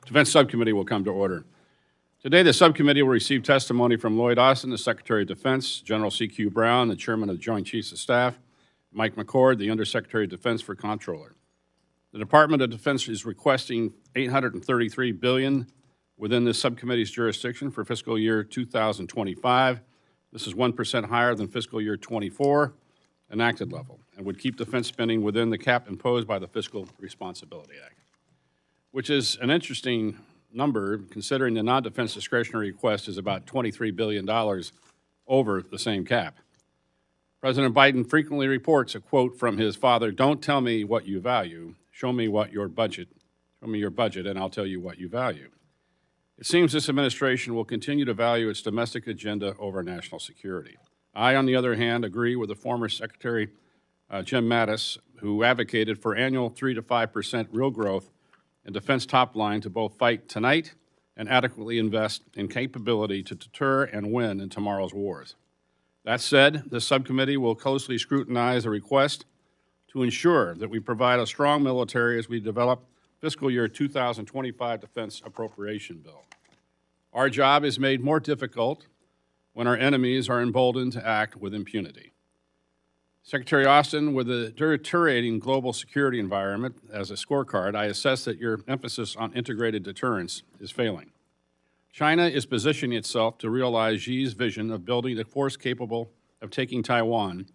Defense Subcommittee will come to order. Today, the subcommittee will receive testimony from Lloyd, the Secretary of Defense, General C.Q. Brown, the Chairman of the Joint Chiefs of Staff, Mike McCord, the Undersecretary of Defense for Comptroller. The Department of Defense is requesting $833 billion within this subcommittee's jurisdiction for fiscal year 2025. This is 1% higher than fiscal year 24 enacted level and would keep defense spending within the cap imposed by the Fiscal Responsibility Act, which is an interesting number considering the non-defense discretionary request is about $23 billion over the same cap. President Biden frequently reports a quote from his father, "Don't tell me what you value, show me your budget, and I'll tell you what you value." It seems this administration will continue to value its domestic agenda over national security. I, on the other hand, agree with the former Secretary Jim Mattis, who advocated for annual 3 to 5% real growth in defense top line to both fight tonight and adequately invest in capability to deter and win in tomorrow's wars. That said, this subcommittee will closely scrutinize the request to ensure that we provide a strong military as we develop fiscal year 2025 defense appropriation bill. Our job is made more difficult when our enemies are emboldened to act with impunity. Secretary Austin, with the deteriorating global security environment as a scorecard, I assess that your emphasis on integrated deterrence is failing. China is positioning itself to realize Xi's vision of building a force capable of taking Taiwan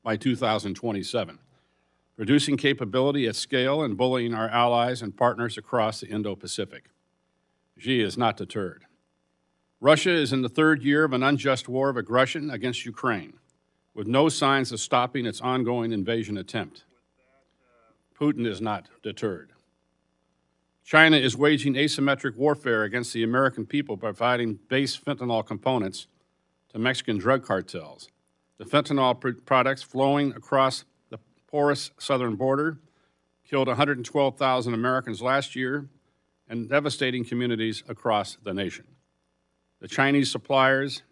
by 2027, producing capability at scale and bullying our allies and partners across the Indo-Pacific. Xi is not deterred. Russia is in the third year of an unjust war of aggression against Ukraine, with no signs of stopping its ongoing invasion attempt. Putin is not deterred. China is waging asymmetric warfare against the American people by providing base fentanyl components to Mexican drug cartels. The fentanyl products flowing across the porous southern border killed 112,000 Americans last year and devastating communities across the nation. The Chinese suppliers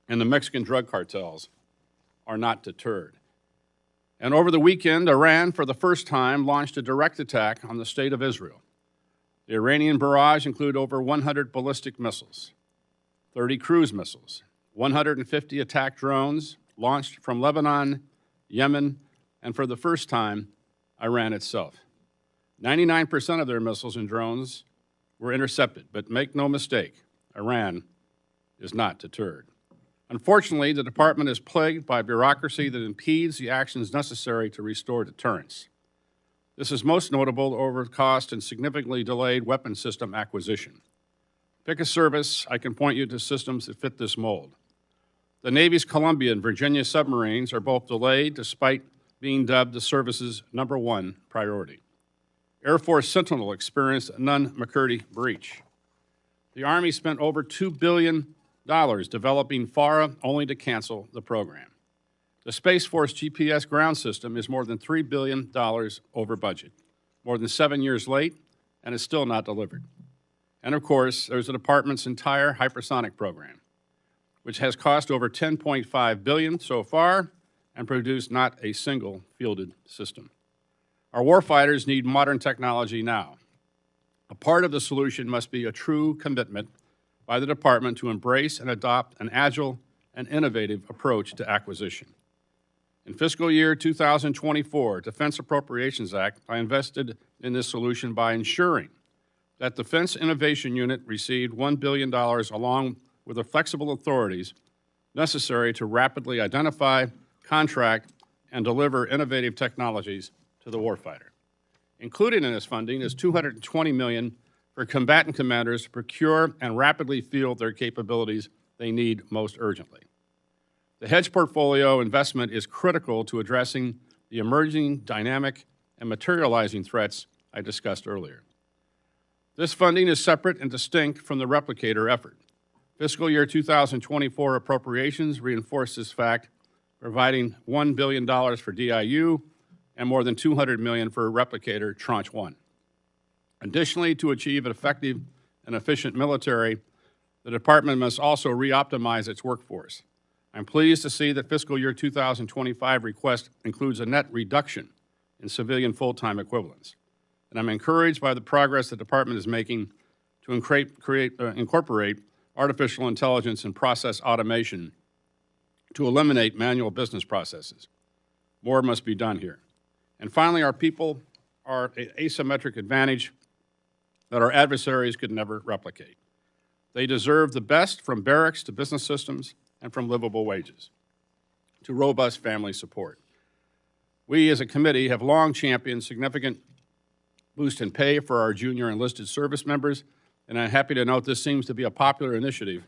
and the Mexican drug cartels are not deterred. And over the weekend, Iran, for the first time, launched a direct attack on the state of Israel. The Iranian barrage included over 100 ballistic missiles, 30 cruise missiles, 150 attack drones launched from Lebanon, Yemen, and for the first time, Iran itself. 99% of their missiles and drones were intercepted, but make no mistake, Iran is not deterred. Unfortunately, the department is plagued by bureaucracy that impedes the actions necessary to restore deterrence. This is most notable over cost and significantly delayed weapon system acquisition. Pick a service, I can point you to systems that fit this mold. The Navy's Columbia and Virginia submarines are both delayed despite being dubbed the service's #1 priority. Air Force Sentinel experienced a Nunn-McCurdy breach. The Army spent over $2 billion developing FARA only to cancel the program. The Space Force GPS ground system is more than $3 billion over budget, more than 7 years late, and is still not delivered. And of course, there's the department's entire hypersonic program, which has cost over $10.5 billion so far and produced not a single fielded system. Our warfighters need modern technology now. A part of the solution must be a true commitment by the department to embrace and adopt an agile and innovative approach to acquisition. In fiscal year 2024, Defense Appropriations Act, I invested in this solution by ensuring that Defense Innovation Unit received $1 billion along with the flexible authorities necessary to rapidly identify, contract, and deliver innovative technologies to the warfighter. Included in this funding is $220 million for combatant commanders to procure and rapidly field their capabilities they need most urgently. The hedge portfolio investment is critical to addressing the emerging, dynamic, and materializing threats I discussed earlier. This funding is separate and distinct from the replicator effort. Fiscal year 2024 appropriations reinforce this fact, providing $1 billion for DIU and more than $200 million for replicator Tranche 1. Additionally, to achieve an effective and efficient military, the department must also re-optimize its workforce. I'm pleased to see that fiscal year 2025 request includes a net reduction in civilian full-time equivalents. and I'm encouraged by the progress the Department is making to incorporate artificial intelligence and process automation to eliminate manual business processes. More must be done here. And finally, our people are an asymmetric advantage that our adversaries could never replicate. They deserve the best, from barracks to business systems and from livable wages to robust family support. We as a committee have long championed significant boost in pay for our junior enlisted service members, and I'm happy to note this seems to be a popular initiative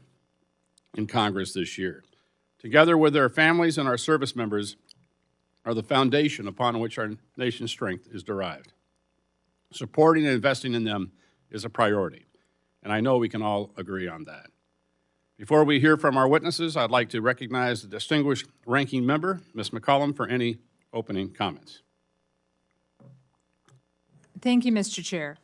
in Congress this year. Together with their families and our service members are the foundation upon which our nation's strength is derived. Supporting and investing in them is a priority, and I know we can all agree on that. Before we hear from our witnesses, I'd like to recognize the distinguished ranking member, Ms. McCollum, for any opening comments. Thank you, Mr. Chair.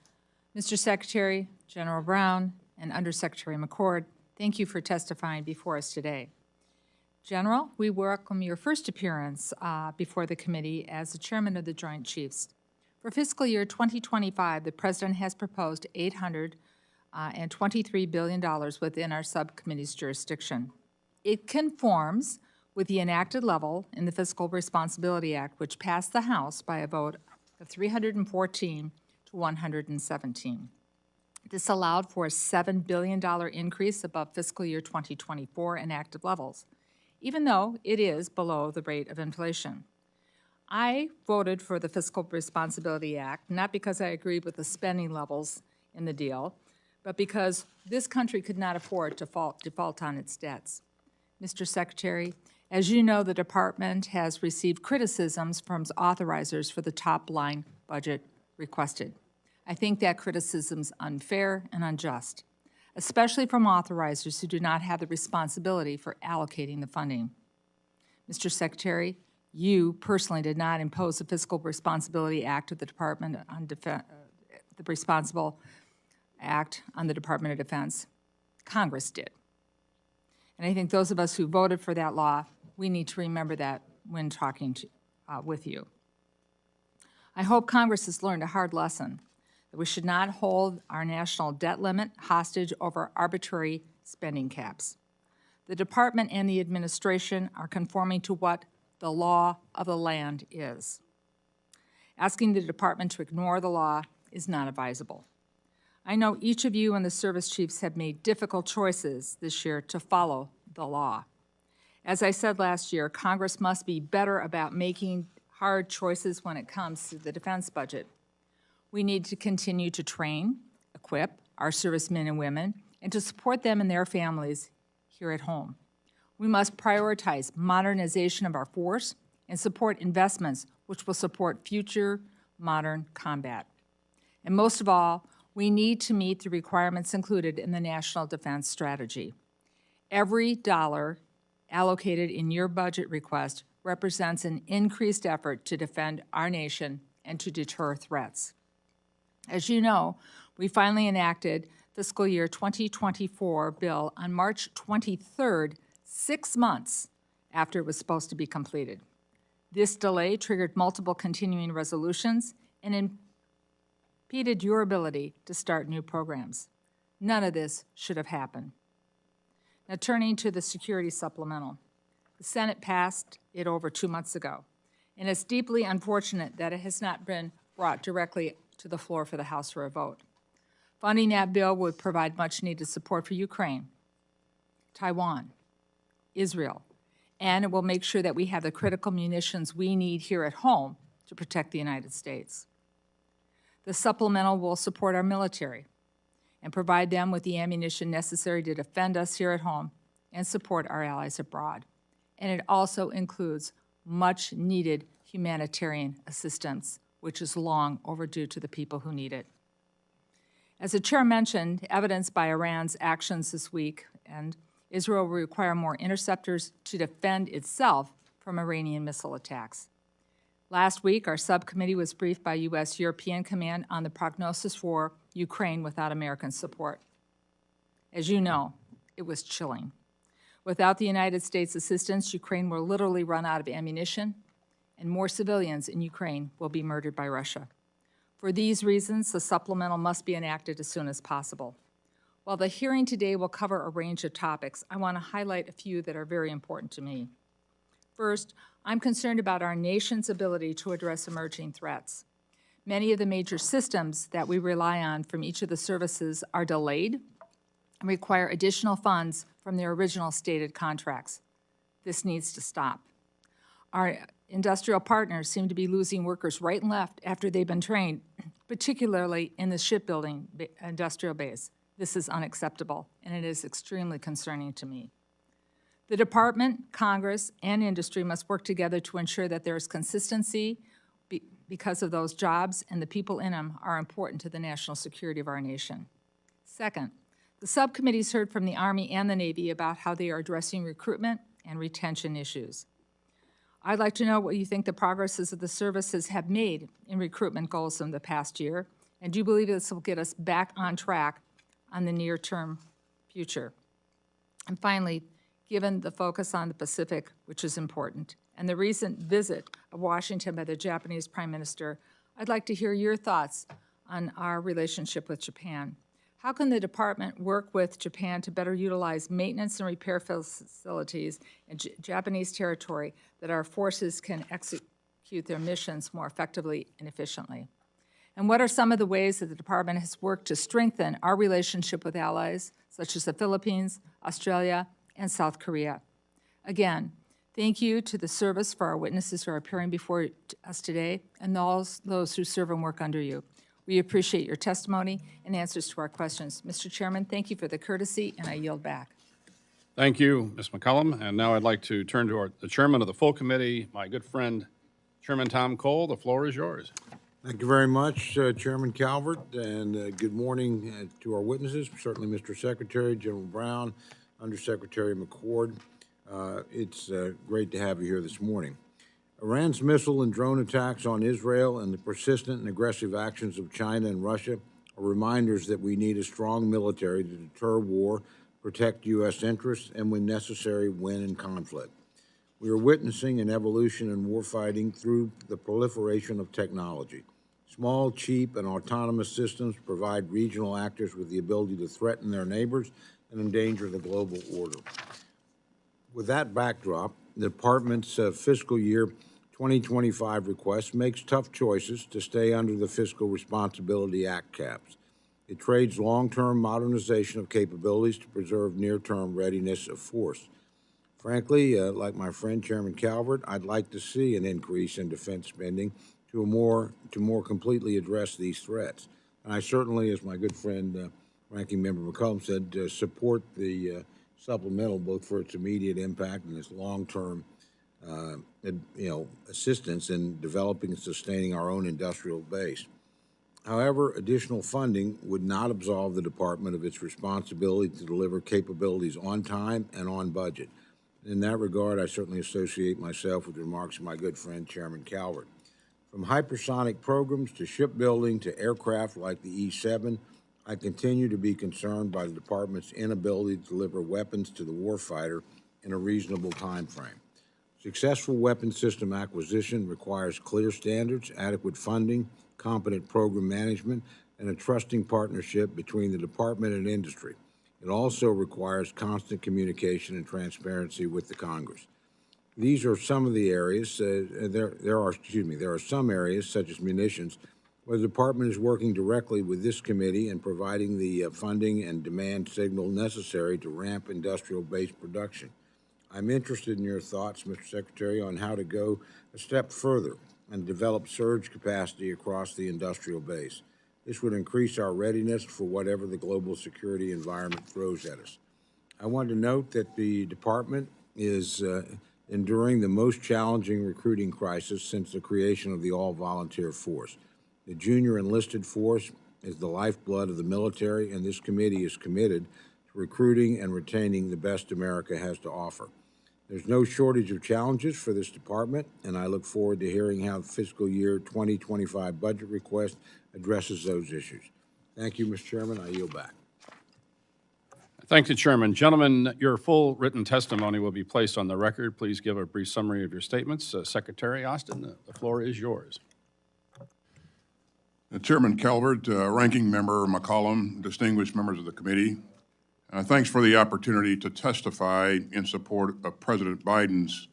Mr. Secretary, General Brown, and Undersecretary McCord, thank you for testifying before us today. General, we welcome your first appearance before the committee as the Chairman of the Joint Chiefs. For fiscal year 2025, the President has proposed $823 billion within our subcommittee's jurisdiction. It conforms with the enacted level in the Fiscal Responsibility Act, which passed the House by a vote of 314 to 117. This allowed for a $7 billion increase above fiscal year 2024 enacted levels, even though it is below the rate of inflation. I voted for the Fiscal Responsibility Act, not because I agreed with the spending levels in the deal, but because this country could not afford to default on its debts. Mr. Secretary, as you know, the Department has received criticisms from authorizers for the top-line budget requested. I think that criticism is unfair and unjust, especially from authorizers who do not have the responsibility for allocating the funding. Mr. Secretary, you personally did not impose the Fiscal Responsibility Act of the Department on the Responsible Act on the Department of Defense. Congress did. And I think those of us who voted for that law, we need to remember that when talking with you. I hope Congress has learned a hard lesson, that we should not hold our national debt limit hostage over arbitrary spending caps. The Department and the administration are conforming to what the law of the land is. Asking the Department to ignore the law is not advisable. I know each of you and the service chiefs have made difficult choices this year to follow the law. As I said last year, Congress must be better about making hard choices when it comes to the defense budget. We need to continue to train, equip our servicemen and women, and to support them and their families here at home. We must prioritize modernization of our force and support investments which will support future modern combat. And most of all, we need to meet the requirements included in the National Defense Strategy. Every dollar allocated in your budget request represents an increased effort to defend our nation and to deter threats. As you know, we finally enacted fiscal year 2024 bill on March 23rd, 6 months after it was supposed to be completed. This delay triggered multiple continuing resolutions and impeded your ability to start new programs. None of this should have happened. Now, turning to the security supplemental. The Senate passed it over 2 months ago, and it's deeply unfortunate that it has not been brought directly to the floor for the House for a vote. Funding that bill would provide much-needed support for Ukraine, Taiwan, Israel, and it will make sure that we have the critical munitions we need here at home to protect the United States. The supplemental will support our military and provide them with the ammunition necessary to defend us here at home and support our allies abroad. And it also includes much-needed humanitarian assistance, which is long overdue to the people who need it. As the Chair mentioned, evidenced by Iran's actions this week, and Israel will require more interceptors to defend itself from Iranian missile attacks. Last week, our subcommittee was briefed by U.S. European Command on the prognosis for Ukraine without American support. As you know, it was chilling. Without the United States' assistance, Ukraine will literally run out of ammunition, and more civilians in Ukraine will be murdered by Russia. For these reasons, the supplemental must be enacted as soon as possible. While the hearing today will cover a range of topics, I want to highlight a few that are very important to me. First, I'm concerned about our nation's ability to address emerging threats. Many of the major systems that we rely on from each of the services are delayed and require additional funds from their original stated contracts. This needs to stop. Our industrial partners seem to be losing workers right and left after they've been trained, particularly in the shipbuilding industrial base. This is unacceptable, and it is extremely concerning to me. The Department, Congress, and industry must work together to ensure that there is consistency because of those jobs and the people in them are important to the national security of our nation. Second, the subcommittees heard from the Army and the Navy about how they are addressing recruitment and retention issues. I'd like to know what you think the progresses of the services have made in recruitment goals in the past year, and do you believe this will get us back on track on the near-term future? And finally, given the focus on the Pacific, which is important, and the recent visit of Washington by the Japanese Prime Minister, I'd like to hear your thoughts on our relationship with Japan. How can the department work with Japan to better utilize maintenance and repair facilities in Japanese territory that our forces can execute their missions more effectively and efficiently? And what are some of the ways that the department has worked to strengthen our relationship with allies, such as the Philippines, Australia, and South Korea? Again, thank you to the service for our witnesses who are appearing before us today and those who serve and work under you. We appreciate your testimony and answers to our questions. Mr. Chairman, thank you for the courtesy, and I yield back. Thank you, Ms. McCollum. And now I'd like to turn to the chairman of the full committee, my good friend, Chairman Tom Cole. The floor is yours. Thank you very much, Chairman Calvert, and good morning to our witnesses, certainly Mr. Secretary, General Brown, Undersecretary McCord. It's great to have you here this morning. Iran's missile and drone attacks on Israel and the persistent and aggressive actions of China and Russia are reminders that we need a strong military to deter war, protect U.S. interests, and when necessary, win in conflict. We are witnessing an evolution in warfighting through the proliferation of technology. Small, cheap, and autonomous systems provide regional actors with the ability to threaten their neighbors and endanger the global order. With that backdrop, the Department's fiscal year 2025 request makes tough choices to stay under the Fiscal Responsibility Act caps. It trades long-term modernization of capabilities to preserve near-term readiness of force. Frankly, like my friend Chairman Calvert, I'd like to see an increase in defense spending to more completely address these threats. And I certainly, as my good friend Ranking Member McCollum said, support the supplemental both for its immediate impact and its long-term assistance in developing and sustaining our own industrial base. However, additional funding would not absolve the department of its responsibility to deliver capabilities on time and on budget. In that regard, I certainly associate myself with remarks of my good friend Chairman Calvert. From hypersonic programs to shipbuilding to aircraft like the E-7, I continue to be concerned by the department's inability to deliver weapons to the warfighter in a reasonable time frame. Successful weapon system acquisition requires clear standards, adequate funding, competent program management, and a trusting partnership between the department and industry. It also requires constant communication and transparency with the Congress. These are some of the areas, there are some areas, such as munitions, where the department is working directly with this committee and providing the funding and demand signal necessary to ramp industrial base production. I'm interested in your thoughts, Mr. Secretary, on how to go a step further and develop surge capacity across the industrial base. This would increase our readiness for whatever the global security environment throws at us. I want to note that the department is enduring the most challenging recruiting crisis since the creation of the all-volunteer force. The junior enlisted force is the lifeblood of the military, and this committee is committed to recruiting and retaining the best America has to offer. There's no shortage of challenges for this department, and I look forward to hearing how the fiscal year 2025 budget request addresses those issues. Thank you, Mr. Chairman. I yield back. Thank you, Chairman. Gentlemen, your full written testimony will be placed on the record. Please give a brief summary of your statements. Secretary Austin, the floor is yours. Chairman Calvert, Ranking Member McCollum, distinguished members of the committee, thanks for the opportunity to testify in support of President Biden's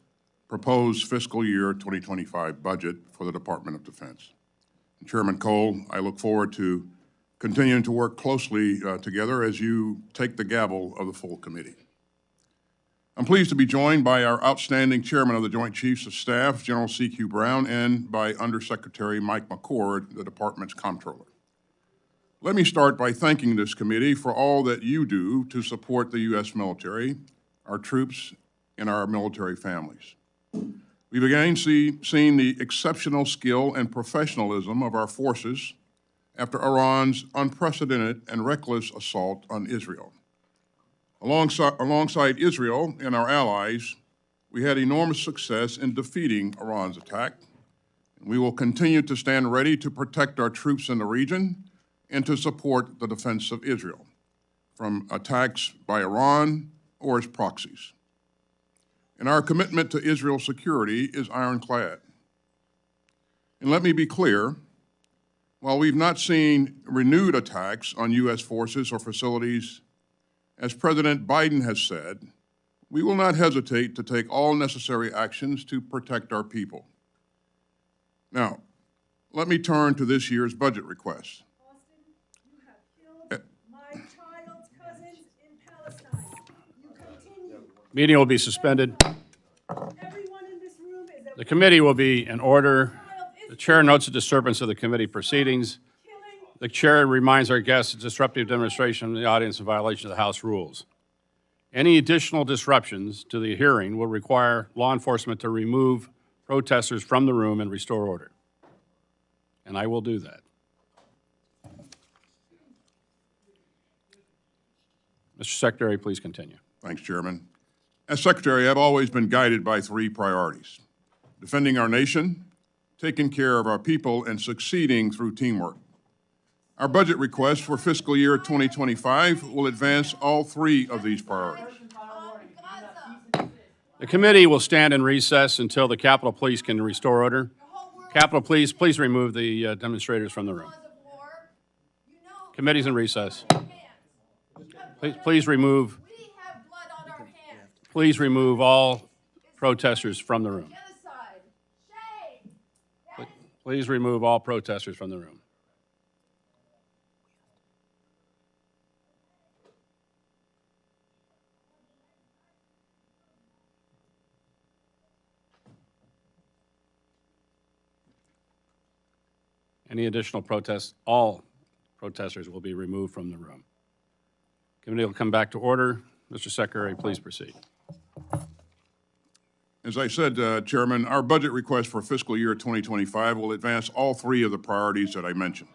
proposed fiscal year 2025 budget for the Department of Defense. Chairman Cole, I look forward to continuing to work closely together as you take the gavel of the full committee. I'm pleased to be joined by our outstanding Chairman of the Joint Chiefs of Staff, General C.Q. Brown, and by Undersecretary Mike McCord, the Department's Comptroller. Let me start by thanking this committee for all that you do to support the U.S. military, our troops, and our military families. We've again seen the exceptional skill and professionalism of our forces after Iran's unprecedented and reckless assault on Israel. Alongside Israel and our allies, we had enormous success in defeating Iran's attack. We will continue to stand ready to protect our troops in the region and to support the defense of Israel from attacks by Iran or its proxies. And our commitment to Israel's security is ironclad. And let me be clear, while we've not seen renewed attacks on U.S. forces or facilities, as President Biden has said, we will not hesitate to take all necessary actions to protect our people. Now, let me turn to this year's budget request. Austin, you have killed my child's cousins in Palestine. You continue. Meeting will be suspended. Everyone in this room is a The committee will be in order. The chair notes the disturbance of the committee proceedings. killing. The chair reminds our guests that disruptive demonstration in the audience in violation of the House rules. Any additional disruptions to the hearing will require law enforcement to remove protesters from the room and restore order. And I will do that. Mr. Secretary, please continue. Thanks, Chairman. As Secretary, I've always been guided by three priorities: defending our nation, taking care of our people, and succeeding through teamwork. Our budget request for fiscal year 2025 will advance all three of these priorities. The committee will stand in recess until the Capitol Police can restore order. Capitol Police, please remove the demonstrators from the room. Committee's in recess. Please remove all protesters from the room. Please remove all protesters from the room. Any additional protests? All protesters will be removed from the room. Committee will come back to order. Mr. Secretary, please proceed. As I said, Chairman, our budget request for fiscal year 2025 will advance all three of the priorities that I mentioned.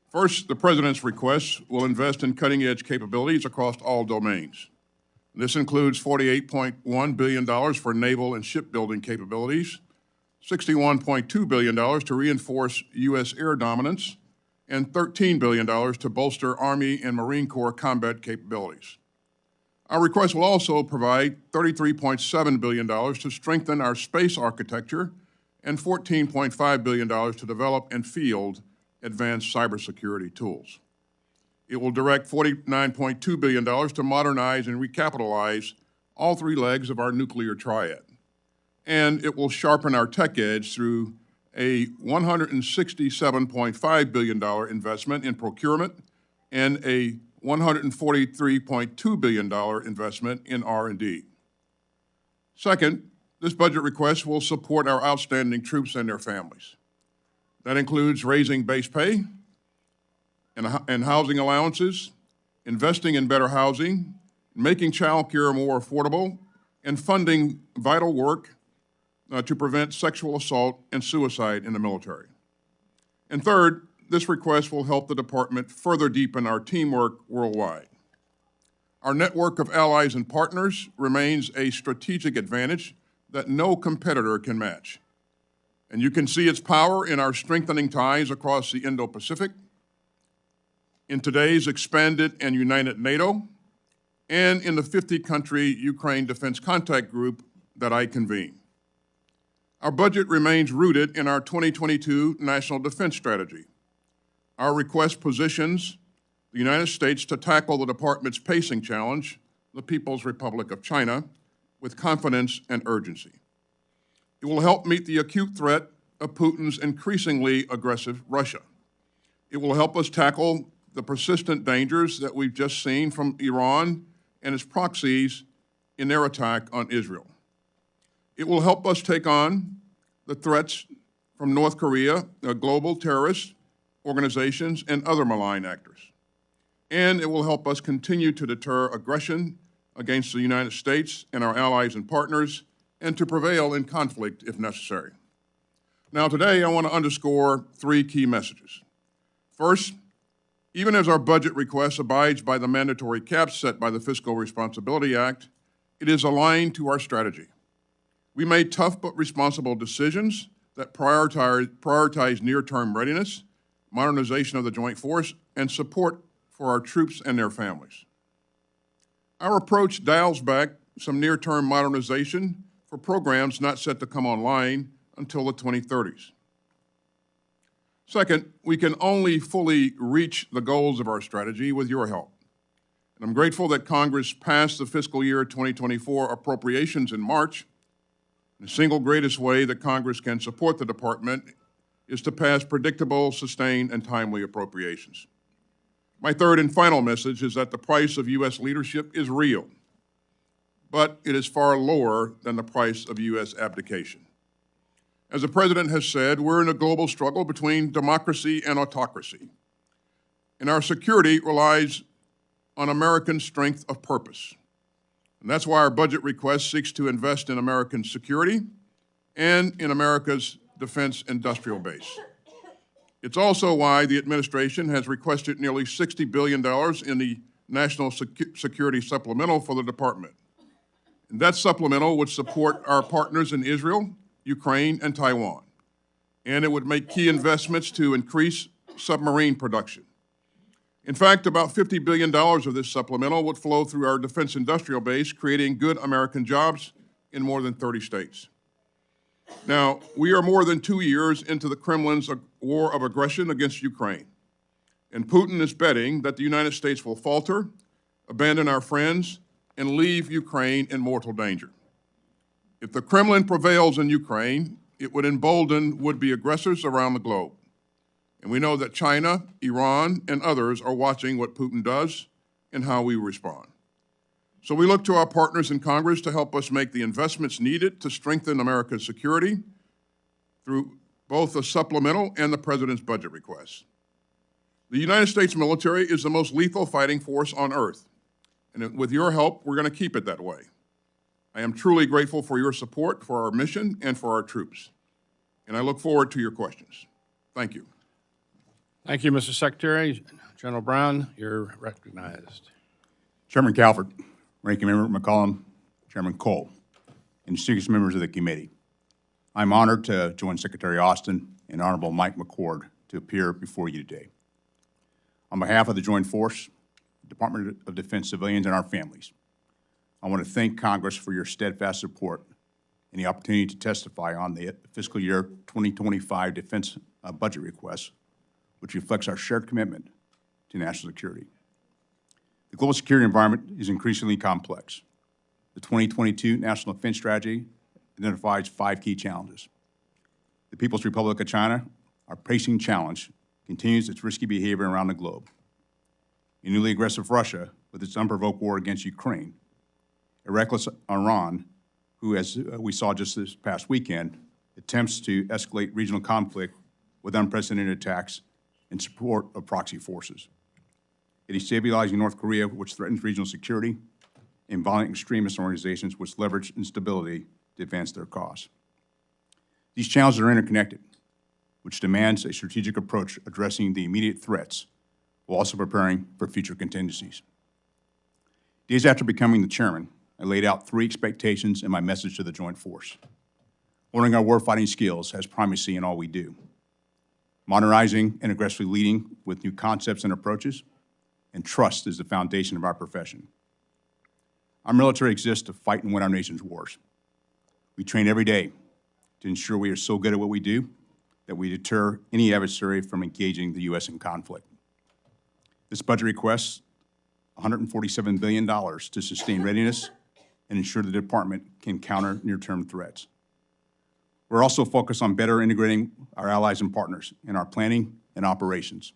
First, the President's request will invest in cutting-edge capabilities across all domains. This includes $48.1 billion for naval and shipbuilding capabilities, $61.2 billion to reinforce U.S. air dominance, and $13 billion to bolster Army and Marine Corps combat capabilities. Our request will also provide $33.7 billion to strengthen our space architecture and $14.5 billion to develop and field advanced cybersecurity tools. It will direct $49.2 billion to modernize and recapitalize all three legs of our nuclear triad. And it will sharpen our tech edge through a $167.5 billion investment in procurement and a $143.2 billion investment in R&D. Second, this budget request will support our outstanding troops and their families. That includes raising base pay and housing allowances, investing in better housing, making child care more affordable, and funding vital work to prevent sexual assault and suicide in the military. And third, this request will help the department further deepen our teamwork worldwide. Our network of allies and partners remains a strategic advantage that no competitor can match. And you can see its power in our strengthening ties across the Indo-Pacific, in today's expanded and united NATO, and in the 50-country Ukraine Defense Contact Group that I convene. Our budget remains rooted in our 2022 National Defense Strategy, Our request positions the United States to tackle the department's pacing challenge, the People's Republic of China, with confidence and urgency. It will help meet the acute threat of Putin's increasingly aggressive Russia. It will help us tackle the persistent dangers that we've just seen from Iran and its proxies in their attack on Israel. It will help us take on the threats from North Korea, global terrorist organizations, and other malign actors. And it will help us continue to deter aggression against the United States and our allies and partners, and to prevail in conflict if necessary. Now, today, I want to underscore three key messages. First, even as our budget request abides by the mandatory caps set by the Fiscal Responsibility Act, it is aligned to our strategy. We made tough but responsible decisions that prioritize near-term readiness, modernization of the joint force, and support for our troops and their families. Our approach dials back some near-term modernization for programs not set to come online until the 2030s. Second, we can only fully reach the goals of our strategy with your help. And I'm grateful that Congress passed the fiscal year 2024 appropriations in March. The single greatest way that Congress can support the department is to pass predictable, sustained, and timely appropriations. My third and final message is that the price of U.S. leadership is real, but it is far lower than the price of U.S. abdication. As the President has said, we're in a global struggle between democracy and autocracy, and our security relies on American strength of purpose. And that's why our budget request seeks to invest in American security and in America's defense industrial base. It's also why the administration has requested nearly $60 billion in the National Security Supplemental for the department. And that supplemental would support our partners in Israel, Ukraine, and Taiwan. And it would make key investments to increase submarine production. In fact, about $50 billion of this supplemental would flow through our defense industrial base, creating good American jobs in more than 30 states. Now, we are more than 2 years into the Kremlin's war of aggression against Ukraine. And Putin is betting that the United States will falter, abandon our friends, and leave Ukraine in mortal danger. If the Kremlin prevails in Ukraine, it would embolden would-be aggressors around the globe. And we know that China, Iran, and others are watching what Putin does and how we respond. So we look to our partners in Congress to help us make the investments needed to strengthen America's security through both the supplemental and the President's budget requests. The United States military is the most lethal fighting force on earth. And with your help, we're going to keep it that way. I am truly grateful for your support for our mission and for our troops. And I look forward to your questions. Thank you. Thank you, Mr. Secretary. General Brown, you're recognized. Chairman Calvert, Ranking Member McCollum, Chairman Cole, and distinguished members of the committee. I'm honored to join Secretary Austin and Honorable Mike McCord to appear before you today. On behalf of the Joint Force, Department of Defense civilians, and our families, I want to thank Congress for your steadfast support and the opportunity to testify on the fiscal year 2025 defense budget request, which reflects our shared commitment to national security. The global security environment is increasingly complex. The 2022 National Defense Strategy identifies 5 key challenges. The People's Republic of China, our pacing challenge, continues its risky behavior around the globe. A newly aggressive Russia, with its unprovoked war against Ukraine. A reckless Iran, who, as we saw just this past weekend, attempts to escalate regional conflict with unprecedented attacks in support of proxy forces. A destabilizing North Korea, which threatens regional security, and violent extremist organizations which leverage instability to advance their cause. These challenges are interconnected, which demands a strategic approach addressing the immediate threats while also preparing for future contingencies. Days after becoming the chairman, I laid out 3 expectations in my message to the Joint Force. Honoring our warfighting skills has primacy in all we do. Modernizing and aggressively leading with new concepts and approaches, and trust is the foundation of our profession. Our military exists to fight and win our nation's wars. We train every day to ensure we are so good at what we do that we deter any adversary from engaging the U.S. in conflict. This budget requests $147 billion to sustain readiness and ensure the department can counter near-term threats. We're also focused on better integrating our allies and partners in our planning and operations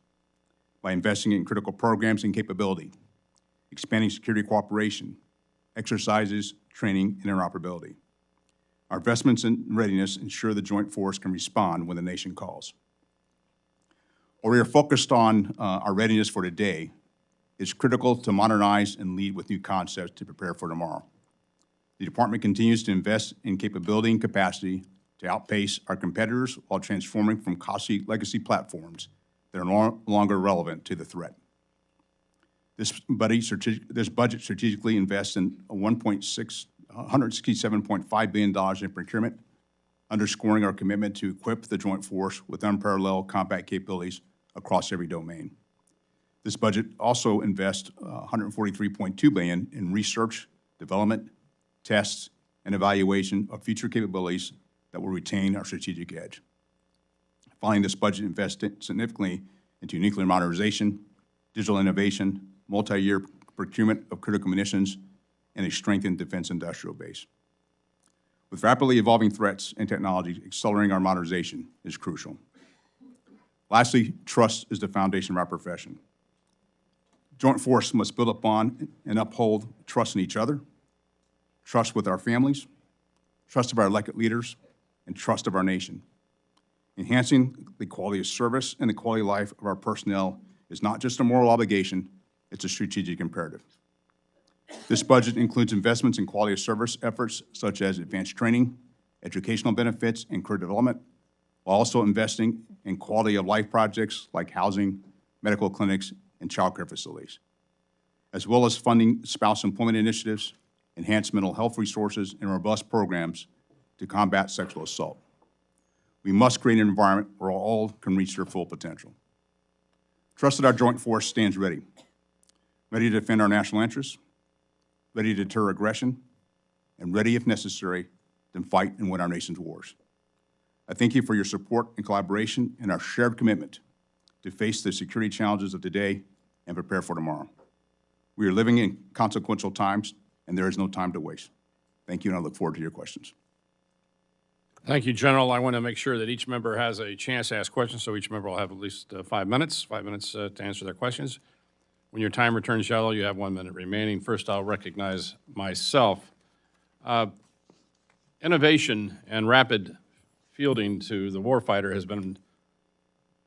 by investing in critical programs and capability, expanding security cooperation, exercises, training, and interoperability. Our investments in readiness ensure the joint force can respond when the nation calls. While we are focused on our readiness for today, it's critical to modernize and lead with new concepts to prepare for tomorrow. The department continues to invest in capability and capacity to outpace our competitors while transforming from costly legacy platforms that are no longer relevant to the threat. This budget strategically invests in $167.5 billion in procurement, underscoring our commitment to equip the joint force with unparalleled combat capabilities across every domain. This budget also invests $143.2 billion in research, development, tests, and evaluation of future capabilities that will retain our strategic edge. Finally, this budget invests significantly into nuclear modernization, digital innovation, multi-year procurement of critical munitions, and a strengthened defense industrial base. With rapidly evolving threats and technology, accelerating our modernization is crucial. Lastly, trust is the foundation of our profession. Joint force must build upon and uphold trust in each other, trust with our families, trust of our elected leaders, and trust of our nation. Enhancing the quality of service and the quality of life of our personnel is not just a moral obligation, it's a strategic imperative. This budget includes investments in quality of service efforts such as advanced training, educational benefits, and career development, while also investing in quality of life projects like housing, medical clinics, and child care facilities, as well as funding spouse employment initiatives, enhanced mental health resources, and robust programs to combat sexual assault. We must create an environment where all can reach their full potential. Trust that our joint force stands ready to defend our national interests, ready to deter aggression, and ready, if necessary, to fight and win our nation's wars. I thank you for your support and collaboration and our shared commitment to face the security challenges of today and prepare for tomorrow. We are living in consequential times, and there is no time to waste. Thank you, and I look forward to your questions. Thank you, General. I want to make sure that each member has a chance to ask questions, so each member will have at least 5 minutes to answer their questions. When your timer turns yellow, you have 1 minute remaining. First, I'll recognize myself. Innovation and rapid fielding to the warfighter has been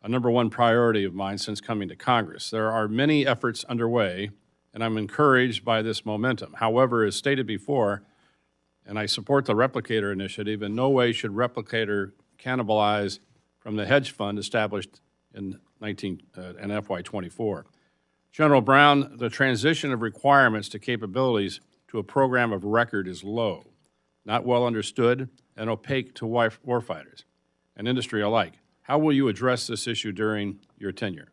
a #1 priority of mine since coming to Congress. There are many efforts underway, and I'm encouraged by this momentum. However, as stated before, and I support the Replicator initiative, in no way should Replicator cannibalize from the hedge fund established in FY24. General Brown, the transition of requirements to capabilities to a program of record is low, not well understood, and opaque to warfighters and industry alike. How will you address this issue during your tenure?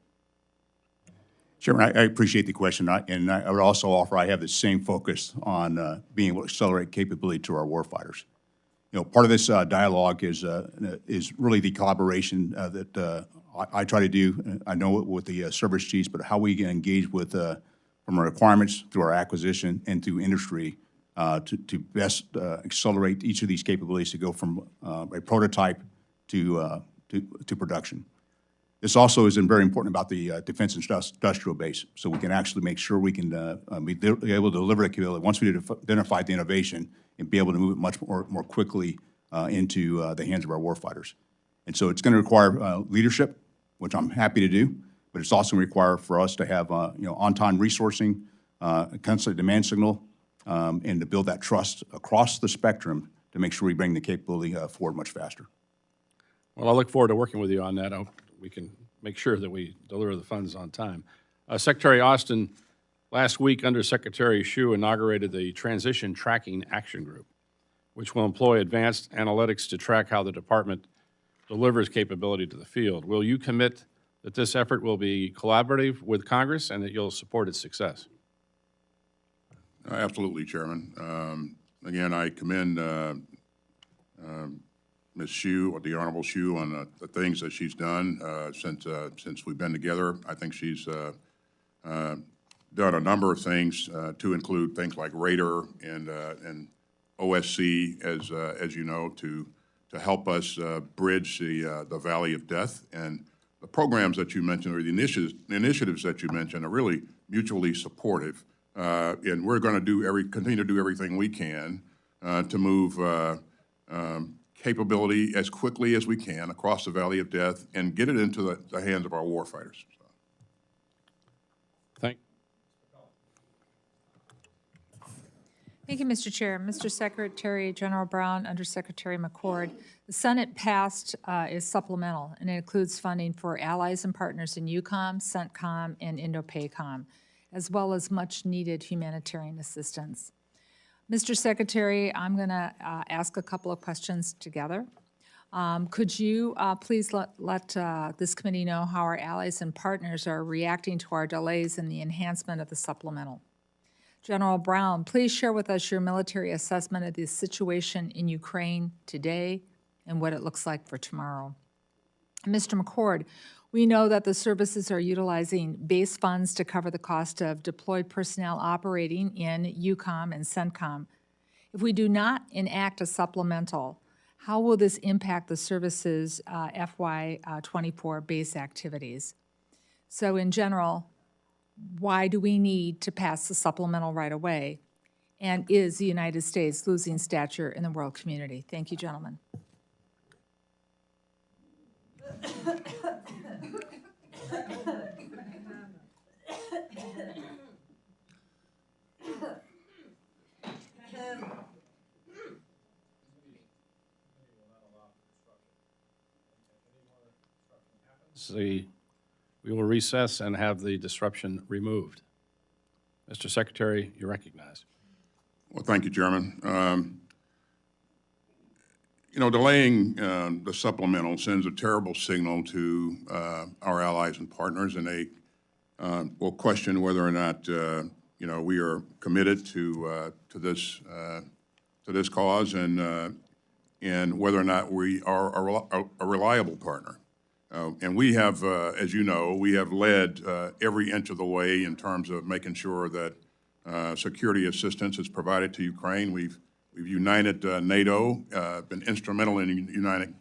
Chairman, I appreciate the question, and I would also offer I have the same focus on being able to accelerate capability to our warfighters. You know, part of this dialogue is really the collaboration that I try to do. I know it with the service chiefs, but how we can engage with from our requirements through our acquisition and through industry to best accelerate each of these capabilities to go from a prototype to production. This also is very important about the defense industrial base, so we can actually make sure we can be able to deliver the capability once we identify the innovation and be able to move it much more quickly into the hands of our warfighters. And so it's going to require leadership, which I'm happy to do, but it's also going to require for us to have on-time resourcing, a constant demand signal, and to build that trust across the spectrum to make sure we bring the capability forward much faster. Well, I look forward to working with you on that. I hope we can make sure that we deliver the funds on time. Secretary Austin, last week, Undersecretary Hsu inaugurated the Transition Tracking Action Group, which will employ advanced analytics to track how the department delivers capability to the field. Will you commit that this effort will be collaborative with Congress and that you'll support its success? Absolutely, Chairman. Again, I commend Ms. Hsu, or the Honorable Hsu, on the things that she's done since we've been together. I think she's done a number of things to include things like Radar and OSC, as you know, to help us bridge the valley of death. And the programs that you mentioned, or the initiatives that you mentioned, are really mutually supportive. And we're going to continue to do everything we can to move capability as quickly as we can across the valley of death and get it into the hands of our warfighters. Thank you, Mr. Chair. Mr. Secretary General Brown, Undersecretary McCord, the Senate passed is supplemental, and it includes funding for allies and partners in EUCOM, CENTCOM, and INDOPACOM, as well as much-needed humanitarian assistance. Mr. Secretary, I'm going to ask a couple of questions together. Could you please let this committee know how our allies and partners are reacting to our delays in the enhancement of the supplemental? General Brown, please share with us your military assessment of the situation in Ukraine today and what it looks like for tomorrow. Mr. McCord, we know that the services are utilizing base funds to cover the cost of deployed personnel operating in EUCOM and CENTCOM. If we do not enact a supplemental, how will this impact the services FY24 base activities? So in general, why do we need to pass the supplemental right away? And is the United States losing stature in the world community? Thank you, gentlemen. We will recess and have the disruption removed. Mr. Secretary, you're recognized. Well, thank you, Chairman. You know, delaying the supplemental sends a terrible signal to our allies and partners, and they will question whether or not you know, we are committed to this cause, and whether or not we are a reliable partner. And we have, as you know, we have led every inch of the way in terms of making sure that security assistance is provided to Ukraine. We've united NATO, been instrumental in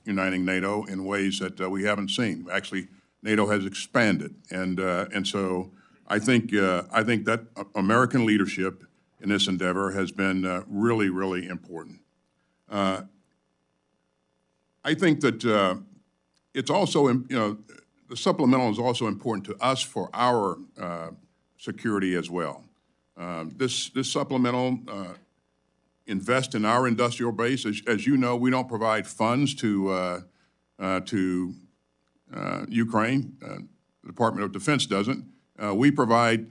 uniting NATO in ways that we haven't seen. Actually, NATO has expanded, and so I think that American leadership in this endeavor has been really, really important. I think that it's also, you know, the supplemental is also important to us for our security as well. This supplemental invest in our industrial base. As you know, we don't provide funds to Ukraine. The Department of Defense doesn't. We provide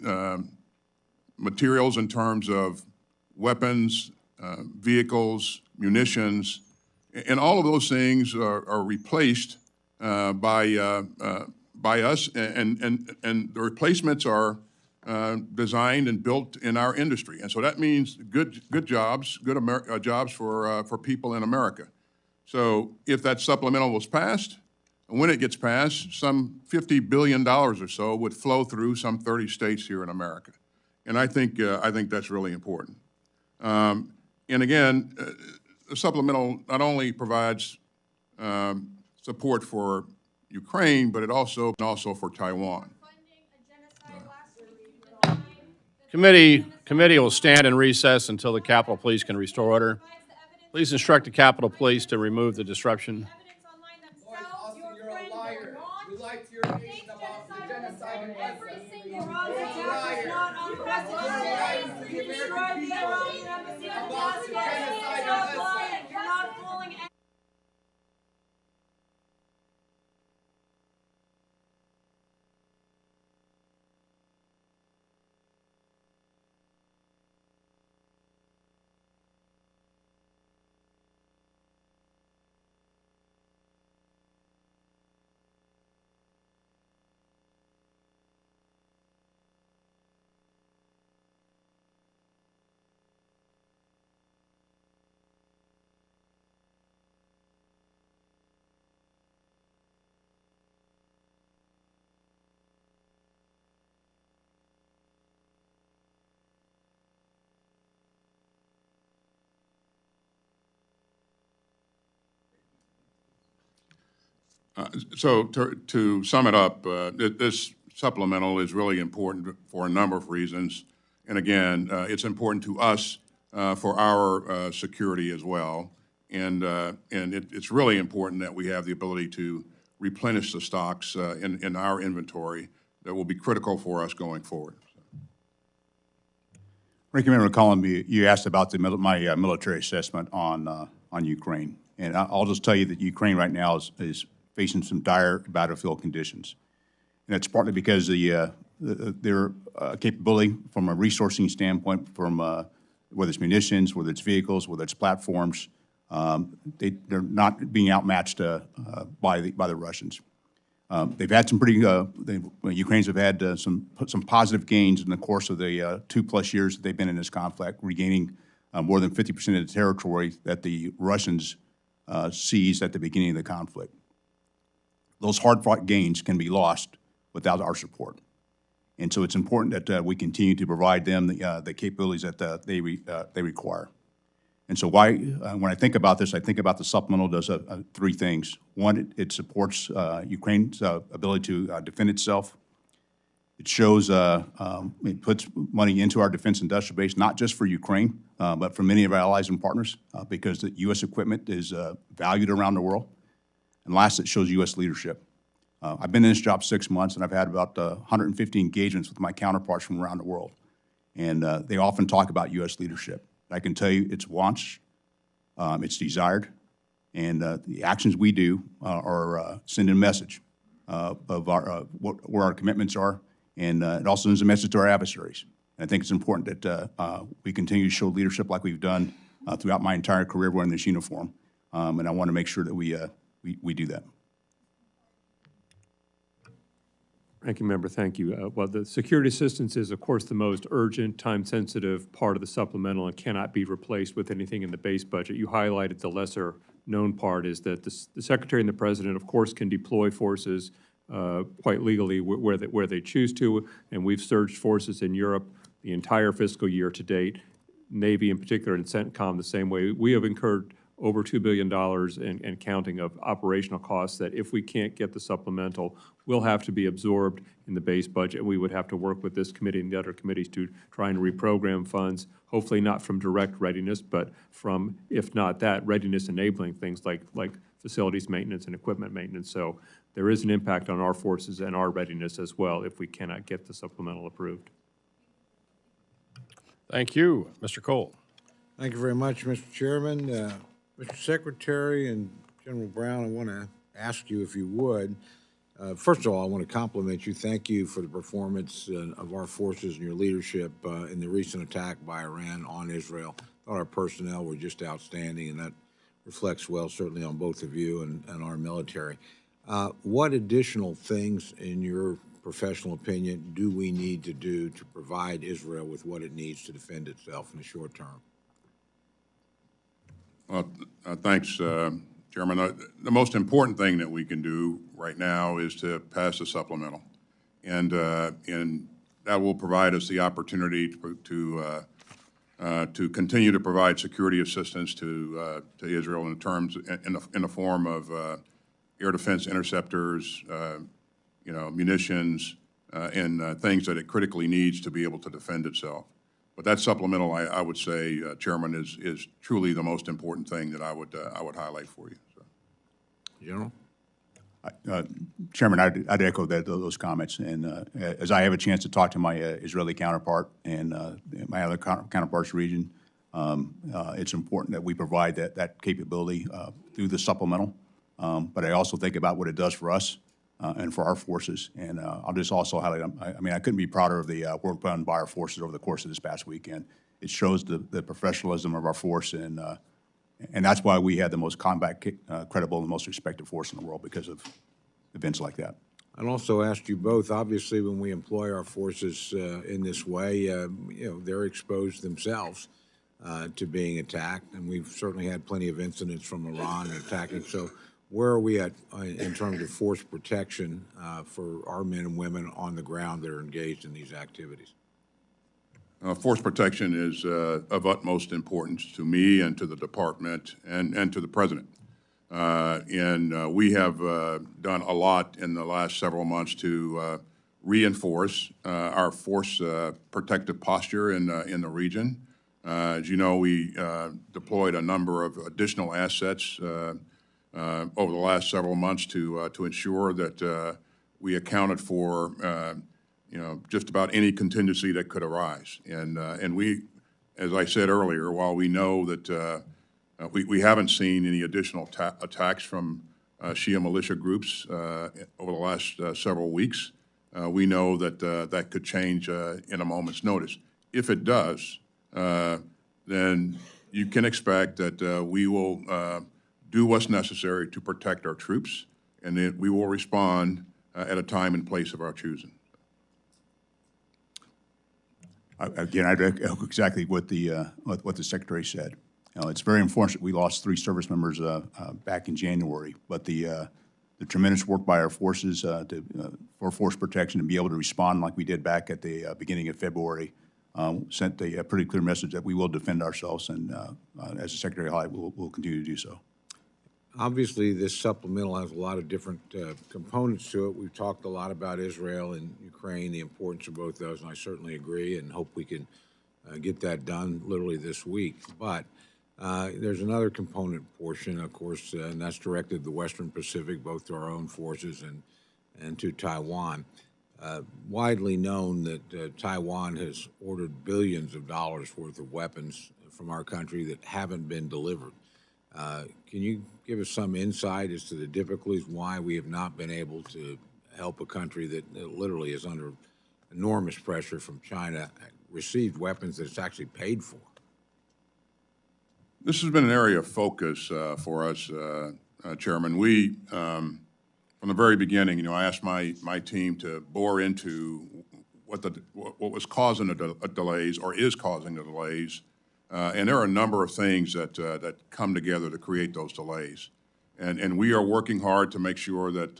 materials in terms of weapons, vehicles, munitions, and all of those things are replaced by us, and the replacements are designed and built in our industry, and so that means good jobs, jobs for people in America. So if that supplemental was passed, when it gets passed, some $50 billion or so would flow through some 30 states here in America, and I think that's really important. And again, the supplemental not only provides support for Ukraine, but it also for Taiwan. Committee will stand in recess until the Capitol Police can restore order. Please instruct the Capitol Police to remove the disruption. Austin, you're a liar. You lied to your nation about the genocide in Gaza. You're a liar. You lied to the American people about the genocide in Gaza. You're not fooling So to sum it up, this supplemental is really important for a number of reasons. And again, it's important to us for our security as well. And it's really important that we have the ability to replenish the stocks in our inventory that will be critical for us going forward. Ranking Member McCollum, you asked about my military assessment on Ukraine. And I'll just tell you that Ukraine right now is facing some dire battlefield conditions. And it's partly because their capability from a resourcing standpoint, from whether it's munitions, whether it's vehicles, whether it's platforms, they're not being outmatched by the Russians. They've had some pretty, Ukrainians have had some positive gains in the course of the 2+ years that they've been in this conflict, regaining more than 50% of the territory that the Russians seized at the beginning of the conflict. Those hard-fought gains can be lost without our support. And so it's important that we continue to provide them the capabilities that they require. And so when I think about this, I think about the supplemental does three things. One, it supports Ukraine's ability to defend itself. It shows, it puts money into our defense industrial base, not just for Ukraine, but for many of our allies and partners, because the U.S. equipment is valued around the world. And last, it shows U.S. leadership. I've been in this job 6 months, and I've had about 150 engagements with my counterparts from around the world. And they often talk about U.S. leadership. I can tell you it's wants, it's desired, and the actions we do are sending a message of where our commitments are, and it also sends a message to our adversaries. And I think it's important that we continue to show leadership like we've done throughout my entire career wearing this uniform, and I want to make sure that we do that. Ranking Member, thank you. Well, the security assistance is, of course, the most urgent, time-sensitive part of the supplemental and cannot be replaced with anything in the base budget. You highlighted the lesser-known part is that the Secretary and the President, of course, can deploy forces quite legally where they choose to, and we've surged forces in Europe the entire fiscal year to date, Navy in particular, and CENTCOM the same way. We have incurred over $2 billion and counting of operational costs that if we can't get the supplemental, will have to be absorbed in the base budget. We would have to work with this committee and the other committees to try and reprogram funds, hopefully not from direct readiness, but from, if not that, readiness enabling things like facilities maintenance and equipment maintenance. So there is an impact on our forces and our readiness as well if we cannot get the supplemental approved. Thank you. Mr. Cole. Thank you very much, Mr. Chairman. Mr. Secretary and General Brown, I want to ask you if you would. First of all, I want to compliment you. Thank you for the performance of our forces and your leadership in the recent attack by Iran on Israel. I thought our personnel were just outstanding, and that reflects well, certainly, on both of you and our military. What additional things, in your professional opinion, do we need to do to provide Israel with what it needs to defend itself in the short term? Well, thanks, Chairman. The most important thing that we can do right now is to pass the supplemental, and that will provide us the opportunity to continue to provide security assistance to Israel in terms in the form of air defense interceptors, munitions, and things that it critically needs to be able to defend itself. But that supplemental, I would say, Chairman, is truly the most important thing that I would highlight for you. So. General? Chairman, I'd echo those comments. And as I have a chance to talk to my Israeli counterpart and my other counterparts region, it's important that we provide that capability through the supplemental. But I also think about what it does for us and for our forces. And I'll just also highlight, I couldn't be prouder of the work done by our forces over the course of this past weekend. It shows the professionalism of our force, and that's why we had the most combat credible and the most respected force in the world, because of events like that. I'd also ask you both, obviously, when we employ our forces in this way, they're exposed themselves to being attacked, and we've certainly had plenty of incidents from Iran attacking. So where are we at in terms of force protection for our men and women on the ground that are engaged in these activities? Force protection is of utmost importance to me and to the department and to the President. We have done a lot in the last several months to reinforce our force protective posture in the region. As you know, we deployed a number of additional assets over the last several months to ensure that we accounted for just about any contingency that could arise. And we, as I said earlier, while we know that we haven't seen any additional attacks from Shia militia groups over the last several weeks, we know that that could change in a moment's notice. If it does, then you can expect that we will do what's necessary to protect our troops, and that we will respond at a time and place of our choosing. Again, I'd echo exactly what the Secretary said. It's very unfortunate we lost 3 service members back in January, but the tremendous work by our forces for force protection and be able to respond like we did back at the beginning of February sent a pretty clear message that we will defend ourselves, and as the Secretary highlighted, we'll continue to do so. Obviously, this supplemental has a lot of different components to it. We've talked a lot about Israel and Ukraine, the importance of both those, and I certainly agree and hope we can get that done literally this week. But there's another component portion, of course, and that's directed to the Western Pacific, both to our own forces and to Taiwan. Widely known that Taiwan has ordered billions of dollars worth of weapons from our country that haven't been delivered. Can you give us some insight as to the difficulties, why we have not been able to help a country that literally is under enormous pressure from China receive weapons that it's actually paid for? This has been an area of focus for us, Chairman. We, from the very beginning, I asked my team to bore into what was causing the delays or is causing the delays. And there are a number of things that come together to create those delays. And we are working hard to make sure that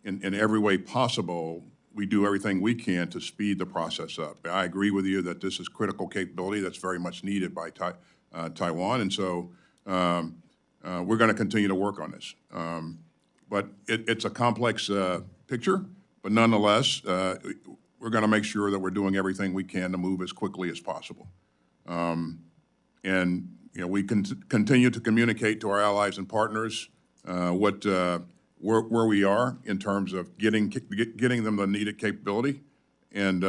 in every way possible, we do everything we can to speed the process up. I agree with you that this is critical capability that's very much needed by Taiwan, and so we're going to continue to work on this. But it's a complex picture, but nonetheless, we're going to make sure that we're doing everything we can to move as quickly as possible. And we continue to communicate to our allies and partners where we are in terms of getting them the needed capability. And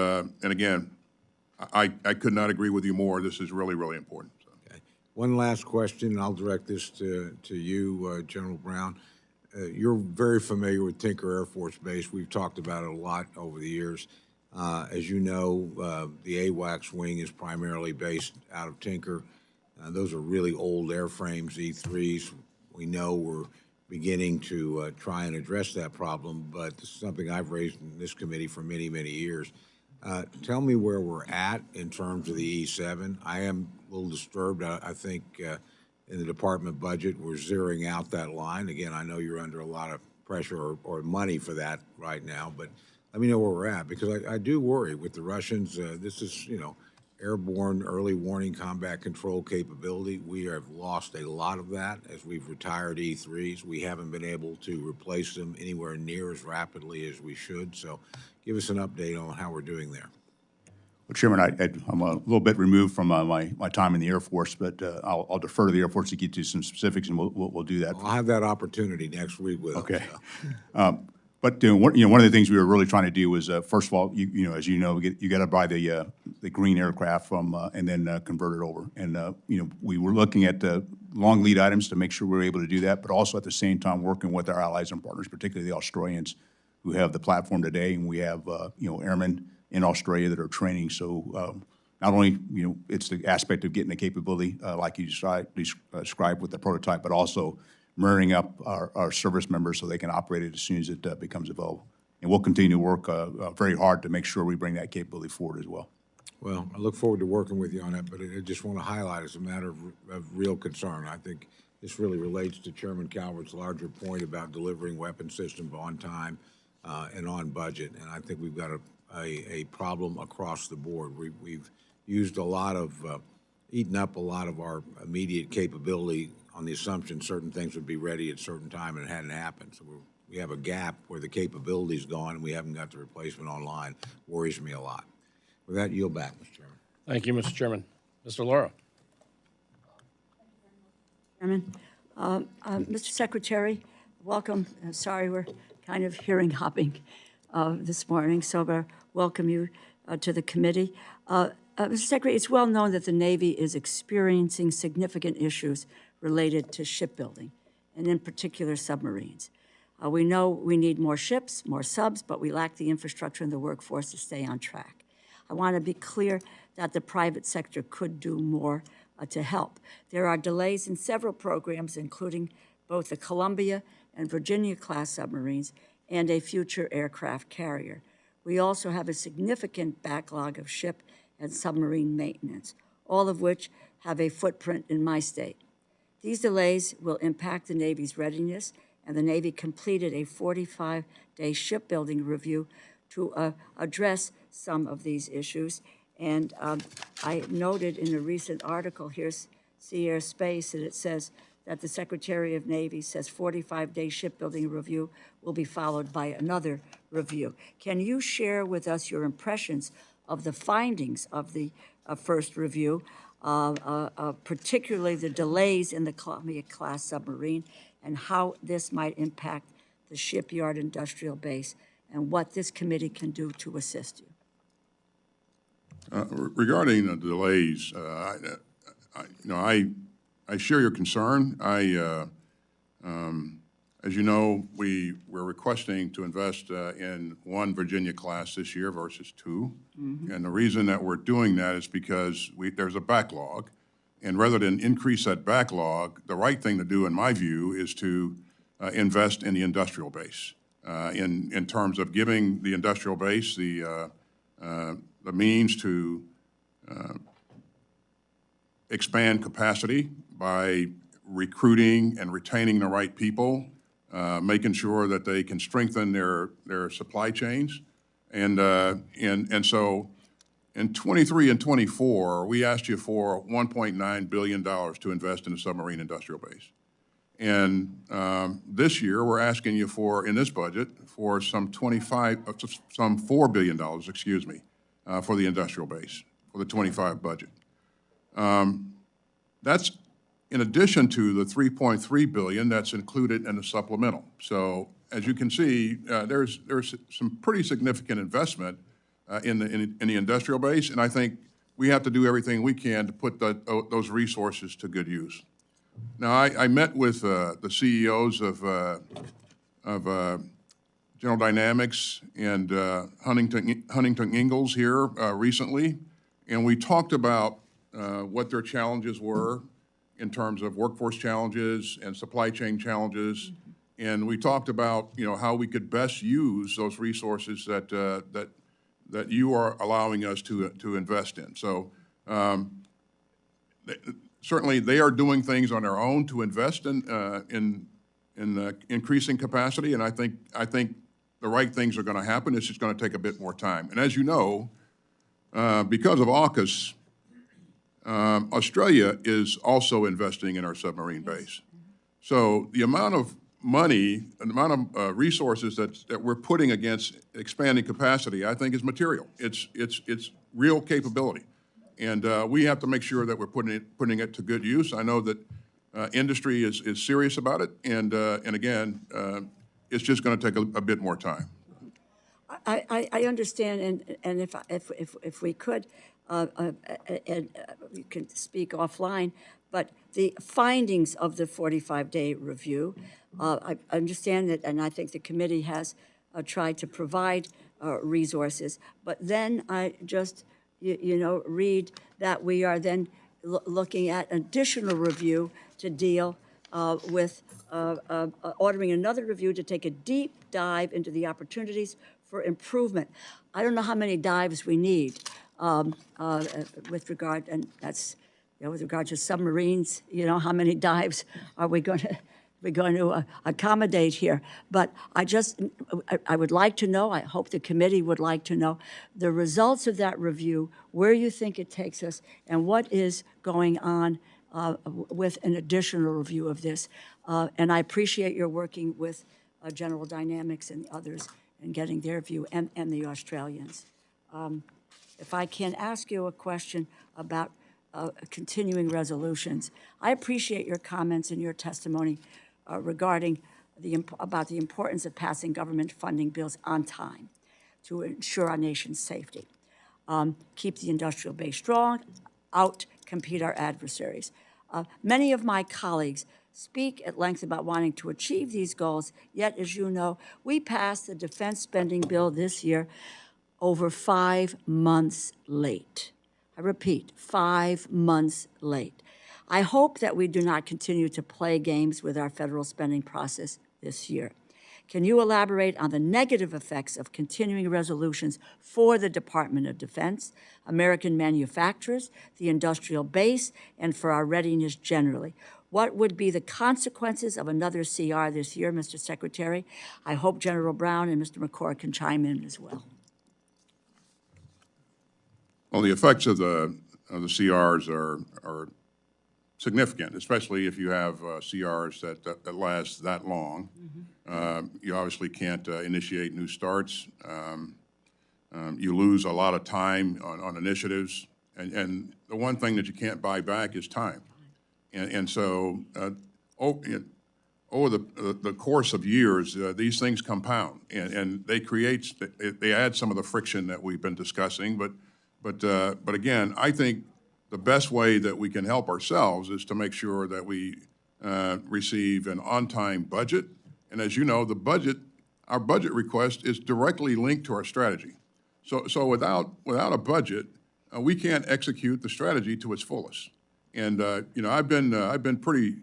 again, I could not agree with you more. This is really, really important. So. Okay. One last question, and I'll direct this to you, General Brown. You're very familiar with Tinker Air Force Base. We've talked about it a lot over the years. As you know, the AWACS wing is primarily based out of Tinker. Those are really old airframes, E3s. We know we're beginning to try and address that problem, but this is something I've raised in this committee for many, many years. Tell me where we're at in terms of the E7. I am a little disturbed. I think in the department budget, we're zeroing out that line. Again, I know you're under a lot of pressure or money for that right now, but let me know where we're at, because I do worry with the Russians. This is, airborne early warning combat control capability. We have lost a lot of that as we've retired E3s. We haven't been able to replace them anywhere near as rapidly as we should. So give us an update on how we're doing there. Well, Chairman, I'm a little bit removed from my time in the Air Force, but I'll defer to the Air Force to get you some specifics, and we'll do that. I'll have that opportunity next week with okay. them. But one of the things we were really trying to do was, first of all, as you know, you got to buy the green aircraft from and then convert it over. And we were looking at the long lead items to make sure we were able to do that, but also at the same time working with our allies and partners, particularly the Australians, who have the platform today, and we have airmen in Australia that are training. So not only it's the aspect of getting the capability like you described with the prototype, but also marrying up our service members so they can operate it as soon as it becomes available. And we'll continue to work very hard to make sure we bring that capability forward as well. Well, I look forward to working with you on that, but I just want to highlight as a matter of real concern. I think this really relates to Chairman Calvert's larger point about delivering weapon systems on time and on budget. And I think we've got a problem across the board. We've used a lot of, eaten up a lot of our immediate capability on the assumption certain things would be ready at a certain time, and it hadn't happened. So we have a gap where the capability's gone, and we haven't got the replacement online. Worries me a lot. With that, yield back, Mr. Chairman. Thank you, Mr. Chairman. Mr. Lauro. Chairman. Mr. Secretary, welcome. Sorry, we're kind of hearing hopping this morning, so I welcome you to the committee. Mr. Secretary, it's well known that the Navy is experiencing significant issues related to shipbuilding, and in particular submarines. We know we need more ships, more subs, but we lack the infrastructure and the workforce to stay on track. I want to be clear that the private sector could do more to help. There are delays in several programs, including both the Columbia and Virginia-class submarines and a future aircraft carrier. We also have a significant backlog of ship and submarine maintenance, all of which have a footprint in my state. These delays will impact the Navy's readiness, and the Navy completed a 45-day shipbuilding review to address some of these issues. And I noted in a recent article, here's Sea Air Space, and it says that the Secretary of Navy says 45-day shipbuilding review will be followed by another review. Can you share with us your impressions of the findings of the first review, particularly the delays in the Columbia-class submarine, and how this might impact the shipyard industrial base, and what this committee can do to assist you? Regarding the delays, I share your concern. As you know, we're requesting to invest in one Virginia class this year versus two. Mm-hmm. And the reason that we're doing that is because there's a backlog. And rather than increase that backlog, the right thing to do, in my view, is to invest in the industrial base in terms of giving the industrial base the means to expand capacity by recruiting and retaining the right people, making sure that they can strengthen their supply chains. And so in 23 and 24, we asked you for $1.9 billion to invest in the submarine industrial base. And this year, we're asking you for, in this budget, for some $4 billion, excuse me, for the industrial base, for the 25 budget. That's in addition to the $3.3 billion that's included in the supplemental. So as you can see, there's some pretty significant investment in the industrial base, and I think we have to do everything we can to put those resources to good use. Now, I met with the CEOs of General Dynamics and Huntington Ingalls here recently, and we talked about what their challenges were in terms of workforce challenges and supply chain challenges, and we talked about how we could best use those resources that you are allowing us to invest in. So certainly they are doing things on their own to invest in increasing capacity, and I think the right things are going to happen. It's just going to take a bit more time. And as you know, because of AUKUS, Australia is also investing in our submarine base. So the amount of money and the amount of resources that we're putting against expanding capacity, I think, is material. It's real capability, and we have to make sure that we're putting it to good use. I know that industry is serious about it, and again, it's just going to take a bit more time. I understand, and if we could, and you can speak offline, but the findings of the 45-day review, I understand that, and I think the committee has tried to provide resources, but then I just, read that we are then looking at additional review to deal with ordering another review to take a deep dive into the opportunities for improvement. I don't know how many dives we need with regard, and that's with regard to submarines. How many dives are we going to accommodate here? But I would like to know. I hope the committee would like to know the results of that review, where you think it takes us, and what is going on with an additional review of this. And I appreciate your working with General Dynamics and the others and getting their view, and the Australians. If I can ask you a question about continuing resolutions. I appreciate your comments and your testimony regarding about the importance of passing government funding bills on time to ensure our nation's safety. Keep the industrial base strong, out-compete our adversaries. Many of my colleagues speak at length about wanting to achieve these goals, yet, as you know, we passed the defense spending bill this year over 5 months late. I repeat, 5 months late. I hope that we do not continue to play games with our federal spending process this year. Can you elaborate on the negative effects of continuing resolutions for the Department of Defense, American manufacturers, the industrial base, and for our readiness generally? What would be the consequences of another CR this year, Mr. Secretary? I hope General Brown and Mr. McCord can chime in as well. Well, the effects of the CRs are significant, especially if you have CRs that last that long. You obviously can't initiate new starts. You lose a lot of time on initiatives, and the one thing that you can't buy back is time. And so over the course of years, these things compound, and they add some of the friction that we've been discussing. But again, I think the best way that we can help ourselves is to make sure that we receive an on-time budget. And as you know, our budget request is directly linked to our strategy. So without a budget, we can't execute the strategy to its fullest. And I've been pretty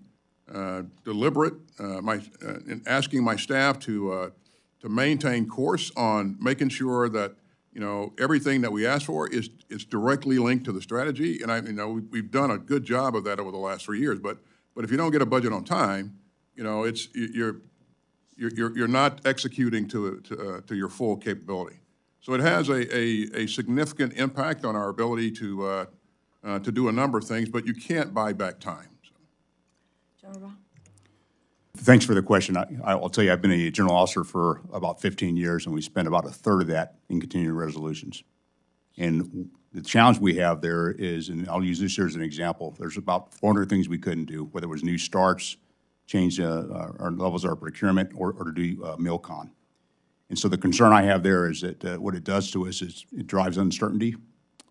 deliberate in asking my staff to maintain course on making sure that everything that we ask for is directly linked to the strategy. And we've done a good job of that over the last 3 years. But if you don't get a budget on time, you're not executing to your full capability. So it has a significant impact on our ability to do a number of things, but you can't buy back time. General Brown? Thanks for the question. I'll tell you, I've been a general officer for about 15 years, and we spent about a third of that in continuing resolutions. And the challenge we have there is, and I'll use this year as an example, there's about 400 things we couldn't do, whether it was new starts, change our levels of our procurement, or to do MILCON. And so the concern I have there is that what it does to us is it drives uncertainty,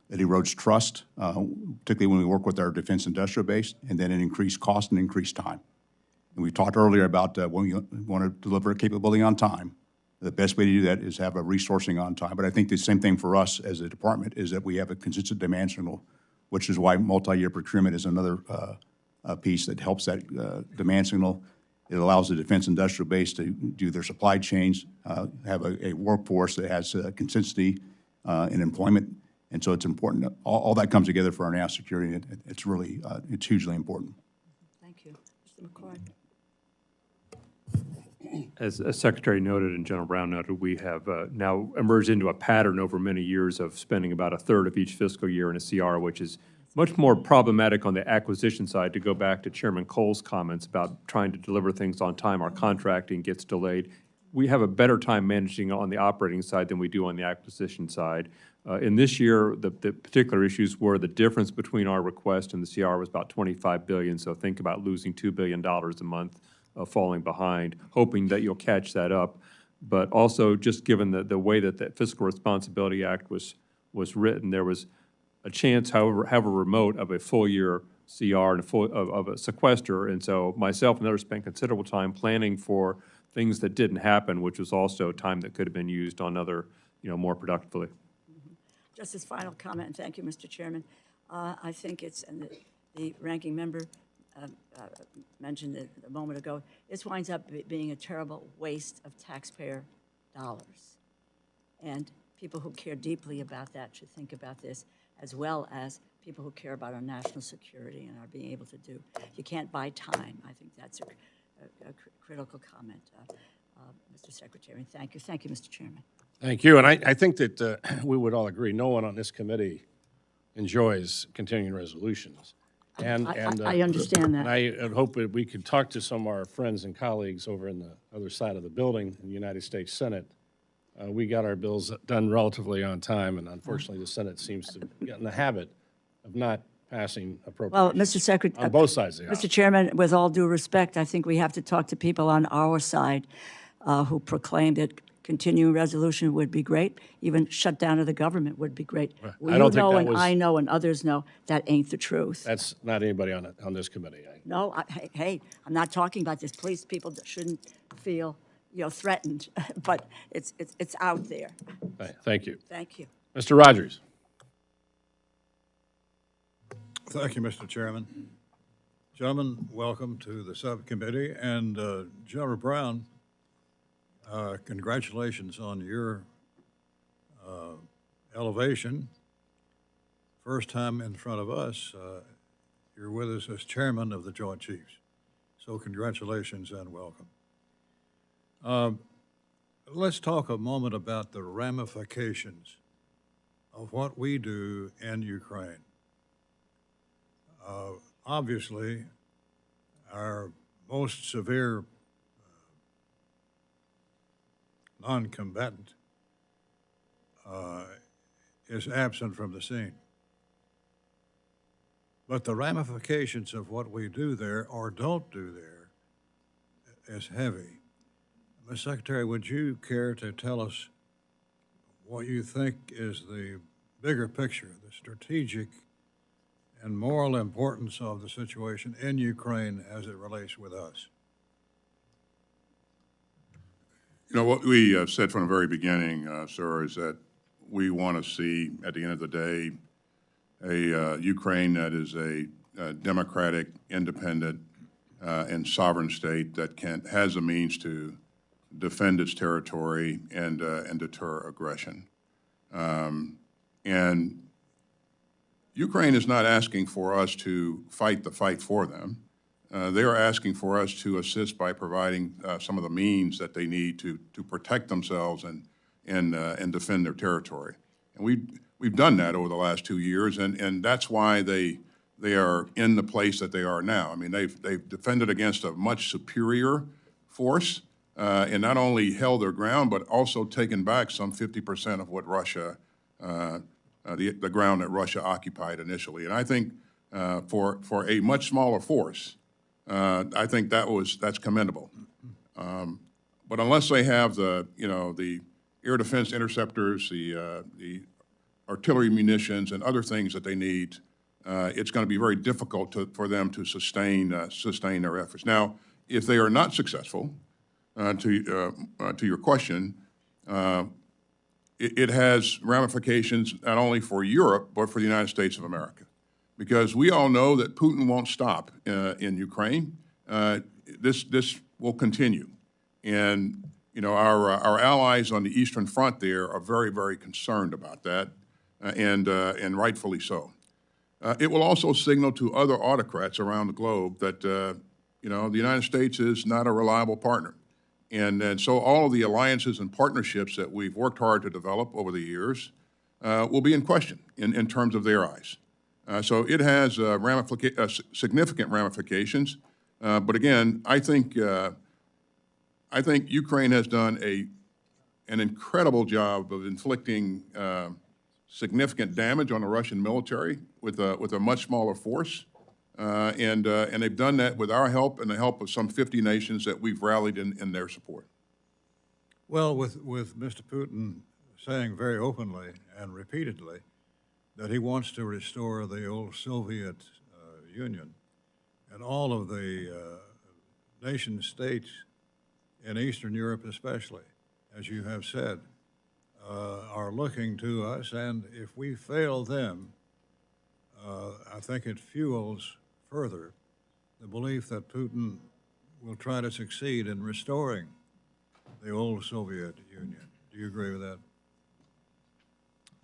it erodes trust, particularly when we work with our defense industrial base, and then it increased cost and increased time. And we talked earlier about when we want to deliver a capability on time, the best way to do that is have a resourcing on time. But I think the same thing for us as a department is that we have a consistent demand signal, which is why multi-year procurement is another piece that helps that demand signal. It allows the defense industrial base to do their supply chains, have a workforce that has consistency in employment. And so it's important that all that comes together for our national security. It's really, it's hugely important. Thank you. Mr. McCord? As Secretary noted and General Brown noted, we have now emerged into a pattern over many years of spending about a third of each fiscal year in a CR, which is much more problematic on the acquisition side. To go back to Chairman Cole's comments about trying to deliver things on time, our contracting gets delayed. We have a better time managing on the operating side than we do on the acquisition side. In this year, the particular issues were the difference between our request and the CR was about $25 billion, so think about losing $2 billion a month. Falling behind, hoping that you'll catch that up. But also, just given the way that the Fiscal Responsibility Act was written, there was a chance, however remote, of a full-year CR and of a sequester. And so myself and others spent considerable time planning for things that didn't happen, which was also time that could have been used on other, more productively. Just as final comment, and thank you, Mr. Chairman. I think it's, and the ranking member mentioned it a moment ago, this winds up being a terrible waste of taxpayer dollars. And people who care deeply about that should think about this, as well as people who care about our national security and our being able to do. You can't buy time. I think that's a critical comment, Mr. Secretary. Thank you. Thank you, Mr. Chairman. Thank you. And I think that we would all agree no one on this committee enjoys continuing resolutions. And, I understand and that. I would hope that we could talk to some of our friends and colleagues over in the other side of the building in the United States Senate. We got our bills done relatively on time, and unfortunately, the Senate seems to get in the habit of not passing Well, appropriations. Mr. Secretary. On both sides of the Mr. aisle. Chairman, with all due respect, I think we have to talk to people on our side who proclaim that continuing resolution would be great, even shutdown of the government would be great. Well, I don't you think know that and was- I know and others know that ain't the truth. That's not anybody on this committee. No, hey, I'm not talking about this. Please, people shouldn't feel, threatened, but it's out there. Thank you. Thank you. Mr. Rogers. Thank you, Mr. Chairman. Gentlemen, welcome to the subcommittee. And General Brown, congratulations on your elevation. First time in front of us. You're with us as chairman of the Joint Chiefs. So congratulations and welcome. Let's talk a moment about the ramifications of what we do in Ukraine. Obviously, our most severe non-combatant is absent from the scene. But the ramifications of what we do there or don't do there is heavy. Ms. Secretary, would you care to tell us what you think is the bigger picture, the strategic and moral importance of the situation in Ukraine as it relates with us? You know, what we said from the very beginning, sir, is that we want to see, at the end of the day, a Ukraine that is a democratic, independent, and sovereign state that has a means to defend its territory and deter aggression. And Ukraine is not asking for us to fight the fight for them. They are asking for us to assist by providing some of the means that they need to protect themselves and defend their territory. And we've done that over the last 2 years, and that's why they are in the place that they are now. I mean, they've defended against a much superior force, and not only held their ground, but also taken back some 50% of what Russia, the ground that Russia occupied initially. And I think for a much smaller force, I think that's commendable. But unless they have the air defense interceptors, the artillery munitions, and other things that they need, it's going to be very difficult for them to sustain their efforts. Now, if they are not successful, to your question, it has ramifications not only for Europe but for the United States of America, because we all know that Putin won't stop in Ukraine. This will continue, and our allies on the Eastern Front there are very, very concerned about that, and rightfully so. It will also signal to other autocrats around the globe that the United States is not a reliable partner. And so all of the alliances and partnerships that we've worked hard to develop over the years will be in question in terms of their eyes. So it has significant ramifications. But again, I think Ukraine has done an incredible job of inflicting significant damage on the Russian military with a much smaller force. And they've done that with our help and the help of some 50 nations that we've rallied in their support. Well, with Mr. Putin saying very openly and repeatedly that he wants to restore the old Soviet Union, and all of the nation states in Eastern Europe especially, as you have said, are looking to us, and if we fail them, I think it fuels further the belief that Putin will try to succeed in restoring the old Soviet Union. Do you agree with that?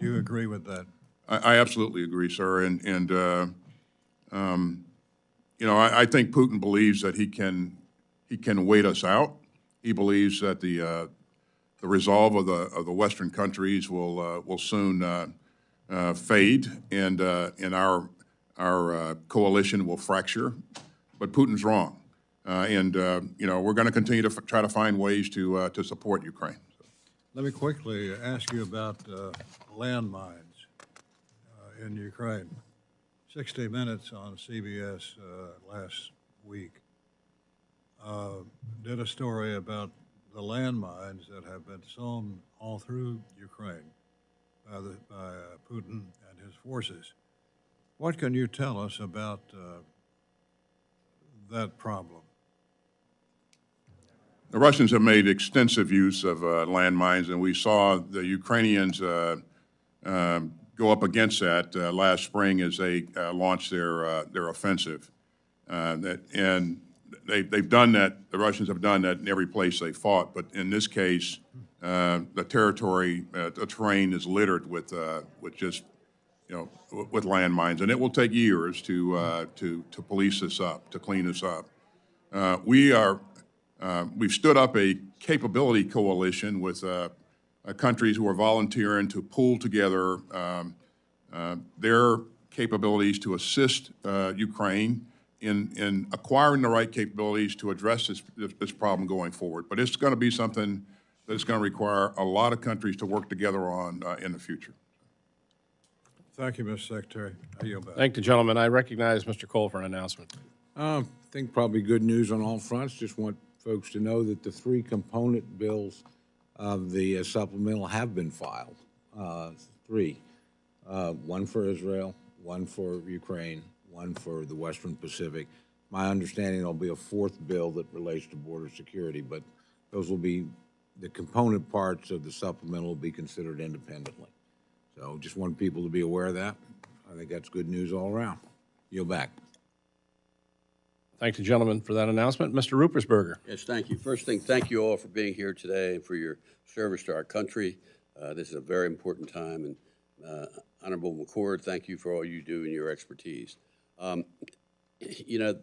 Do you agree with that? I absolutely agree, sir. I think Putin believes that he can wait us out. He believes that the resolve of the Western countries will soon fade, and our our coalition will fracture, but Putin's wrong. You know, we're going to continue to try to find ways to support Ukraine. Let me quickly ask you about landmines in Ukraine. 60 Minutes on CBS last week did a story about the landmines that have been sown all through Ukraine by Putin and his forces. What can you tell us about that problem? The Russians have made extensive use of landmines, and we saw the Ukrainians go up against that last spring as they launched their offensive. And they've done that. The Russians have done that in every place they fought. But in this case, the territory, the terrain is littered with just, you know, with landmines, and it will take years to police this up, to clean this up. We've stood up a capability coalition with countries who are volunteering to pool together their capabilities to assist Ukraine in acquiring the right capabilities to address this problem going forward. But it's going to be something that is going to require a lot of countries to work together on in the future. Thank you, Mr. Secretary. I yield back. Thank the gentleman. I recognize Mr. Cole for an announcement. I think probably good news on all fronts. Just want folks to know that the three component bills of the supplemental have been filed. Three. One for Israel, one for Ukraine, one for the Western Pacific. My understanding there'll be a fourth bill that relates to border security, but those will be, the component parts of the supplemental will be considered independently. So just want people to be aware of that. I think that's good news all around. Yield back. Thank the gentleman for that announcement. Mr. Rupersberger. Yes, thank you. First thing, thank you all for being here today and for your service to our country. This is a very important time, and Honorable McCord, thank you for all you do and your expertise. You know,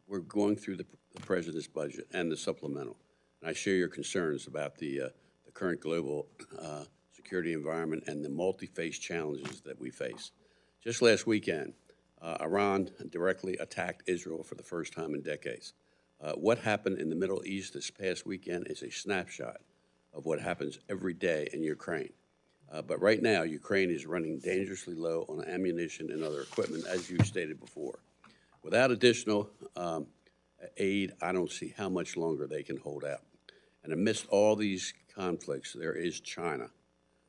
we're going through the President's budget and the supplemental, and I share your concerns about the current global security environment and the multi-faced challenges that we face. Just last weekend, Iran directly attacked Israel for the first time in decades. What happened in the Middle East this past weekend is a snapshot of what happens every day in Ukraine. But right now, Ukraine is running dangerously low on ammunition and other equipment, as you stated before. Without additional aid, I don't see how much longer they can hold out. And amidst all these conflicts, there is China.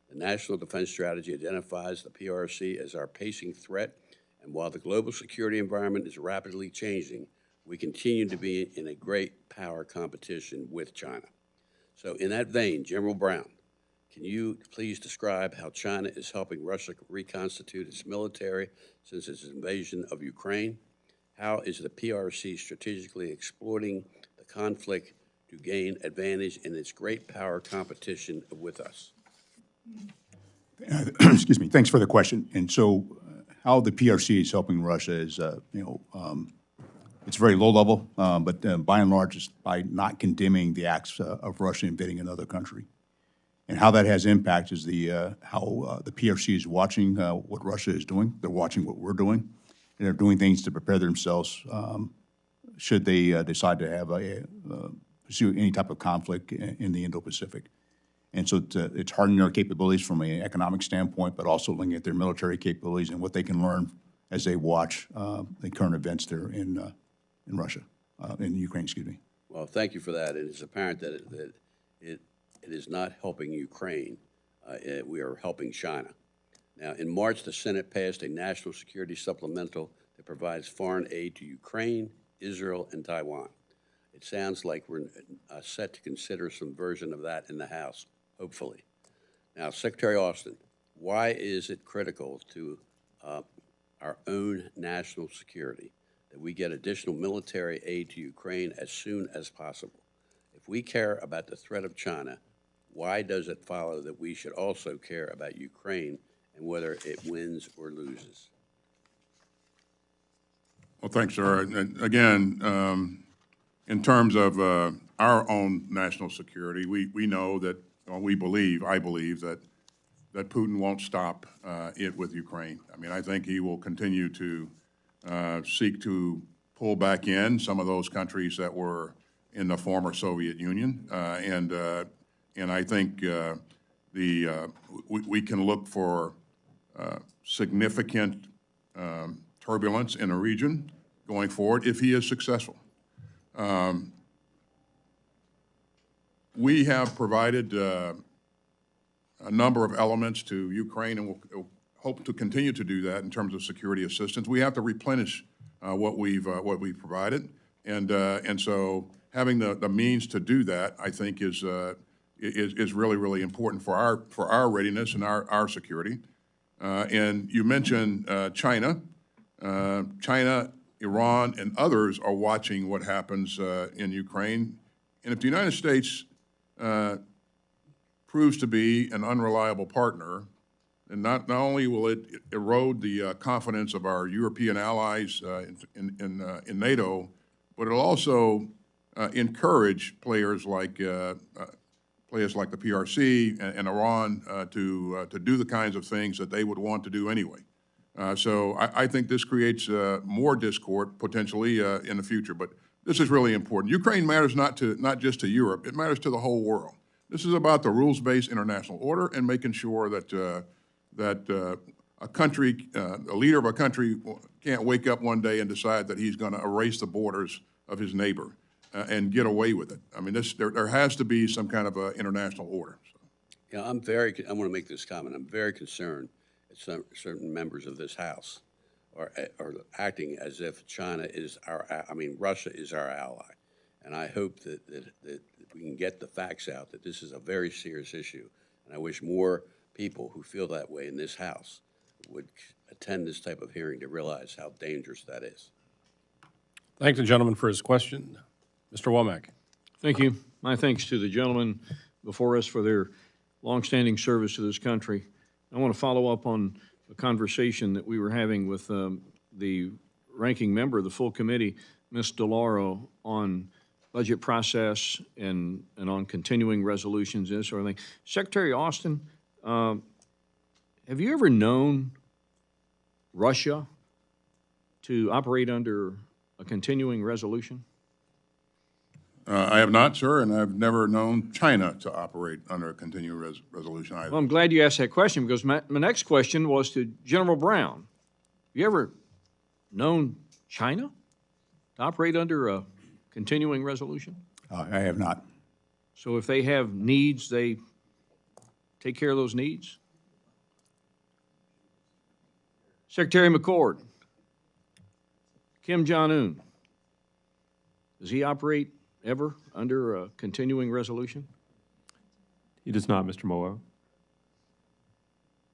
The National Defense Strategy identifies the PRC as our pacing threat, and while the global security environment is rapidly changing, we continue to be in a great power competition with China. So in that vein, General Brown, can you please describe how China is helping Russia reconstitute its military since its invasion of Ukraine? How is the PRC strategically exploiting the conflict to gain advantage in its great power competition with us? Excuse me. Thanks for the question. And so how the PRC is helping Russia is, it's very low level, but by and large, it's by not condemning the acts of Russia invading another country. And how that has impact is how the PRC is watching what Russia is doing. They're watching what we're doing, and they're doing things to prepare themselves should they decide to have pursue any type of conflict in the Indo-Pacific. And so it's hardening their capabilities from an economic standpoint, but also looking at their military capabilities and what they can learn as they watch the current events there in Russia, in Ukraine, excuse me. Well, thank you for that. And it's apparent that it is not helping Ukraine. We are helping China. Now, in March, the Senate passed a national security supplemental that provides foreign aid to Ukraine, Israel, and Taiwan. It sounds like we're set to consider some version of that in the House, hopefully. Now, Secretary Austin, why is it critical to our own national security that we get additional military aid to Ukraine as soon as possible? If we care about the threat of China, why does it follow that we should also care about Ukraine and whether it wins or loses? Well, thanks, sir. And again, in terms of our own national security, we know that, I believe that that Putin won't stop it with Ukraine. I mean, I think he will continue to seek to pull back in some of those countries that were in the former Soviet Union, and I think we can look for significant turbulence in the region going forward if he is successful. We have provided a number of elements to Ukraine, and we'll hope to continue to do that in terms of security assistance. We have to replenish what we've provided, and so having the means to do that, I think, is really, really important for our readiness and our security. And you mentioned China. China, Iran, and others are watching what happens in Ukraine. And if the United States proves to be an unreliable partner, and not only will it erode the confidence of our European allies in NATO, but it'll also encourage players like the PRC and Iran to do the kinds of things that they would want to do anyway. So I think this creates more discord potentially in the future. But this is really important. Ukraine matters not just to Europe; it matters to the whole world. This is about the rules-based international order and making sure that a country, a leader of a country, can't wake up one day and decide that he's going to erase the borders of his neighbor and get away with it. I mean, there has to be some kind of international order. So. Yeah, I want to make this comment. I'm very concerned that certain members of this House are acting as if China is Russia is our ally. And I hope that we can get the facts out that this is a very serious issue. And I wish more people who feel that way in this House would attend this type of hearing to realize how dangerous that is. Thank the gentleman for his question. Mr. Womack. Thank you. My thanks to the gentlemen before us for their longstanding service to this country. I want to follow up on a conversation that we were having with the ranking member of the full committee, Ms. DeLauro, on budget process and on continuing resolutions and this sort of thing. Secretary Austin, have you ever known Russia to operate under a continuing resolution? I have not, sir, and I've never known China to operate under a continuing resolution either. Well, I'm glad you asked that question because my next question was to General Brown. Have you ever known China to operate under a continuing resolution? I have not. So if they have needs, they take care of those needs? Secretary McCord, Kim Jong-un, does he operate ever under a continuing resolution? He does not, Mr. Moore.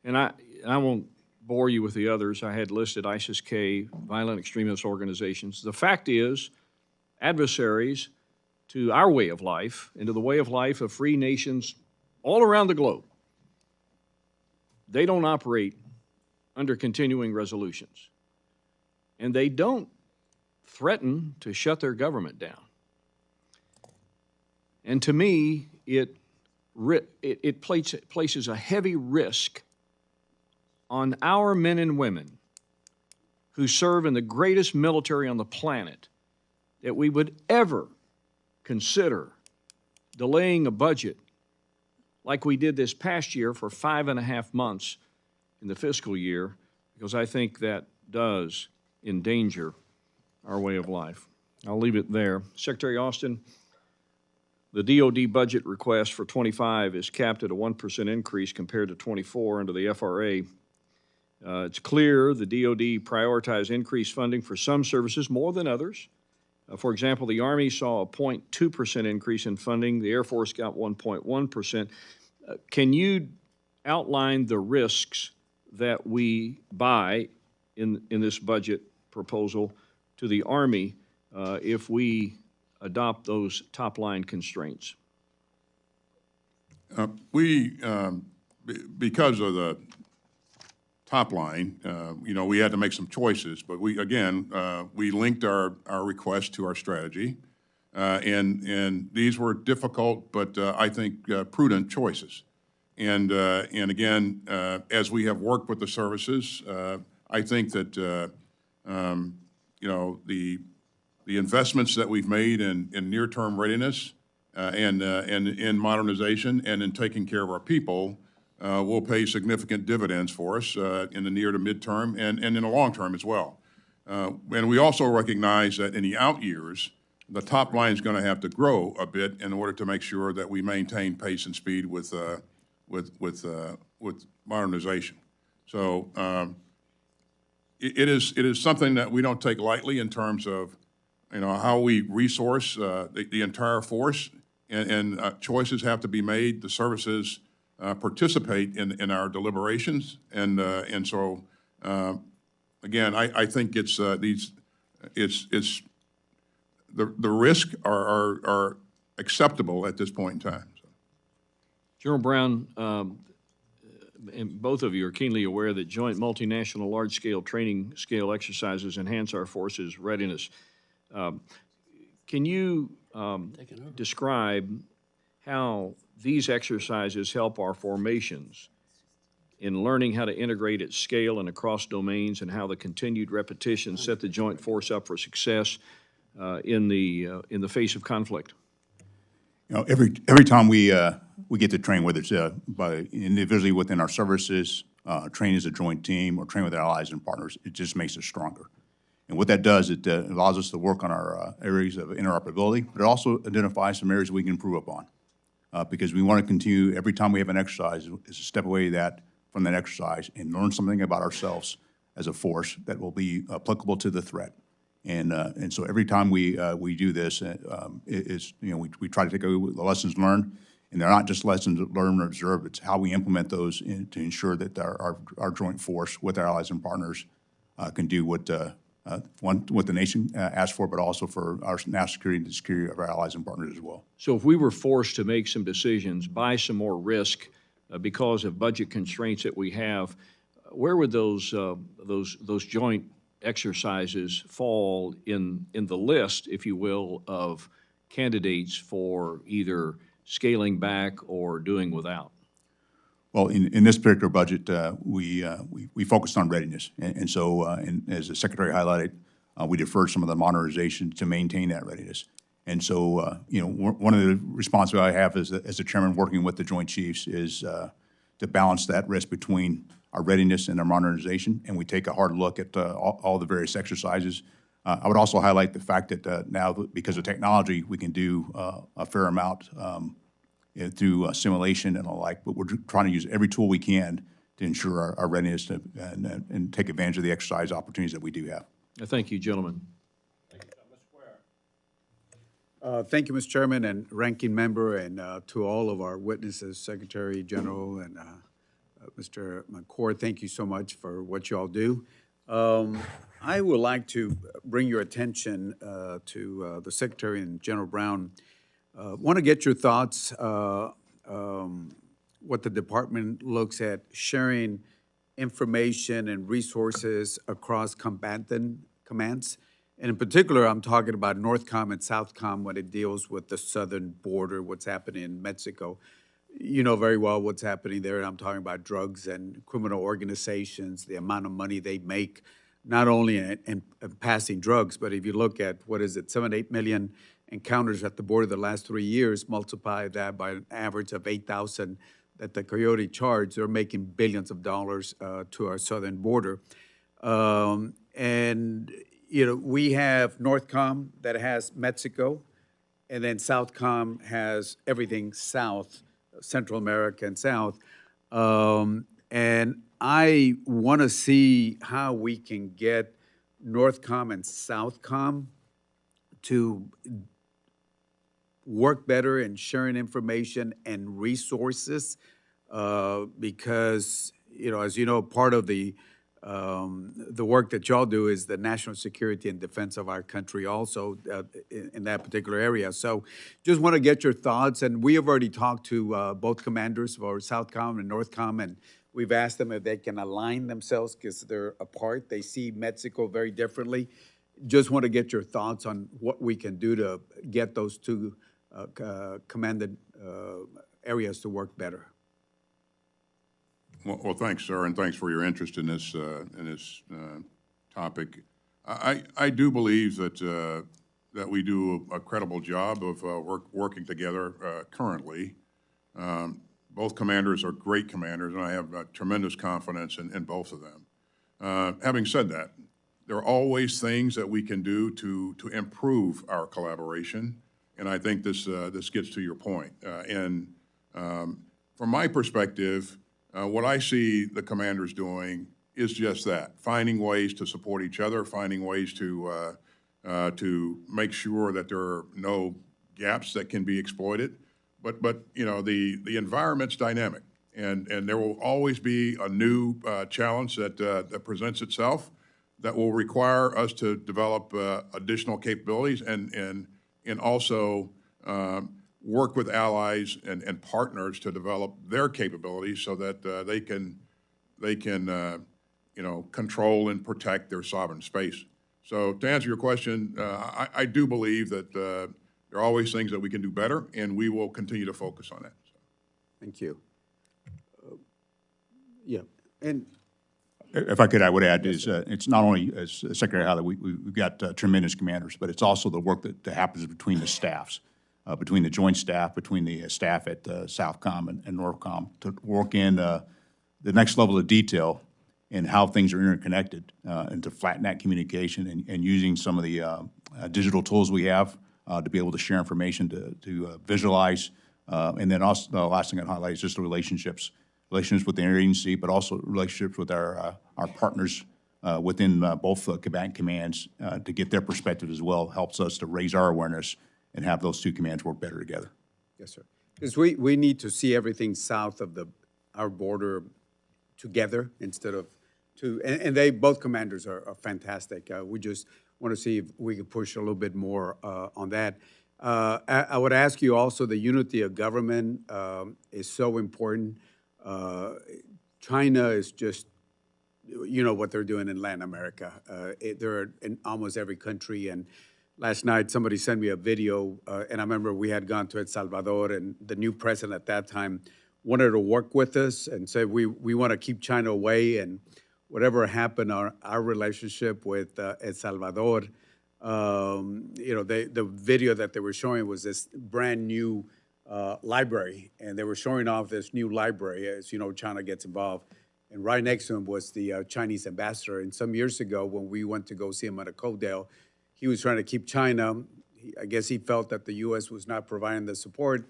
And I won't bore you with the others. I had listed ISIS-K, violent extremist organizations. The fact is, adversaries to our way of life and to the way of life of free nations all around the globe, they don't operate under continuing resolutions. And they don't threaten to shut their government down. And to me, it places a heavy risk on our men and women who serve in the greatest military on the planet that we would ever consider delaying a budget like we did this past year for 5.5 months in the fiscal year, because I think that does endanger our way of life. I'll leave it there. Secretary Austin, the DOD budget request for 25 is capped at a 1% increase compared to 24 under the FRA. It's clear the DOD prioritized increased funding for some services more than others. For example, the Army saw a 0.2% increase in funding. The Air Force got 1.1%. Can you outline the risks that we buy in this budget proposal to the Army if we adopt those top-line constraints? Because of the top line, we had to make some choices, but we linked our request to our strategy, and these were difficult, but I think prudent choices. And again, as we have worked with the services, I think that, you know, the investments that we've made in near-term readiness and in modernization and in taking care of our people will pay significant dividends for us in the near to midterm and in the long term as well. And we also recognize that in the out years, the top line is going to have to grow a bit in order to make sure that we maintain pace and speed with modernization. So it is something that we don't take lightly in terms of, you know, how we resource the entire force, and choices have to be made. The services participate in our deliberations, and so again, I think it's the risks are acceptable at this point in time. So. General Brown, and both of you are keenly aware that joint multinational large-scale training scale exercises enhance our forces' readiness. Can you describe how these exercises help our formations in learning how to integrate at scale and across domains, and how the continued repetition set the joint force up for success in the face of conflict? You know, every time we get to train, whether it's by individually within our services, train as a joint team, or train with our allies and partners, it just makes us stronger. And what that does, it allows us to work on our areas of interoperability, but it also identifies some areas we can improve upon. Because we want to continue, every time we have an exercise, is to step away from that exercise and learn something about ourselves as a force that will be applicable to the threat. And so every time we do this, we try to take away the lessons learned, and they're not just lessons learned or observed. It's how we implement those to ensure that our joint force with our allies and partners can do what the nation asks for, but also for our national security and the security of our allies and partners as well. So if we were forced to make some decisions, buy some more risk because of budget constraints that we have, where would those joint exercises fall in the list, if you will, of candidates for either scaling back or doing without? Well, in this particular budget, we focused on readiness, and so as the Secretary highlighted, we deferred some of the modernization to maintain that readiness. And so, one of the responsibilities I have as the chairman, working with the Joint Chiefs, is to balance that risk between our readiness and our modernization, and we take a hard look at all the various exercises. I would also highlight the fact that now, because of technology, we can do a fair amount through simulation and the like, but we're trying to use every tool we can to ensure our readiness and take advantage of the exercise opportunities that we do have. Thank you, gentlemen. Thank you, Mr. Chairman and Ranking Member, and to all of our witnesses, Secretary General and Mr. McCord, thank you so much for what you all do. I would like to bring your attention to the Secretary and General Brown. Want to get your thoughts, what the department looks at sharing information and resources across commands. And in particular, I'm talking about NORTHCOM and SOUTHCOM when it deals with the southern border, what's happening in Mexico. You know very well what's happening there, and I'm talking about drugs and criminal organizations, the amount of money they make, not only in passing drugs, but if you look at, 7-8 million encounters at the border the last 3 years, multiply that by an average of 8,000 that the Coyote charged, they're making billions of dollars to our southern border. And we have NORTHCOM that has Mexico, and then SOUTHCOM has everything south, Central America and south. And I want to see how we can get NORTHCOM and SOUTHCOM to work better in sharing information and resources, because, as you know, part of the work that y'all do is the national security and defense of our country also in that particular area. So just want to get your thoughts. And we have already talked to both commanders for SOUTHCOM and NORTHCOM, and we've asked them if they can align themselves because they're apart. They see Mexico very differently. Just want to get your thoughts on what we can do to get those two commanded areas to work better. Well, thanks, sir, and thanks for your interest in this topic. I do believe that that we do a credible job of working together currently. Both commanders are great commanders, and I have tremendous confidence in both of them. Having said that, there are always things that we can do to improve our collaboration, and I think this gets to your point. From my perspective, what I see the commanders doing is just that, finding ways to support each other, finding ways to make sure that there are no gaps that can be exploited. But you know, the environment's dynamic, and there will always be a new challenge that presents itself that will require us to develop additional capabilities and also work with allies and partners to develop their capabilities so that they can you know, control and protect their sovereign space. So to answer your question, I do believe that there are always things that we can do better, and we will continue to focus on that. So. Thank you. Yeah, and If I could, I would add is it's not only, as Secretary Howley, we've got tremendous commanders, but it's also the work that happens between the staffs, between the joint staff, between the staff at Southcom and Northcom to work in the next level of detail and how things are interconnected and to flatten that communication and using some of the digital tools we have to be able to share information, to visualize. And then also the last thing I'd highlight is just the relationships with the interagency, but also relationships with our partners within both combatant commands to get their perspective as well helps us to raise our awareness and have those two commands work better together. yes, sir. Because we need to see everything south of our border together instead of and they, both commanders are fantastic. We just want to see if we can push a little bit more on that. I would ask you also, the unity of government is so important. China is just, you know what they're doing in Latin America. They're in almost every country. And last night, somebody sent me a video, and I remember we had gone to El Salvador, and the new president at that time wanted to work with us and said, we want to keep China away. And whatever happened, our relationship with El Salvador, you know, the video that they were showing was this brand new library, and they were showing off this new library as, you know, China gets involved. And right next to him was the Chinese ambassador. And some years ago, when we went to go see him at a Codale, he was trying to keep China. I guess he felt that the U.S. was not providing the support.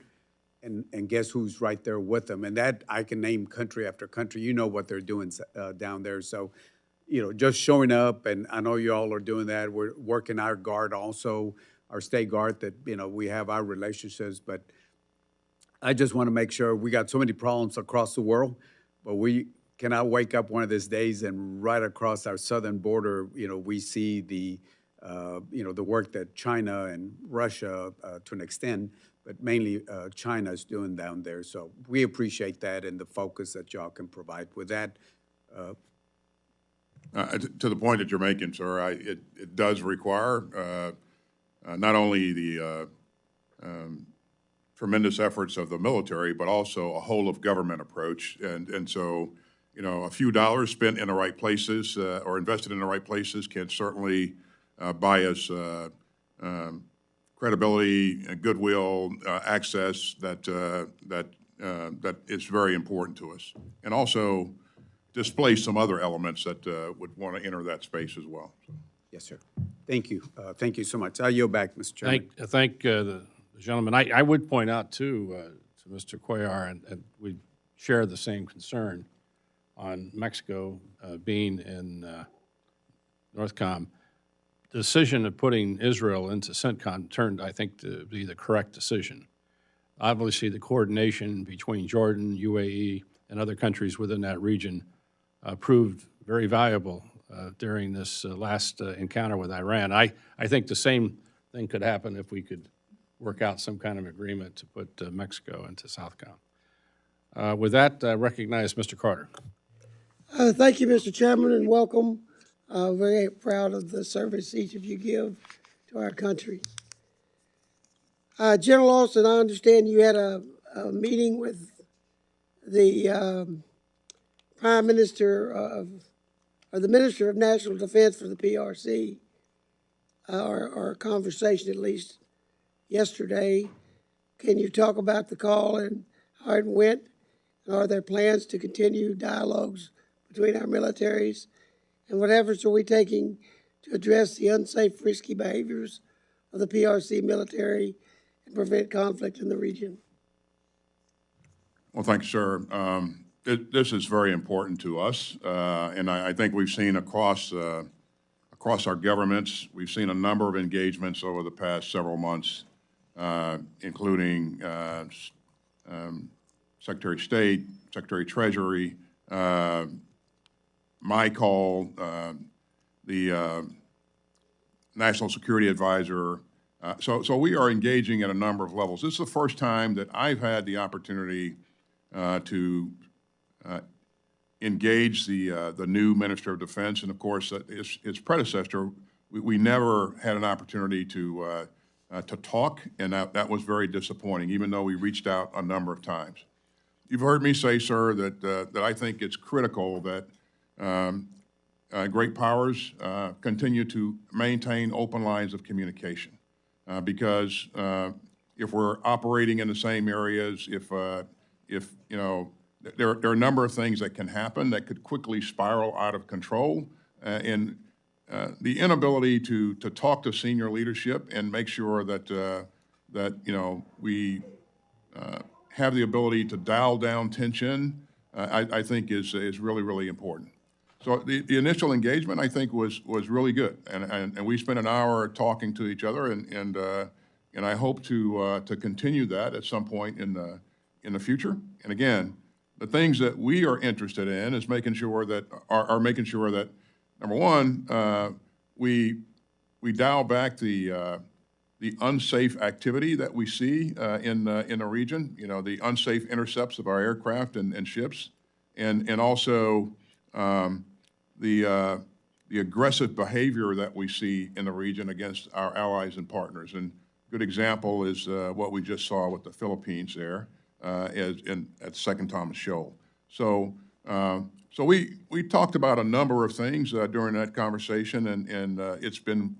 And guess who's right there with them? And that, I can name country after country. You know what they're doing down there. So, you know, just showing up, and I know you all are doing that. We're working our guard also, our state guard, that, you know, we have our relationships. But I just want to make sure, we got so many problems across the world, but we cannot wake up one of these days and right across our southern border, you know, we see the, you know, the work that China and Russia, to an extent, but mainly China is doing down there. So we appreciate that and the focus that y'all can provide with that. To the point that you're making, sir, it does require not only the tremendous efforts of the military, but also a whole of government approach. And so, you know, a few dollars spent in the right places or invested in the right places can certainly buy us credibility, goodwill, access that is very important to us, and also display some other elements that would want to enter that space as well. So. Yes, sir. Thank you. Thank you so much. I'll yield back, Mr. Chairman. Thank the gentleman. I would point out, too, to Mr. Cuellar, and we share the same concern on Mexico being in Northcom. The decision of putting Israel into CENTCOM turned, I think, to be the correct decision. Obviously, the coordination between Jordan, UAE, and other countries within that region proved very valuable during this last encounter with Iran. I think the same thing could happen if we could work out some kind of agreement to put Mexico into Southcom. With that, I recognize Mr. Carter. Thank you, Mr. Chairman, and welcome. Very proud of the service each of you give to our country. General Austin, I understand you had a meeting with the Prime Minister or the Minister of National Defense for the PRC, our conversation at least yesterday. Can you talk about the call and how it went? And are there plans to continue dialogues between our militaries? And what efforts are we taking to address the unsafe, risky behaviors of the PRC military and prevent conflict in the region? Well, thank you, sir. This is very important to us, and I think we've seen across our governments, we've seen a number of engagements over the past several months, including Secretary of State, Secretary of Treasury, my call, the National Security Advisor. So we are engaging at a number of levels. This is the first time that I've had the opportunity to engage the new Minister of Defense, and of course, its predecessor. We never had an opportunity to talk, and that was very disappointing, even though we reached out a number of times. You've heard me say, sir, that I think it's critical that great powers continue to maintain open lines of communication, because if we're operating in the same areas, if you know, there are a number of things that can happen that could quickly spiral out of control, and the inability to talk to senior leadership and make sure that that you know we have the ability to dial down tension, I think is really important. So the initial engagement, I think, was really good, and we spent an hour talking to each other, and I hope to continue that at some point in the future. And again, the things that we are interested in is making sure that making sure that, number one, we dial back the unsafe activity that we see in the region. You know, the unsafe intercepts of our aircraft and ships, and also the aggressive behavior that we see in the region against our allies and partners. And a good example is what we just saw with the Philippines there at Second Thomas Shoal. So we talked about a number of things during that conversation, and it's been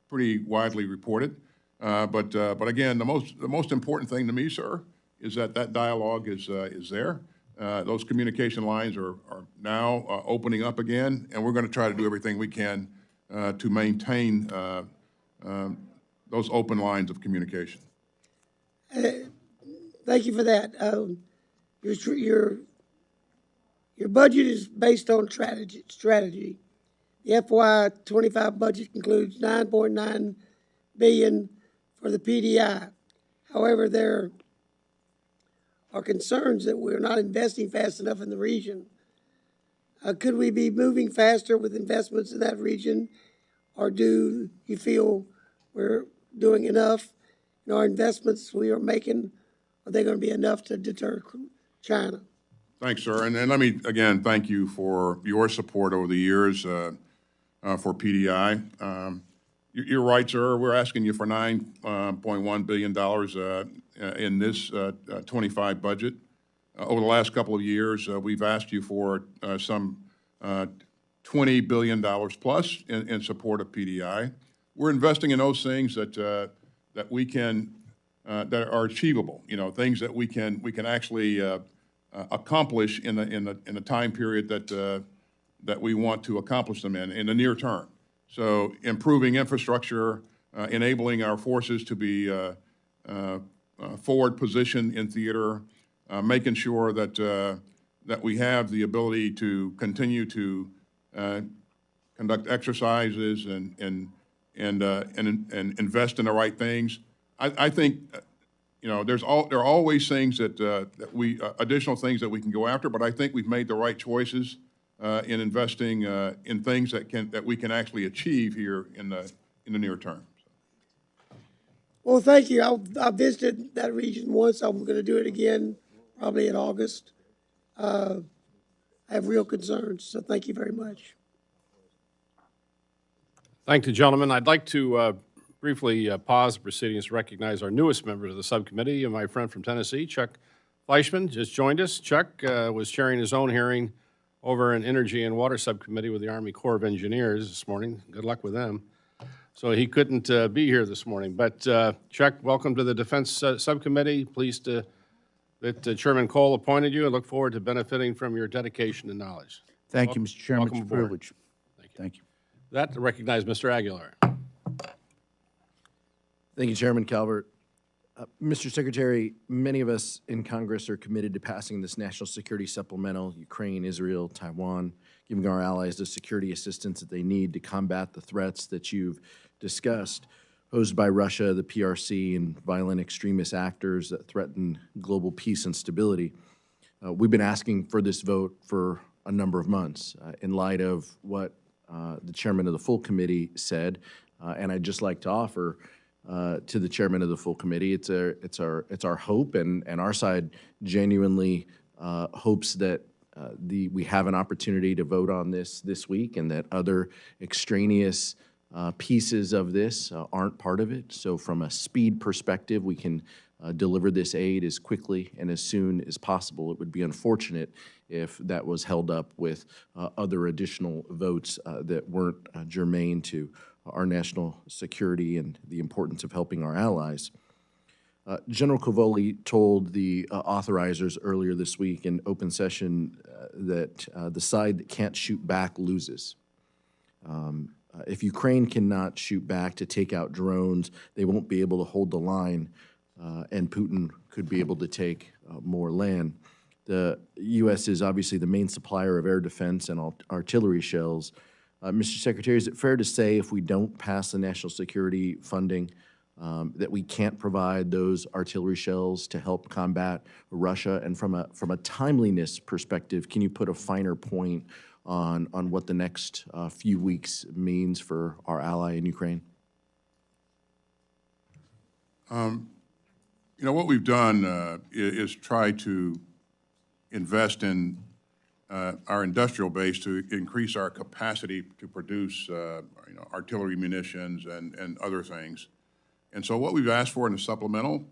pretty widely reported. But again, the most important thing to me, sir, is that dialogue is there. Those communication lines are now opening up again, and we're going to try to do everything we can to maintain those open lines of communication. Thank you for that. Your budget is based on strategy. The FY25 budget includes $9.9 billion for the PDI. However, there are concerns that we're not investing fast enough in the region. Could we be moving faster with investments in that region, or do you feel we're doing enough? And our investments we are making, are they going to be enough to deter China? Thanks, sir. And let me, again, thank you for your support over the years for PDI. You're right, sir. We're asking you for $9.1 billion in this 25 budget. Over the last couple of years, we've asked you for some $20 billion plus in support of PDI. We're investing in those things that we can that are achievable. You know, things that we can actually accomplish in the time period that we want to accomplish them in the near term. So improving infrastructure, enabling our forces to be forward positioned in theater, making sure that we have the ability to continue to conduct exercises and invest in the right things. I think you know there are always things that we additional things that we can go after, but I think we've made the right choices in investing in things that we can actually achieve here in the near term. Well, thank you. I visited that region once. I'm going to do it again probably in August. I have real concerns, so thank you very much. Thank you, gentlemen. I'd like to briefly pause the proceedings to recognize our newest members of the subcommittee, and my friend from Tennessee, Chuck Fleischman, just joined us. Chuck was chairing his own hearing over in Energy and Water Subcommittee with the Army Corps of Engineers this morning. Good luck with them. So he couldn't be here this morning. But Chuck, welcome to the Defense Subcommittee. Pleased that Chairman Cole appointed you and look forward to benefiting from your dedication and knowledge. Thank you, Mr. Chairman. It's a aboard. privilege. Thank you. That, I recognize Mr. Aguilar. Thank you, Chairman Calvert. Mr. Secretary, many of us in Congress are committed to passing this national security supplemental, Ukraine, Israel, Taiwan, giving our allies the security assistance that they need to combat the threats that you've discussed, posed by Russia, the PRC, and violent extremist actors that threaten global peace and stability. We've been asking for this vote for a number of months in light of what the chairman of the full committee said, and I'd just like to offer to the chairman of the full committee, it's our hope, and our side genuinely hopes that we have an opportunity to vote on this week, and that other extraneous pieces of this aren't part of it. So from a speed perspective, we can deliver this aid as quickly and as soon as possible. It would be unfortunate if that was held up with other additional votes that weren't germane to our national security and the importance of helping our allies. General Covoli told the authorizers earlier this week in open session that the side that can't shoot back loses. If Ukraine cannot shoot back to take out drones, they won't be able to hold the line, and Putin could be able to take more land. The U.S. is obviously the main supplier of air defense and artillery shells. Mr. Secretary, is it fair to say if we don't pass the national security funding that we can't provide those artillery shells to help combat Russia? And from a timeliness perspective, can you put a finer point on what the next few weeks means for our ally in Ukraine? You know, what we've done is try to invest in our industrial base to increase our capacity to produce, artillery munitions and other things. And so what we've asked for in the supplemental,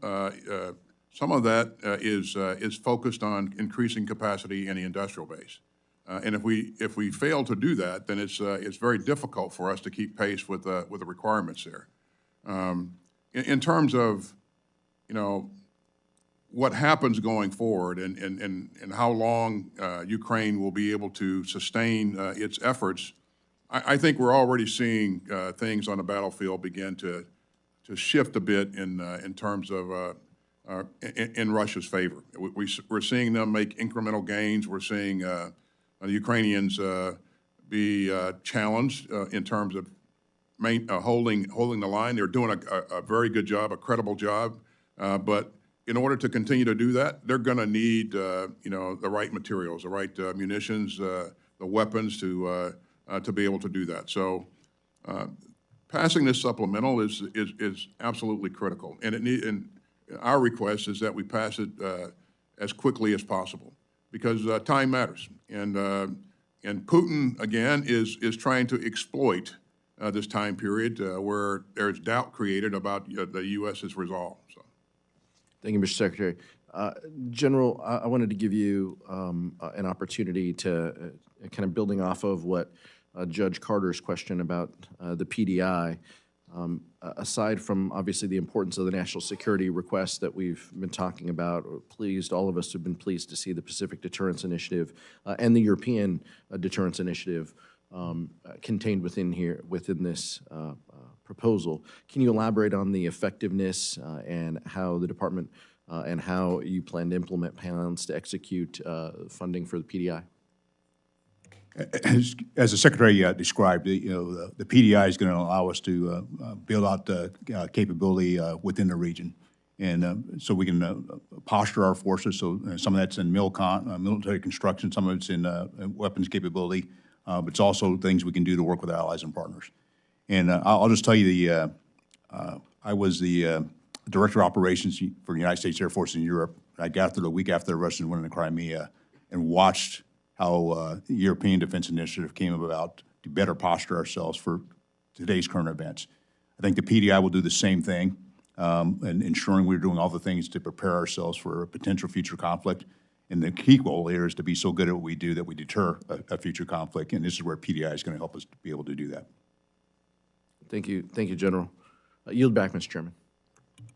some of that is focused on increasing capacity in the industrial base. And if we fail to do that, then it's very difficult for us to keep pace with the requirements there. In terms of, what happens going forward and how long Ukraine will be able to sustain its efforts, I think we're already seeing things on the battlefield begin to shift a bit in terms of in Russia's favor. We're seeing them make incremental gains. We're seeing the Ukrainians be challenged in terms of holding the line. They're doing a very good job, a credible job, but in order to continue to do that, they're going to need, the right materials, the right munitions, the weapons to be able to do that. So, passing this supplemental is absolutely critical, and our request is that we pass it as quickly as possible because time matters, and Putin again is trying to exploit this time period where there's doubt created about the U.S.'s resolve. So. Thank you, Mr. Secretary. General, I wanted to give you an opportunity to kind of building off of what Judge Carter's question about the PDI. Aside from obviously the importance of the national security requests that we've been talking about, all of us have been pleased to see the Pacific Deterrence Initiative and the European Deterrence Initiative contained within this proposal. Can you elaborate on the effectiveness and how the department and how you plan to implement plans to execute funding for the PDI? As the Secretary described, the PDI is going to allow us to build out the capability within the region. And so we can posture our forces. So some of that's in military construction, some of it's in weapons capability, but it's also things we can do to work with allies and partners. And I'll just tell you, I was the Director of Operations for the United States Air Force in Europe. I got there the week after the Russians went into Crimea and watched how the European Defense Initiative came about to better posture ourselves for today's current events. I think the PDI will do the same thing, and ensuring we're doing all the things to prepare ourselves for a potential future conflict. And the key goal here is to be so good at what we do that we deter a future conflict, and this is where PDI is going to help us to be able to do that. Thank you, General. Yield back, Mr. Chairman.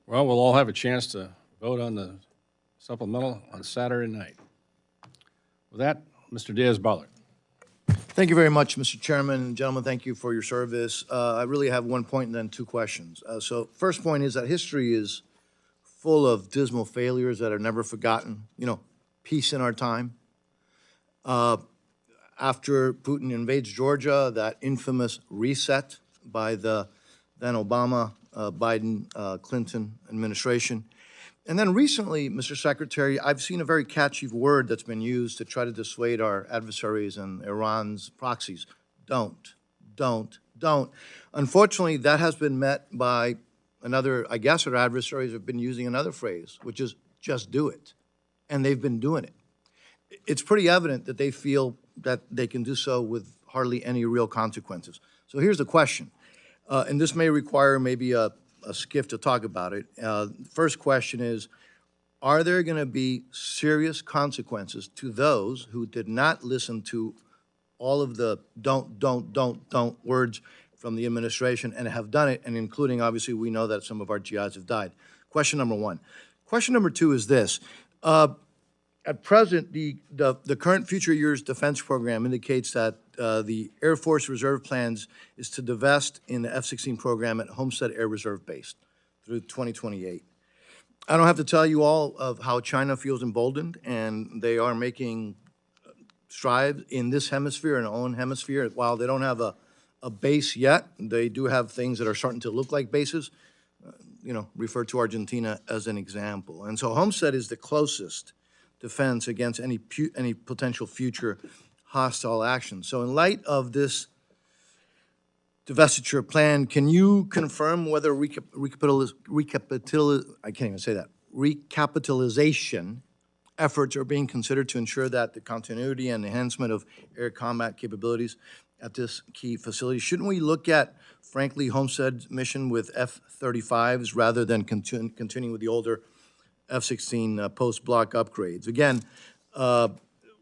Well, we'll all have a chance to vote on the supplemental on Saturday night. With that, Mr. Diaz-Balart. Thank you very much, Mr. Chairman. Gentlemen, thank you for your service. I really have one point and then two questions. So first point is that history is full of dismal failures that are never forgotten. You know, peace in our time. After Putin invades Georgia, that infamous reset by the then Obama, Biden, Clinton administration. And then recently, Mr. Secretary, I've seen a very catchy word that's been used to try to dissuade our adversaries and Iran's proxies. Don't. Unfortunately, that has been met by another, I guess our adversaries have been using another phrase, which is just do it. And they've been doing it. It's pretty evident that they feel that they can do so with hardly any real consequences. So here's the question, and this may require maybe a skiff to talk about it. First question is, are there going to be serious consequences to those who did not listen to all of the don't words from the administration and have done it, and including, obviously, we know that some of our GIs have died? Question number one. Question number two is this. At present, the current future years defense program indicates that the Air Force Reserve plans is to divest in the F-16 program at Homestead Air Reserve Base through 2028. I don't have to tell you all of how China feels emboldened, and they are making strides in this hemisphere and our own hemisphere. While they don't have a base yet, they do have things that are starting to look like bases. You know, refer to Argentina as an example. And so Homestead is the closest defense against any potential future hostile action. So in light of this divestiture plan, can you confirm whether recapitalization efforts are being considered to ensure that the continuity and enhancement of air combat capabilities at this key facility? Shouldn't we look at, frankly, Homestead's mission with F-35s rather than continuing with the older F-16 post-block upgrades? Again,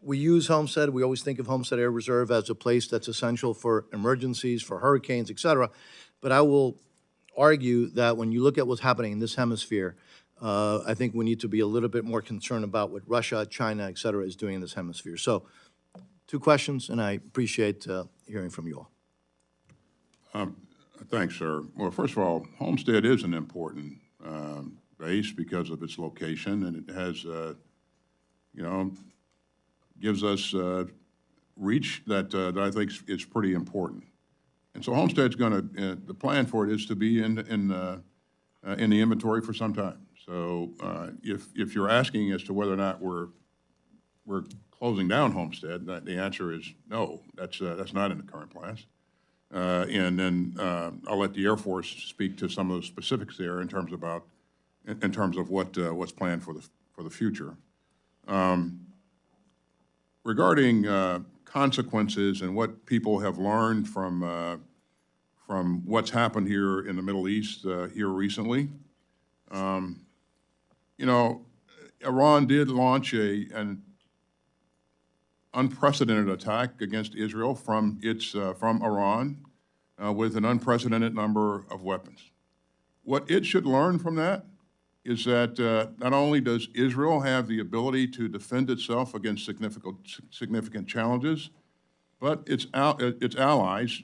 we use Homestead. We always think of Homestead Air Reserve as a place that's essential for emergencies, for hurricanes, et cetera. But I will argue that when you look at what's happening in this hemisphere, I think we need to be a little bit more concerned about what Russia, China, et cetera, is doing in this hemisphere. So, two questions, and I appreciate hearing from you all. Thanks, sir. Well, first of all, Homestead is an important base because of its location, and it has, you know, gives us reach that I think is pretty important. And so Homestead's going to, the plan for it is to be in the inventory for some time. So if you're asking as to whether or not we're closing down Homestead, the answer is no. That's not in the current plans. And then I'll let the Air Force speak to some of the specifics there in terms of what's planned for the future. Regarding consequences and what people have learned from what's happened here in the Middle East here recently, you know, Iran did launch an unprecedented attack against Israel from Iran with an unprecedented number of weapons. What it should learn from that is that not only does Israel have the ability to defend itself against significant challenges, but its allies,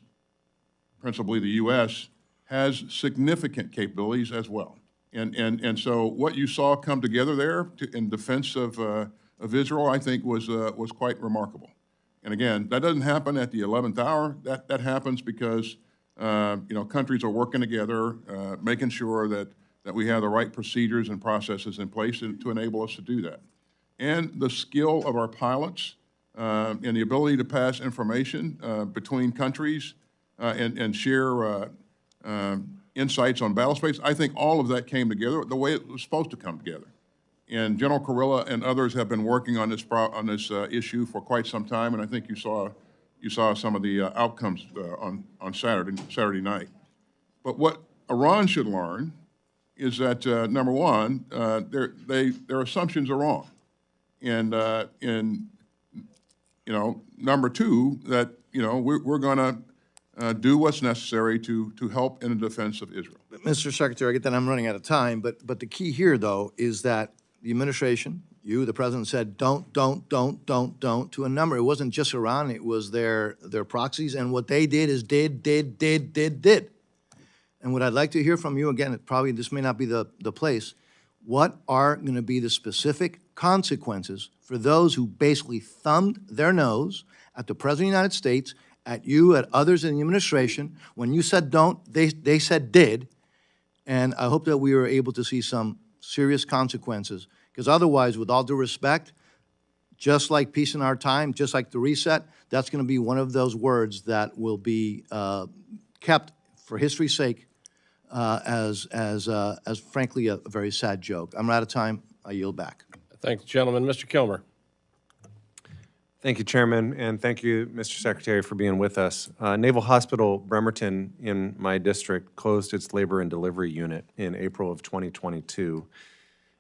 principally the U.S., has significant capabilities as well. And so what you saw come together there in defense of Israel, I think, was quite remarkable. And again, that doesn't happen at the 11th hour. That happens because you know, countries are working together, making sure that we have the right procedures and processes in place to enable us to do that. And the skill of our pilots and the ability to pass information between countries and share insights on battle space, I think all of that came together the way it was supposed to come together. And General Kurilla and others have been working on this issue for quite some time, and I think you saw some of the outcomes on Saturday night. But what Iran should learn is that number one, their assumptions are wrong, number two, that, we're going to do what's necessary to help in the defense of Israel. Mr. Secretary, I get that I'm running out of time, but the key here, though, is that the administration, you, the president, said don't to a number. It wasn't just Iran, it was their proxies, and what they did is did. And what I'd like to hear from you, again, probably this may not be the place, what are going to be the specific consequences for those who basically thumbed their nose at the President of the United States, at you, at others in the administration? When you said don't, they said did. And I hope that we are able to see some serious consequences, because otherwise, with all due respect, just like peace in our time, just like the reset, that's going to be one of those words that will be kept for history's sake as frankly a very sad joke. I'm out of time. I yield back. Thanks, gentlemen. Mr. Kilmer. Thank you, Chairman, and thank you, Mr. Secretary, for being with us. Naval Hospital Bremerton in my district closed its labor and delivery unit in April of 2022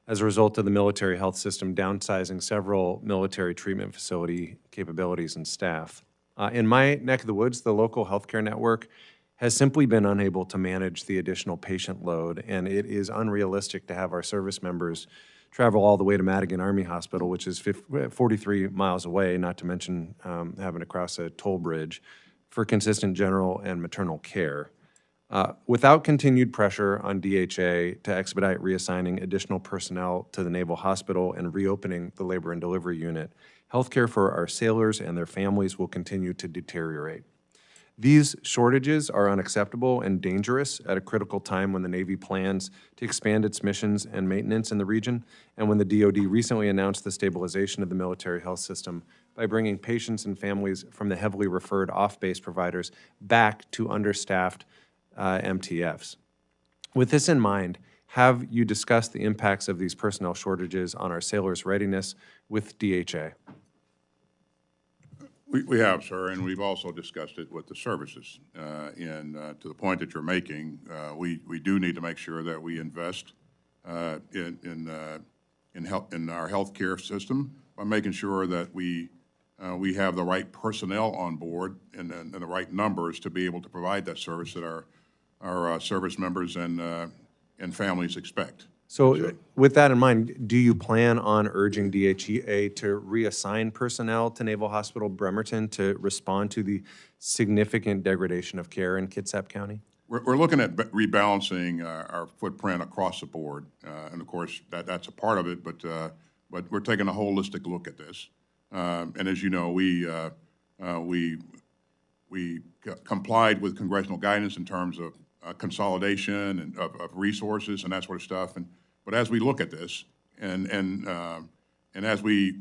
as a result of the military health system downsizing several military treatment facility capabilities and staff. In my neck of the woods, the local healthcare network has simply been unable to manage the additional patient load, and it is unrealistic to have our service members travel all the way to Madigan Army Hospital, which is 43 miles away, not to mention having to cross a toll bridge, for consistent general and maternal care. Without continued pressure on DHA to expedite reassigning additional personnel to the Naval Hospital and reopening the labor and delivery unit, healthcare for our sailors and their families will continue to deteriorate. These shortages are unacceptable and dangerous at a critical time when the Navy plans to expand its missions and maintenance in the region, and when the DoD recently announced the stabilization of the military health system by bringing patients and families from the heavily referred off-base providers back to understaffed MTFs. With this in mind, have you discussed the impacts of these personnel shortages on our sailors' readiness with DHA? We have, sir, and we've also discussed it with the services. To the point that you're making, we do need to make sure that we invest in our healthcare system by making sure that we have the right personnel on board and the right numbers to be able to provide that service that our service members and families expect. So with that in mind, do you plan on urging DHA to reassign personnel to Naval Hospital Bremerton to respond to the significant degradation of care in Kitsap County? We're looking at rebalancing our footprint across the board, and of course that's a part of it. But we're taking a holistic look at this. And as you know, we complied with congressional guidance in terms of consolidation and of resources and that sort of stuff. But as we look at this and as we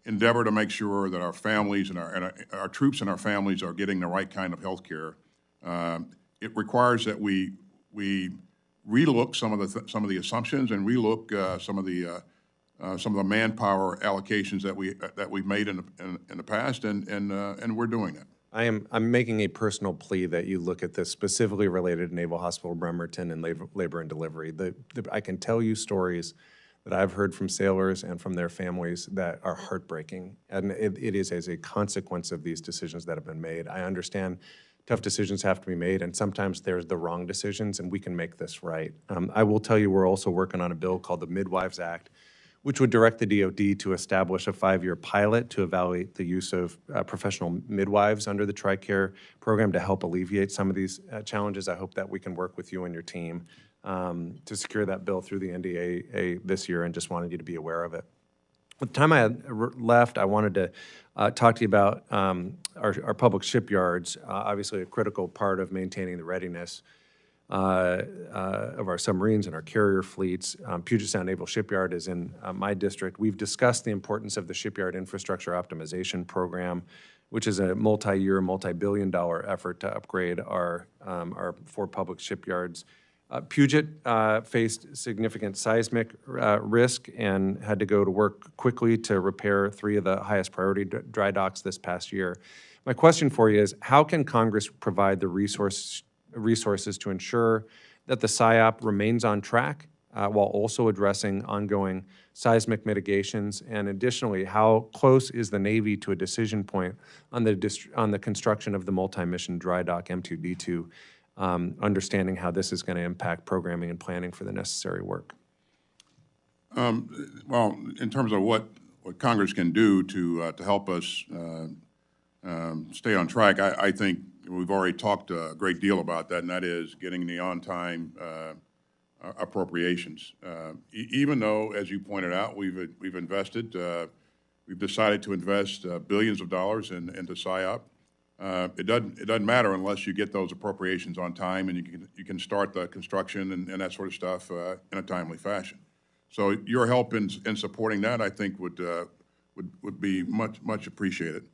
endeavor to make sure that our families and our troops and our families are getting the right kind of health care, it requires that we relook some of the assumptions and relook some of the manpower allocations that we've made in the past, and we're doing that. I'm making a personal plea that you look at this specifically related to Naval Hospital Bremerton and labor and delivery. I can tell you stories that I've heard from sailors and from their families that are heartbreaking, and it is as a consequence of these decisions that have been made. I understand tough decisions have to be made, and sometimes there's the wrong decisions, and we can make this right. I will tell you we're also working on a bill called the Midwives Act, which would direct the DoD to establish a 5-year pilot to evaluate the use of professional midwives under the TRICARE program to help alleviate some of these challenges. I hope that we can work with you and your team to secure that bill through the NDAA this year, and just wanted you to be aware of it. With the time I had left, I wanted to talk to you about our public shipyards, obviously a critical part of maintaining the readiness of our submarines and our carrier fleets. Puget Sound Naval Shipyard is in my district. We've discussed the importance of the Shipyard Infrastructure Optimization Program, which is a multi-year, multi-billion-dollar effort to upgrade our 4 public shipyards. Puget faced significant seismic risk and had to go to work quickly to repair 3 of the highest priority dry docks this past year. My question for you is, how can Congress provide the resources to ensure that the SIOP remains on track while also addressing ongoing seismic mitigations, and additionally, how close is the Navy to a decision point on the construction of the multi-mission dry dock M2D2, understanding how this is going to impact programming and planning for the necessary work? Well, in terms of what Congress can do to help us stay on track, I think we've already talked a great deal about that, and that is getting the on-time appropriations. Even though, as you pointed out, we've invested, we've decided to invest billions of dollars into PSYOP. It doesn't matter unless you get those appropriations on time and you can start the construction and that sort of stuff in a timely fashion. So your help in supporting that, I think, would be much appreciated.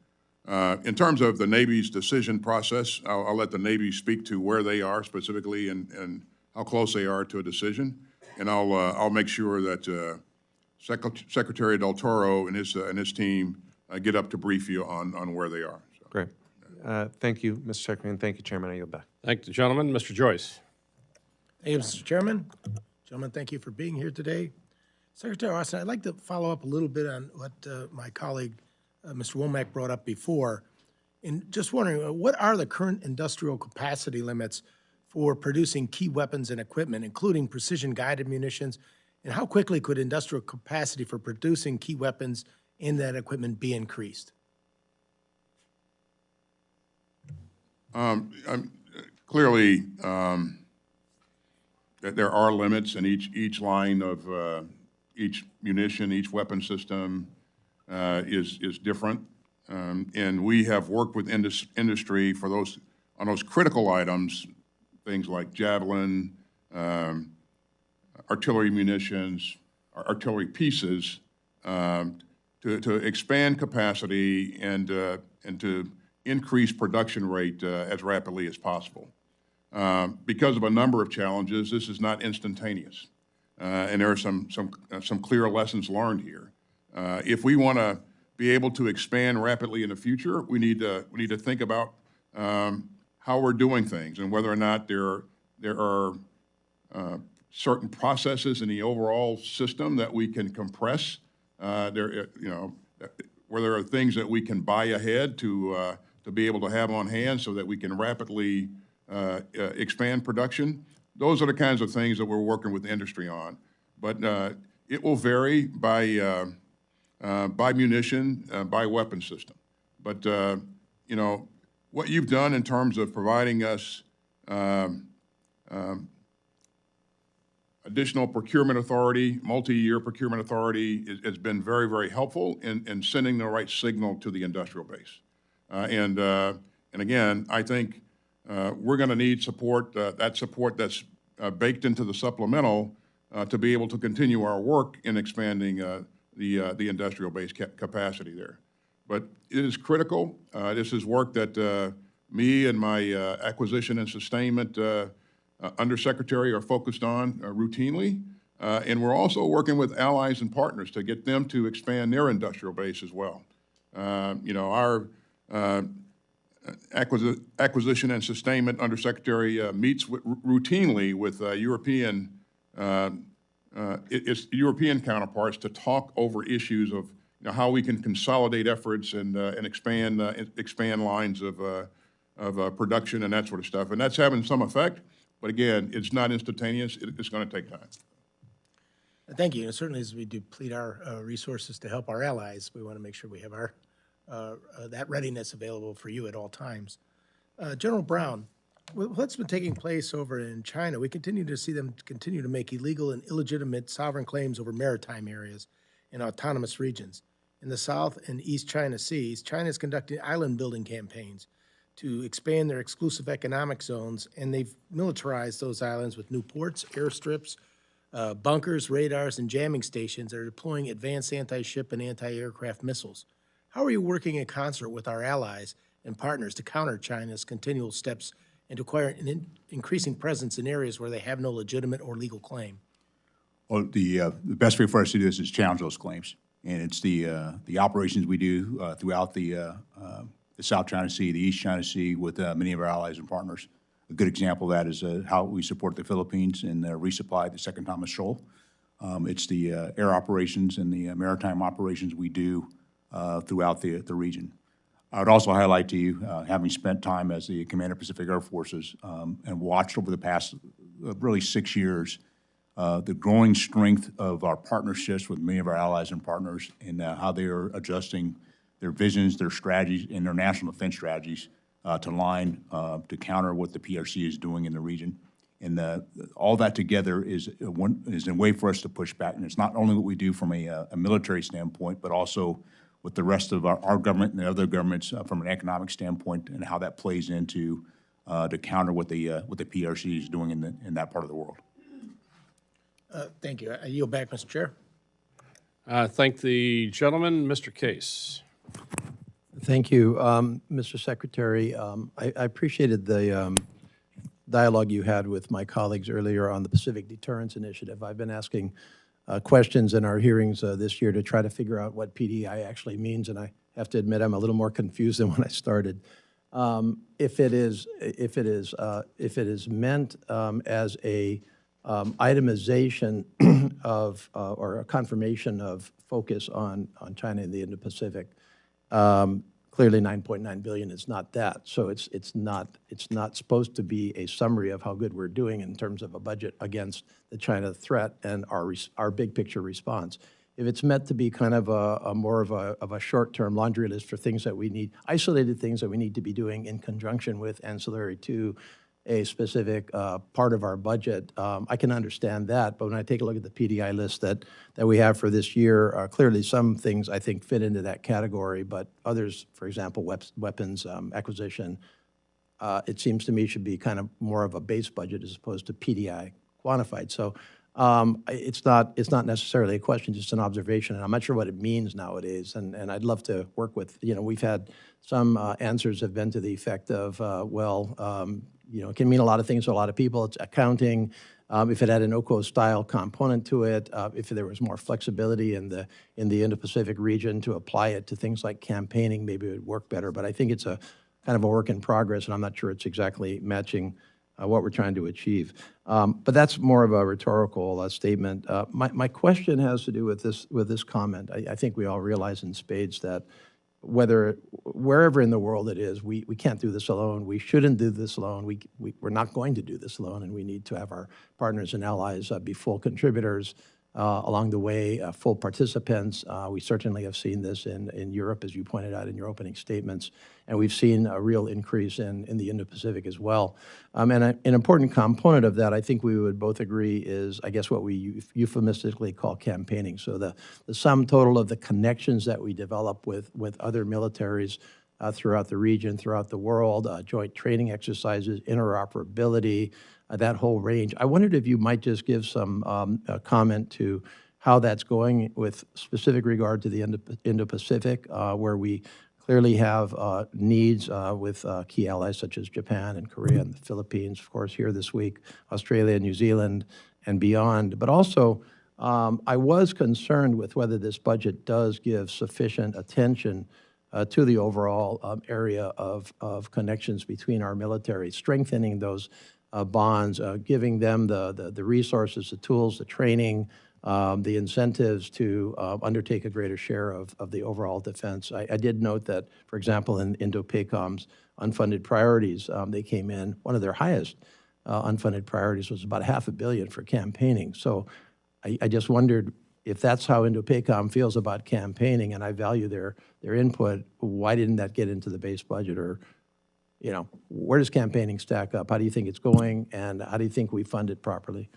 In terms of the Navy's decision process, I'll let the Navy speak to where they are specifically and how close they are to a decision, and I'll make sure that Secretary Del Toro and his team get up to brief you on where they are. So. Great. Thank you, Mr. Secretary, and thank you, Chairman. I yield back. Thank the gentleman. Mr. Joyce. Thank you, Mr. Chairman. Gentlemen, thank you for being here today. Secretary Austin, I'd like to follow up a little bit on what my colleague, Mr. Womack, brought up before. And just wondering, what are the current industrial capacity limits for producing key weapons and equipment, including precision-guided munitions, and how quickly could industrial capacity for producing key weapons and that equipment be increased? Clearly, there are limits, and each line of each munition, each weapon system is different, and we have worked with industry for on those critical items, things like javelin, artillery munitions, artillery pieces, to expand capacity and to increase production rate as rapidly as possible. Because of a number of challenges, this is not instantaneous, and there are some clear lessons learned here. If we want to be able to expand rapidly in the future, we need to think about how we're doing things and whether or not there are certain processes in the overall system that we can compress. Where there are things that we can buy ahead to be able to have on hand so that we can rapidly expand production. Those are the kinds of things that we're working with the industry on. But it will vary by munition, by weapon system. But what you've done in terms of providing us additional procurement authority, multi-year procurement authority, has been very, very helpful in sending the right signal to the industrial base. And again, I think we're going to need support, that support that's baked into the supplemental to be able to continue our work in expanding the industrial base capacity there. But it is critical. This is work that me and my acquisition and sustainment undersecretary are focused on routinely. And we're also working with allies and partners to get them to expand their industrial base as well. Our acquisition and sustainment undersecretary meets routinely with European European counterparts to talk over issues of how we can consolidate efforts and expand lines of production and that sort of stuff. And that's having some effect. But again, it's not instantaneous. It's going to take time. Thank you. And certainly, as we deplete our resources to help our allies, we want to make sure we have our that readiness available for you at all times. General Brown, what's been taking place over in China? We continue to see them continue to make illegal and illegitimate sovereign claims over maritime areas and autonomous regions. In the South and East China Seas, China is conducting island-building campaigns to expand their exclusive economic zones, and they've militarized those islands with new ports, airstrips, bunkers, radars, and jamming stations that are deploying advanced anti-ship and anti-aircraft missiles. How are you working in concert with our allies and partners to counter China's continual steps and to acquire an increasing presence in areas where they have no legitimate or legal claim? Well, the best way for us to do this is challenge those claims. And it's the operations we do throughout the South China Sea, the East China Sea, with many of our allies and partners. A good example of that is how we support the Philippines and resupply the Second Thomas Shoal. It's the air operations and the maritime operations we do throughout the region. I would also highlight to you, having spent time as the Commander of Pacific Air Forces and watched over the past really 6 years the growing strength of our partnerships with many of our allies and partners and how they are adjusting their visions, their strategies, and their national defense strategies to align to counter what the PRC is doing in the region. And all that together is a way for us to push back. And it's not only what we do from a military standpoint, but also with the rest of our government and the other governments from an economic standpoint and how that plays into to counter what the PRC is doing in that part of the world. Thank you. I yield back, Mr. Chair. Thank the gentleman. Mr. Case. Thank you, Mr. Secretary. I appreciated the dialogue you had with my colleagues earlier on the Pacific Deterrence Initiative. I've been asking questions in our hearings this year to try to figure out what PDI actually means, and I have to admit I'm a little more confused than when I started. If it is meant as a itemization of or a confirmation of focus on China and the Indo-Pacific, clearly 9.9 billion is not that. So it's not supposed to be a summary of how good we're doing in terms of a budget against the China threat and our big picture response. If it's meant to be kind of a more of a short-term laundry list for things that we need, isolated things that we need to be doing in conjunction with ancillary to a specific part of our budget, I can understand that. But when I take a look at the PDI list that we have for this year, clearly some things I think fit into that category, but others, for example, weapons acquisition, it seems to me should be kind of more of a base budget as opposed to PDI quantified. So it's not necessarily a question, just an observation, and I'm not sure what it means nowadays. And I'd love to work with, we've had some answers have been to the effect of, it can mean a lot of things to a lot of people. It's accounting. If it had an OCO-style component to it, if there was more flexibility in the Indo-Pacific region to apply it to things like campaigning, maybe it would work better. But I think it's a kind of a work in progress, and I'm not sure it's exactly matching what we're trying to achieve. But that's more of a rhetorical statement. My question has to do with this comment. I think we all realize in spades that wherever in the world it is, we can't do this alone. We shouldn't do this alone. We're not going to do this alone, and we need to have our partners and allies be full contributors along the way, full participants. We certainly have seen this in Europe, as you pointed out in your opening statements, and we've seen a real increase in the Indo-Pacific as well. And an important component of that, I think we would both agree, is, I guess, what we euphemistically call campaigning. So the sum total of the connections that we develop with other militaries throughout the region, throughout the world, joint training exercises, interoperability, that whole range. I wondered if you might just give some comment to how that's going with specific regard to the Indo-Pacific, where we clearly have needs with key allies such as Japan and Korea and the Philippines, of course, here this week, Australia, New Zealand, and beyond. But also, I was concerned with whether this budget does give sufficient attention to the overall area of connections between our military, strengthening those bonds, giving them the resources, the tools, the training, the incentives to undertake a greater share of the overall defense. I did note that, for example, in Indo-PACOM's unfunded priorities, they came in, one of their highest unfunded priorities was about $500 million for campaigning. So I just wondered if that's how Indo-PACOM feels about campaigning, and I value their input, why didn't that get into the base budget? Or, where does campaigning stack up? How do you think it's going, and how do you think we fund it properly?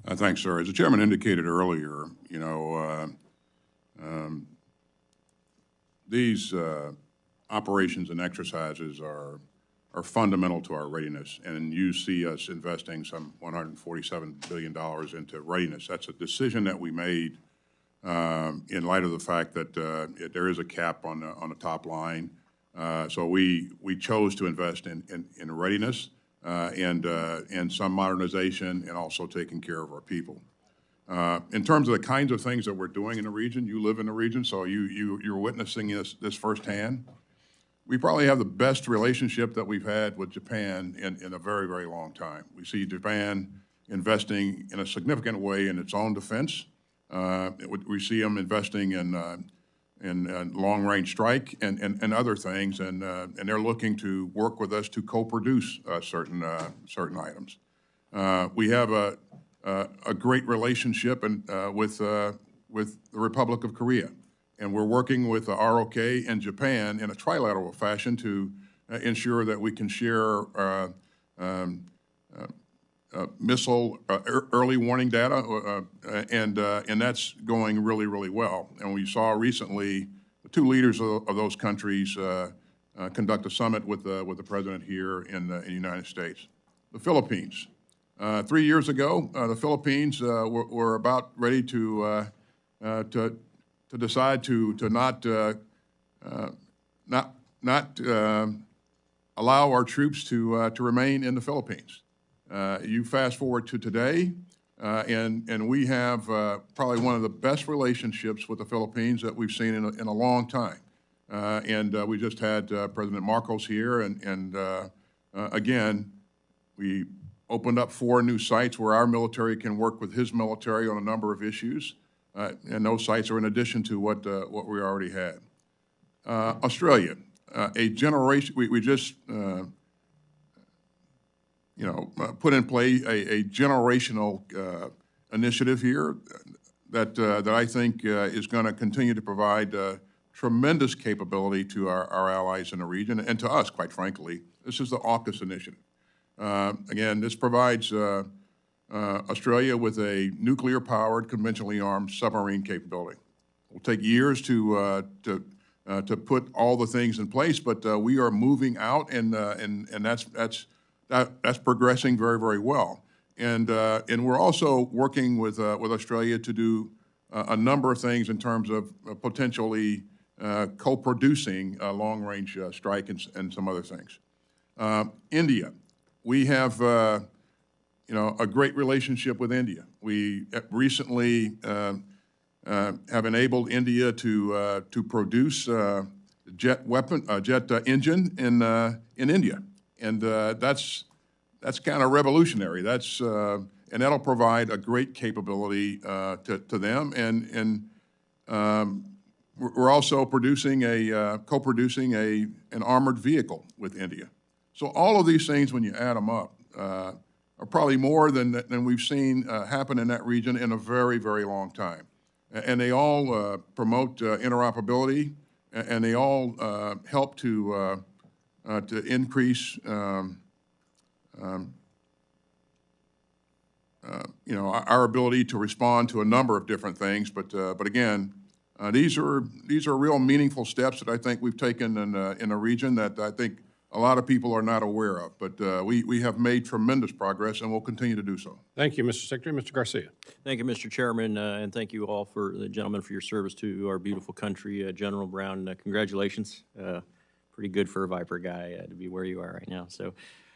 Thanks, sir. As the chairman indicated earlier, these operations and exercises are fundamental to our readiness, and you see us investing some $147 billion into readiness. That's a decision that we made in light of the fact that there is a cap on the top line. So we chose to invest in readiness and some modernization, and also taking care of our people. In terms of the kinds of things that we're doing in the region, you live in the region, so you're witnessing this firsthand. We probably have the best relationship that we've had with Japan in a very, very long time. We see Japan investing in a significant way in its own defense. We see them investing in long-range strike and other things, and they're looking to work with us to co-produce certain items. We have a great relationship with the Republic of Korea, and we're working with the ROK and Japan in a trilateral fashion to ensure that we can share missile early warning data, and that's going really, really well. And we saw recently the two leaders of those countries conduct a summit with the president here in the United States. The Philippines. 3 years ago, the Philippines were about ready to decide to not allow our troops to remain in the Philippines. You fast forward to today, and we have probably one of the best relationships with the Philippines that we've seen in a long time. We just had President Marcos here, and again, we opened up 4 new sites where our military can work with his military on a number of issues, and those sites are in addition to what we already had. Australia, a generation, we just put in play a generational initiative here that I think is going to continue to provide tremendous capability to our allies in the region and to us, quite frankly. This is the AUKUS initiative. Again, this provides Australia with a nuclear-powered, conventionally armed submarine capability. It will take years to put all the things in place, but we are moving out, and that's progressing very, very well. And we're also working with Australia to do a number of things in terms of potentially co-producing long-range strike and some other things. India, we have a great relationship with India. We recently have enabled India to produce jet engine in India. And that's kind of revolutionary. And that'll provide a great capability to them. And we're also co-producing an armored vehicle with India. So all of these things, when you add them up, are probably more than we've seen happen in that region in a very, very long time. And they all promote interoperability, and they all help to increase our ability to respond to a number of different things. But again, these are real meaningful steps that I think we've taken in a region that I think a lot of people are not aware of. But we have made tremendous progress, and we'll continue to do so. Thank you, Mr. Secretary. Mr. Garcia. Thank you, Mr. Chairman, and thank you all the gentlemen for your service to our beautiful country. General Brown, congratulations. Pretty good for a Viper guy to be where you are right now. So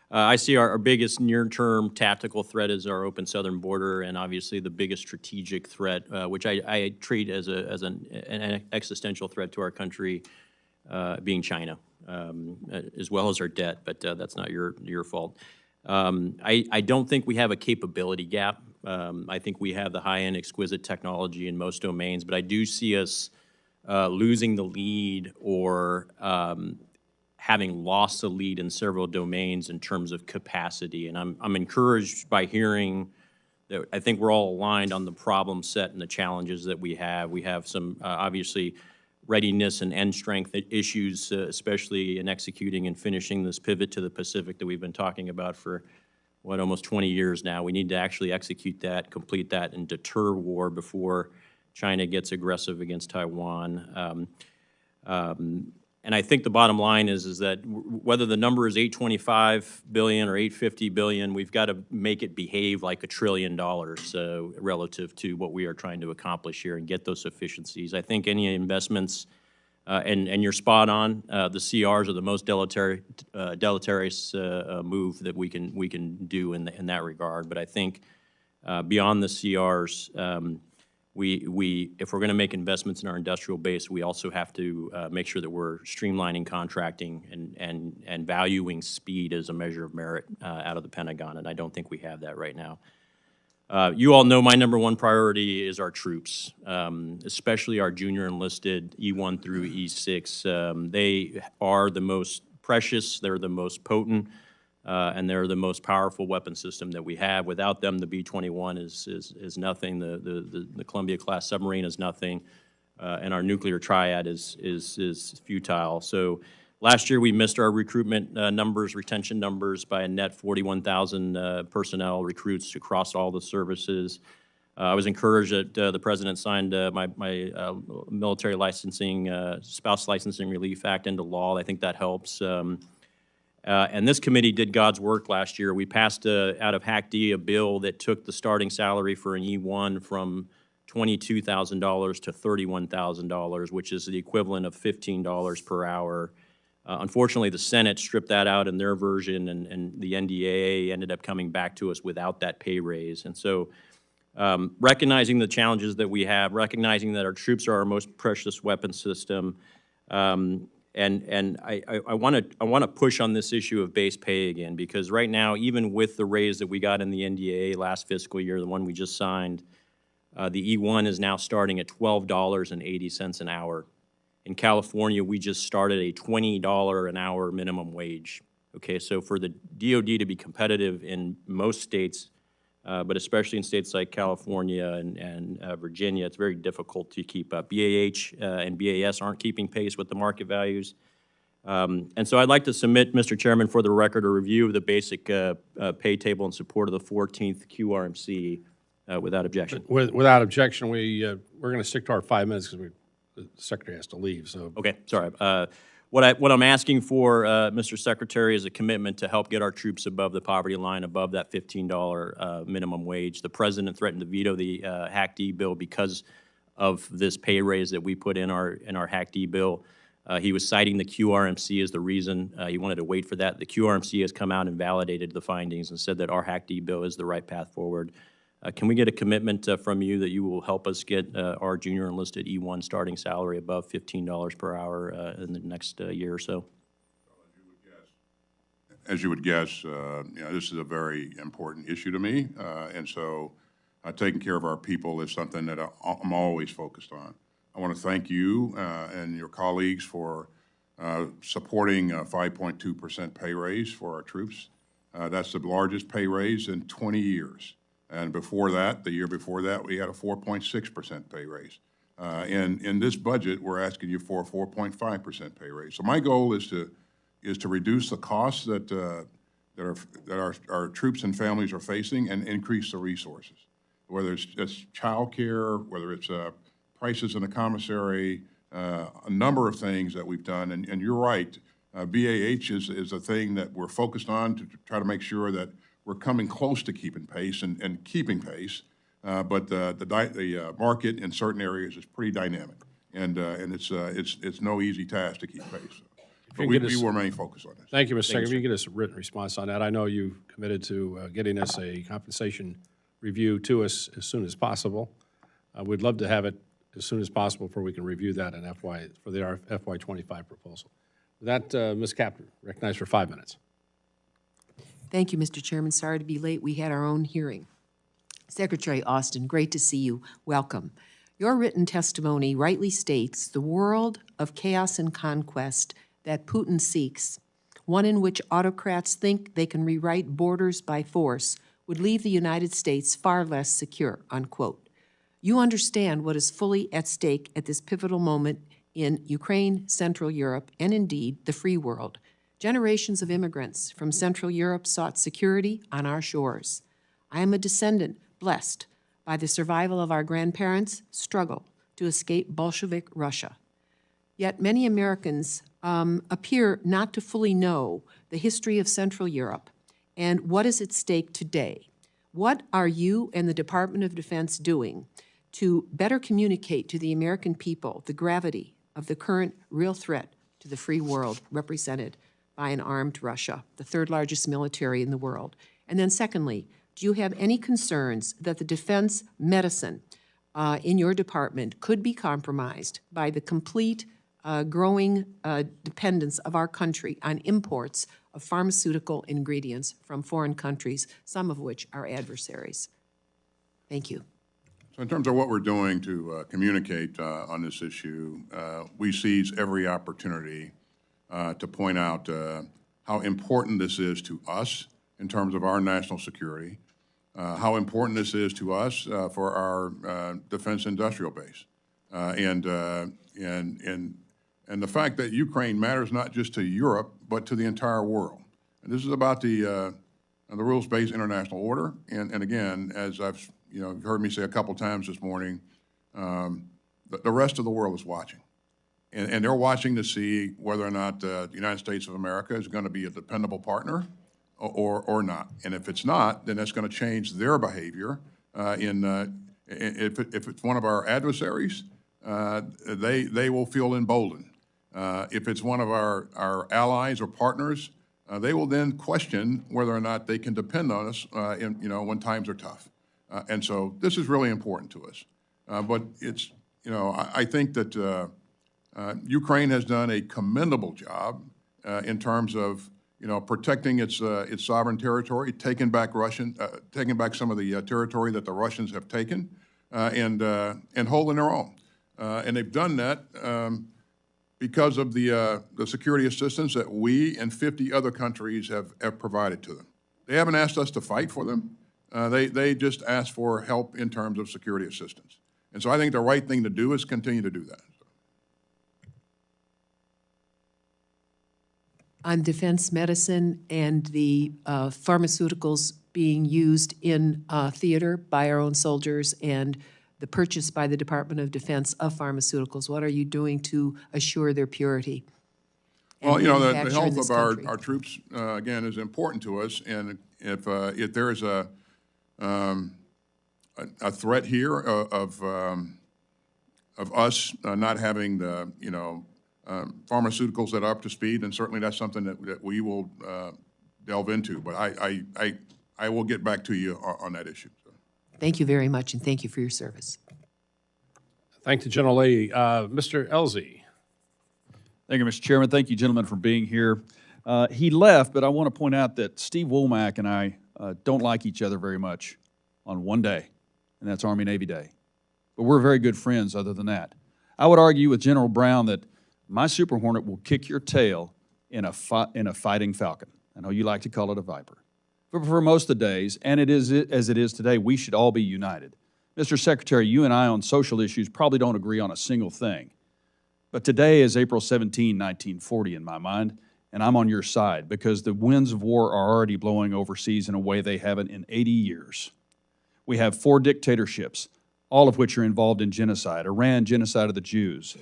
I see our biggest near-term tactical threat is our open southern border, and obviously the biggest strategic threat, which I treat as an existential threat to our country, being China, as well as our debt, but that's not your fault. I don't think we have a capability gap. I think we have the high-end exquisite technology in most domains, but I do see us losing the lead or having lost the lead in several domains in terms of capacity. And I'm encouraged by hearing that I think we're all aligned on the problem set and the challenges that we have. We have some, obviously, readiness and end strength issues, especially in executing and finishing this pivot to the Pacific that we've been talking about for, almost 20 years now. We need to actually execute that, complete that, and deter war before China gets aggressive against Taiwan. And I think the bottom line is that whether the number is $825 billion or $850 billion, we've got to make it behave like $1 trillion relative to what we are trying to accomplish here and get those efficiencies. I think any investments, and you're spot on, the CRs are the most deleterious move that we can do in that regard. But I think beyond the CRs, if we're going to make investments in our industrial base, we also have to make sure that we're streamlining contracting and valuing speed as a measure of merit out of the Pentagon, and I don't think we have that right now. You all know my number one priority is our troops, especially our junior enlisted E1 through E6. They are the most precious, they're the most potent, and they're the most powerful weapon system that we have. Without them, the B-21 is nothing. The Columbia-class submarine is nothing, and our nuclear triad is futile. So last year, we missed our recruitment numbers, retention numbers by a net 41,000 personnel recruits across all the services. I was encouraged that the President signed my military licensing, spouse licensing relief act into law. I think that helps. And this committee did God's work last year. We passed out of Hack D a bill that took the starting salary for an E1 from $22,000 to $31,000, which is the equivalent of $15 per hour. Unfortunately, the Senate stripped that out in their version, and the NDAA ended up coming back to us without that pay raise. And so recognizing the challenges that we have, recognizing that our troops are our most precious weapon system, and I want to push on this issue of base pay again, because right now, even with the raise that we got in the NDAA last fiscal year, the one we just signed, the E1 is now starting at $12.80 an hour. In California, we just started a $20 an hour minimum wage. Okay, so for the DoD to be competitive in most states, but especially in states like California and Virginia, it's very difficult to keep up. BAH and BAS aren't keeping pace with the market values. And so I'd like to submit, Mr. Chairman, for the record, a review of the basic pay table in support of the 14th QRMC without objection. Without objection, we're going to stick to our 5 minutes because the Secretary has to leave, so. Okay, sorry. What I'm asking for, Mr. Secretary, is a commitment to help get our troops above the poverty line, above that $15 minimum wage. The President threatened to veto the Hack D bill because of this pay raise that we put in our Hack D bill. He was citing the QRMC as the reason. He wanted to wait for that. The QRMC has come out and validated the findings and said that our Hack D bill is the right path forward. Can we get a commitment from you that you will help us get our junior enlisted E1 starting salary above $15 per hour in the next year or so? As you would guess, this is a very important issue to me, and so taking care of our people is something that I'm always focused on. I want to thank you and your colleagues for supporting a 5.2% pay raise for our troops. That's the largest pay raise in 20 years. And before that, the year before that, we had a 4.6% pay raise. And in this budget, we're asking you for a 4.5% pay raise. So my goal is to reduce the costs that our troops and families are facing and increase the resources, whether it's just child care, whether it's prices in the commissary, a number of things that we've done. And you're right, BAH is a thing that we're focused on to try to make sure that we're coming close to keeping pace and keeping pace, but the market in certain areas is pretty dynamic, and it's no easy task to keep pace. But we will remain focused on this. Thank you, Mr. Secretary. If you get us a written response on that, I know you committed to getting us a compensation review to us as soon as possible. We'd love to have it as soon as possible before we can review that in for the FY25 proposal. With that, Ms. Kaplan, recognized for 5 minutes. Thank you, Mr. Chairman. Sorry to be late. We had our own hearing. Secretary Austin, great to see you. Welcome. Your written testimony rightly states the world of chaos and conquest that Putin seeks, one in which autocrats think they can rewrite borders by force, would leave the United States far less secure, unquote. You understand what is fully at stake at this pivotal moment in Ukraine, Central Europe, and indeed the free world. Generations of immigrants from Central Europe sought security on our shores. I am a descendant blessed by the survival of our grandparents' struggle to escape Bolshevik Russia. Yet many Americans appear not to fully know the history of Central Europe and what is at stake today. What are you and the Department of Defense doing to better communicate to the American people the gravity of the current real threat to the free world represented by an armed Russia, the third largest military in the world? And then secondly, do you have any concerns that the defense medicine in your department could be compromised by the complete growing dependence of our country on imports of pharmaceutical ingredients from foreign countries, some of which are adversaries? Thank you. So in terms of what we're doing to communicate on this issue, we seize every opportunity to point out how important this is to us in terms of our national security, how important this is to us for our defense industrial base, and the fact that Ukraine matters not just to Europe but to the entire world. And this is about the rules-based international order. And again, as I've you've heard me say a couple times this morning, the rest of the world is watching. And they're watching to see whether or not the United States of America is going to be a dependable partner or not. And if it's not, then that's going to change their behavior. If it's one of our adversaries, they will feel emboldened. If it's one of our allies or partners, they will then question whether or not they can depend on us when times are tough. And so this is really important to us. But it's, I think that Ukraine has done a commendable job in terms of, protecting its sovereign territory, taking back some of the territory that the Russians have taken, and holding their own. And they've done that because of the security assistance that we and 50 other countries have provided to them. They haven't asked us to fight for them. They just asked for help in terms of security assistance. And so I think the right thing to do is continue to do that. On defense medicine and the pharmaceuticals being used in theater by our own soldiers and the purchase by the Department of Defense of pharmaceuticals, what are you doing to assure their purity? Well, the health of our troops, again, is important to us. And if there is a threat here of us not having the, pharmaceuticals that are up to speed, and certainly that's something that we will delve into. But I will get back to you on that issue. So. Thank you very much, and thank you for your service. Thank the General Lady. Mr. Elzey. Thank you, Mr. Chairman. Thank you, gentlemen, for being here. He left, but I want to point out that Steve Womack and I don't like each other very much on one day, and that's Army-Navy Day. But we're very good friends other than that. I would argue with General Brown that my Super Hornet will kick your tail in a fighting Falcon. I know you like to call it a Viper. But for most of the days, and it is as it is today, we should all be united. Mr. Secretary, you and I on social issues probably don't agree on a single thing. But today is April 17, 1940 in my mind, and I'm on your side because the winds of war are already blowing overseas in a way they haven't in 80 years. We have 4 dictatorships, all of which are involved in genocide. Iran, genocide of the Jews.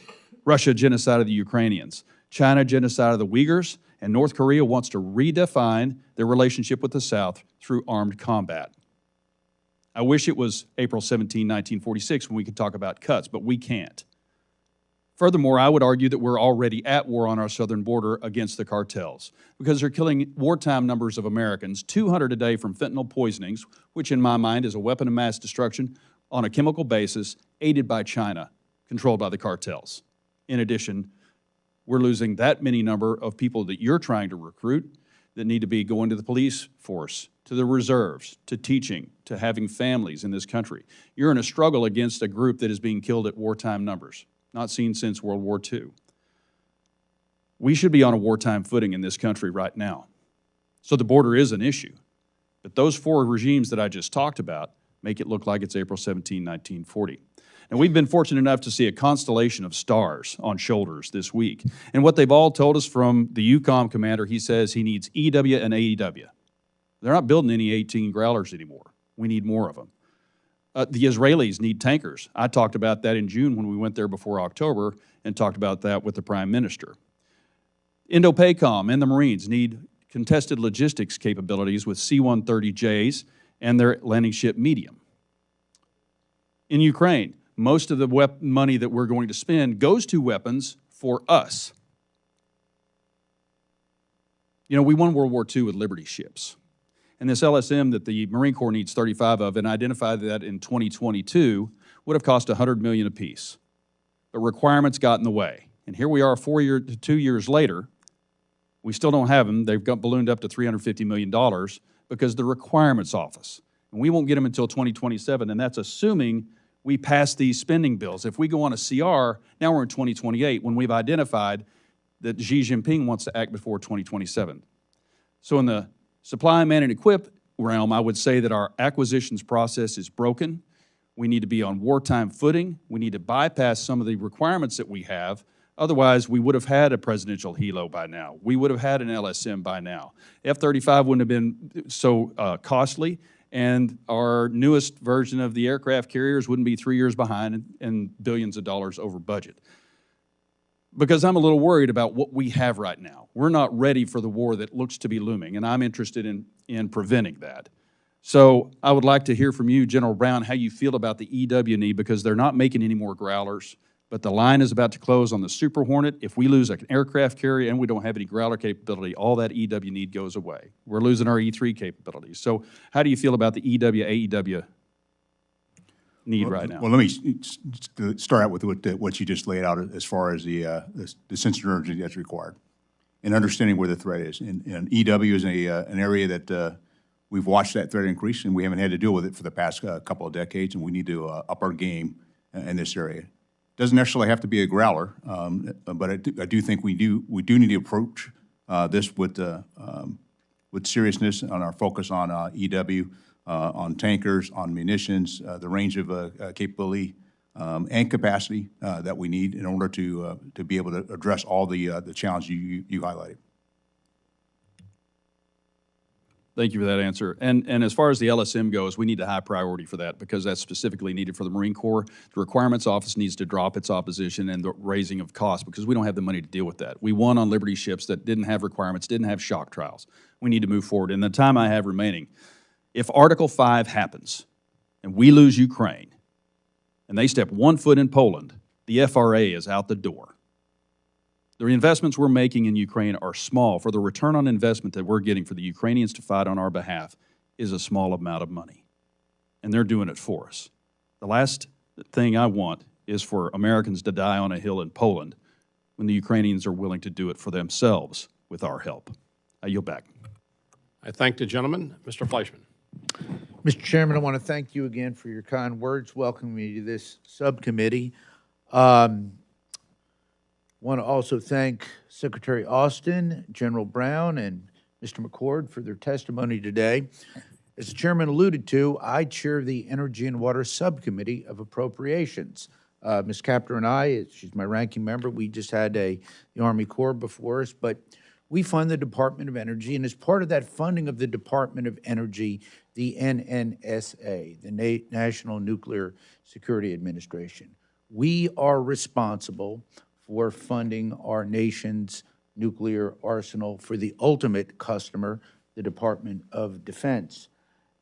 Russia, genocide of the Ukrainians. China, genocide of the Uyghurs. And North Korea wants to redefine their relationship with the South through armed combat. I wish it was April 17, 1946 when we could talk about cuts, but we can't. Furthermore, I would argue that we're already at war on our southern border against the cartels because they're killing wartime numbers of Americans, 200 a day from fentanyl poisonings, which in my mind is a weapon of mass destruction on a chemical basis aided by China, controlled by the cartels. In addition, we're losing that many number of people that you're trying to recruit that need to be going to the police force, to the reserves, to teaching, to having families in this country. You're in a struggle against a group that is being killed at wartime numbers, not seen since World War II. We should be on a wartime footing in this country right now. So the border is an issue. But those 4 regimes that I just talked about make it look like it's April 17, 1940. And we've been fortunate enough to see a constellation of stars on shoulders this week. And what they've all told us from the EUCOM commander, he says he needs EW and AEW. They're not building any 18 Growlers anymore. We need more of them. The Israelis need tankers. I talked about that in June when we went there before October and talked about that with the Prime Minister. Indo-PACOM and the Marines need contested logistics capabilities with C-130Js and their landing ship medium. In Ukraine, most of the money that we're going to spend goes to weapons for us. You know, we won World War II with Liberty ships. And this LSM that the Marine Corps needs 35 of and identified that in 2022 would have cost $100 million apiece. But requirements got in the way. And here we are 2 years later. We still don't have them. They've got ballooned up to $350 million because the requirements office And we won't get them until 2027, and that's assuming we pass these spending bills. If we go on a CR, now we're in 2028 when we've identified that Xi Jinping wants to act before 2027. So in the supply, man, and equip realm, I would say that our acquisitions process is broken. We need to be on wartime footing. We need to bypass some of the requirements that we have. Otherwise, we would have had a presidential helo by now. We would have had an LSM by now. F-35 wouldn't have been so costly, and our newest version of the aircraft carriers wouldn't be 3 years behind and billions of dollars over budget. Because I'm a little worried about what we have right now. We're not ready for the war that looks to be looming, and I'm interested in preventing that. So I would like to hear from you, General Brown, how you feel about the EW&E, because they're not making any more Growlers, but the line is about to close on the Super Hornet. If we lose an aircraft carrier and we don't have any Growler capability, all that EW need goes away. We're losing our E3 capabilities. So how do you feel about the EW, AEW need right now? Well, let me start out with what you just laid out as far as the sense of urgency that's required and understanding where the threat is. And EW is an area that we've watched that threat increase, and we haven't had to deal with it for the past couple of decades, and we need to up our game in this area. Doesn't necessarily have to be a Growler, but I do think we do need to approach this with seriousness on our focus on EW, on tankers, on munitions, the range of capability and capacity that we need in order to be able to address all the challenges you highlighted. Thank you for that answer. And as far as the LSM goes, we need a high priority for that because that's specifically needed for the Marine Corps. The Requirements Office needs to drop its opposition and the raising of costs because we don't have the money to deal with that. We won on Liberty ships that didn't have requirements, didn't have shock trials. We need to move forward. In the time I have remaining, if Article 5 happens and we lose Ukraine and they step 1 foot in Poland, the FRA is out the door. The investments we're making in Ukraine are small. For the return on investment that we're getting for the Ukrainians to fight on our behalf is a small amount of money. And they're doing it for us. The last thing I want is for Americans to die on a hill in Poland when the Ukrainians are willing to do it for themselves with our help. I yield back. I thank the gentleman. Mr. Fleischman. Mr. Chairman, I want to thank you again for your kind words welcoming me to this subcommittee. Want to also thank Secretary Austin, General Brown, and Mr. McCord for their testimony today. As the Chairman alluded to, I chair the Energy and Water Subcommittee of Appropriations. Ms. Capter and I, she's my ranking member, we just had the Army Corps before us, but we fund the Department of Energy, and as part of that funding of the Department of Energy, the NNSA, the National Nuclear Security Administration, we are responsible for funding our nation's nuclear arsenal for the ultimate customer, the Department of Defense.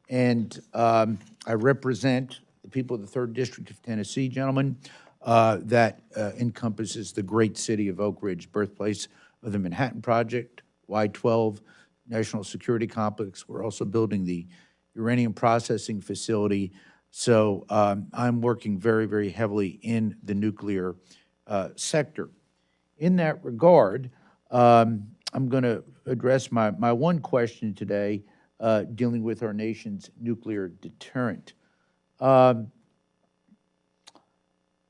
And I represent the people of the 3rd District of Tennessee, gentlemen, that encompasses the great city of Oak Ridge, birthplace of the Manhattan Project, Y-12 National Security Complex. We're also building the uranium processing facility. So I'm working very, very heavily in the nuclear sector. In that regard, I'm going to address my one question today dealing with our nation's nuclear deterrent.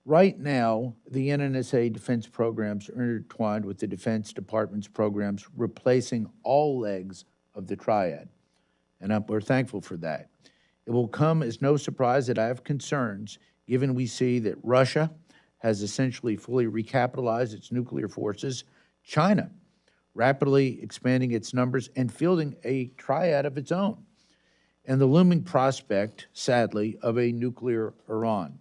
Right now, the NNSA defense programs are intertwined with the Defense Department's programs, replacing all legs of the triad, and we're thankful for that. It will come as no surprise that I have concerns, given we see that Russia has essentially fully recapitalized its nuclear forces, China rapidly expanding its numbers and fielding a triad of its own, and the looming prospect, sadly, of a nuclear Iran.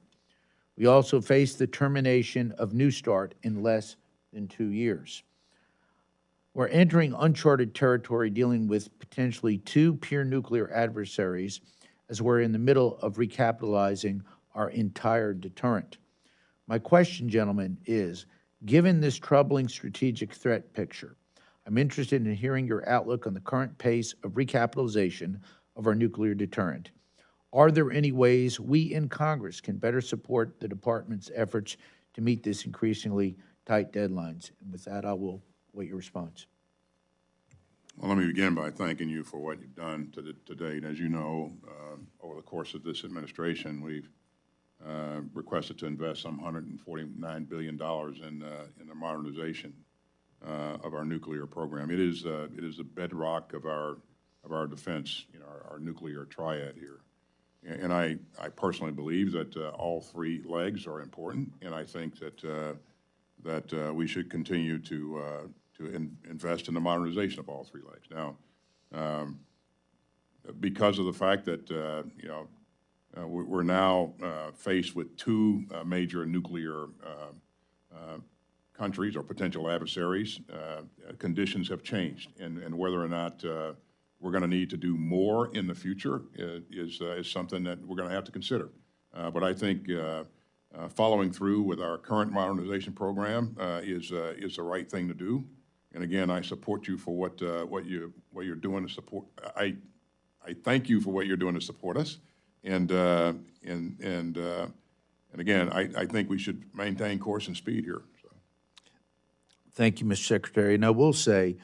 We also face the termination of New START in less than 2 years. We're entering uncharted territory dealing with potentially 2 peer nuclear adversaries as we're in the middle of recapitalizing our entire deterrent. My question, gentlemen, is, given this troubling strategic threat picture, I'm interested in hearing your outlook on the current pace of recapitalization of our nuclear deterrent. Are there any ways we in Congress can better support the Department's efforts to meet this increasingly tight deadlines? And with that, I will wait your response. Well, let me begin by thanking you for what you've done to date. As you know, over the course of this administration, we've requested to invest some $149 billion in the modernization of our nuclear program. It is the bedrock of our defense, you know, our nuclear triad here. And I personally believe that all three legs are important, and I think that we should continue to invest in the modernization of all three legs. Now, because of the fact that you know, we're now faced with two major nuclear countries or potential adversaries, conditions have changed, and whether or not we're going to need to do more in the future is something that we're going to have to consider. But I think following through with our current modernization program is the right thing to do. And again, I support you for what you're doing to support. I thank you for what you're doing to support us. And again, I think we should maintain course and speed here. So. Thank you, Mr. Secretary. And I will say,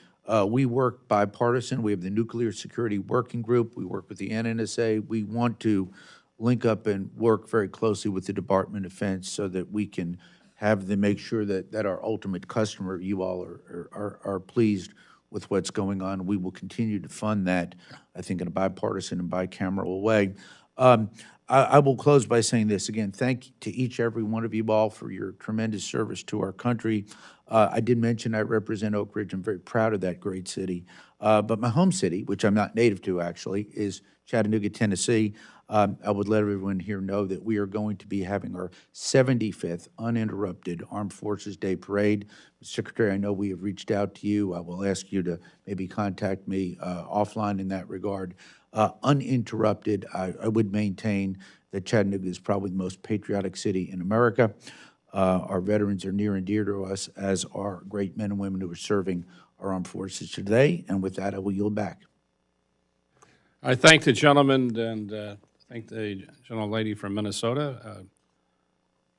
we work bipartisan. We have the Nuclear Security Working Group. We work with the NNSA. We want to link up and work very closely with the Department of Defense so that we can have them make sure that our ultimate customer, you all, are pleased with what's going on. We will continue to fund that, I think, in a bipartisan and bicameral way. I will close by saying this again. Thank you to each, every one of you all for your tremendous service to our country. I did mention I represent Oak Ridge. I'm very proud of that great city. But my home city, which I'm not native to actually, is Chattanooga, Tennessee. I would let everyone here know that we are going to be having our 75th uninterrupted Armed Forces Day Parade. Mr. Secretary, I know we have reached out to you. I will ask you to maybe contact me offline in that regard. Uninterrupted, I would maintain that Chattanooga is probably the most patriotic city in America. Our veterans are near and dear to us, as are great men and women who are serving our armed forces today. And with that, I will yield back. I thank the gentleman and thank the gentlelady from Minnesota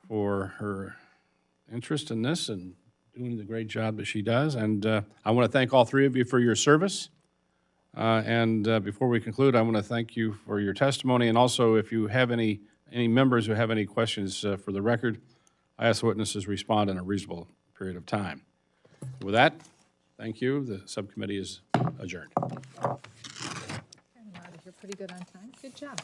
for her interest in this and doing the great job that she does. And I want to thank all three of you for your service. Before we conclude, I want to thank you for your testimony. And also, if you have any members who have any questions for the record, I ask witnesses respond in a reasonable period of time. With that, thank you. The subcommittee is adjourned. You're pretty good on time. Good job.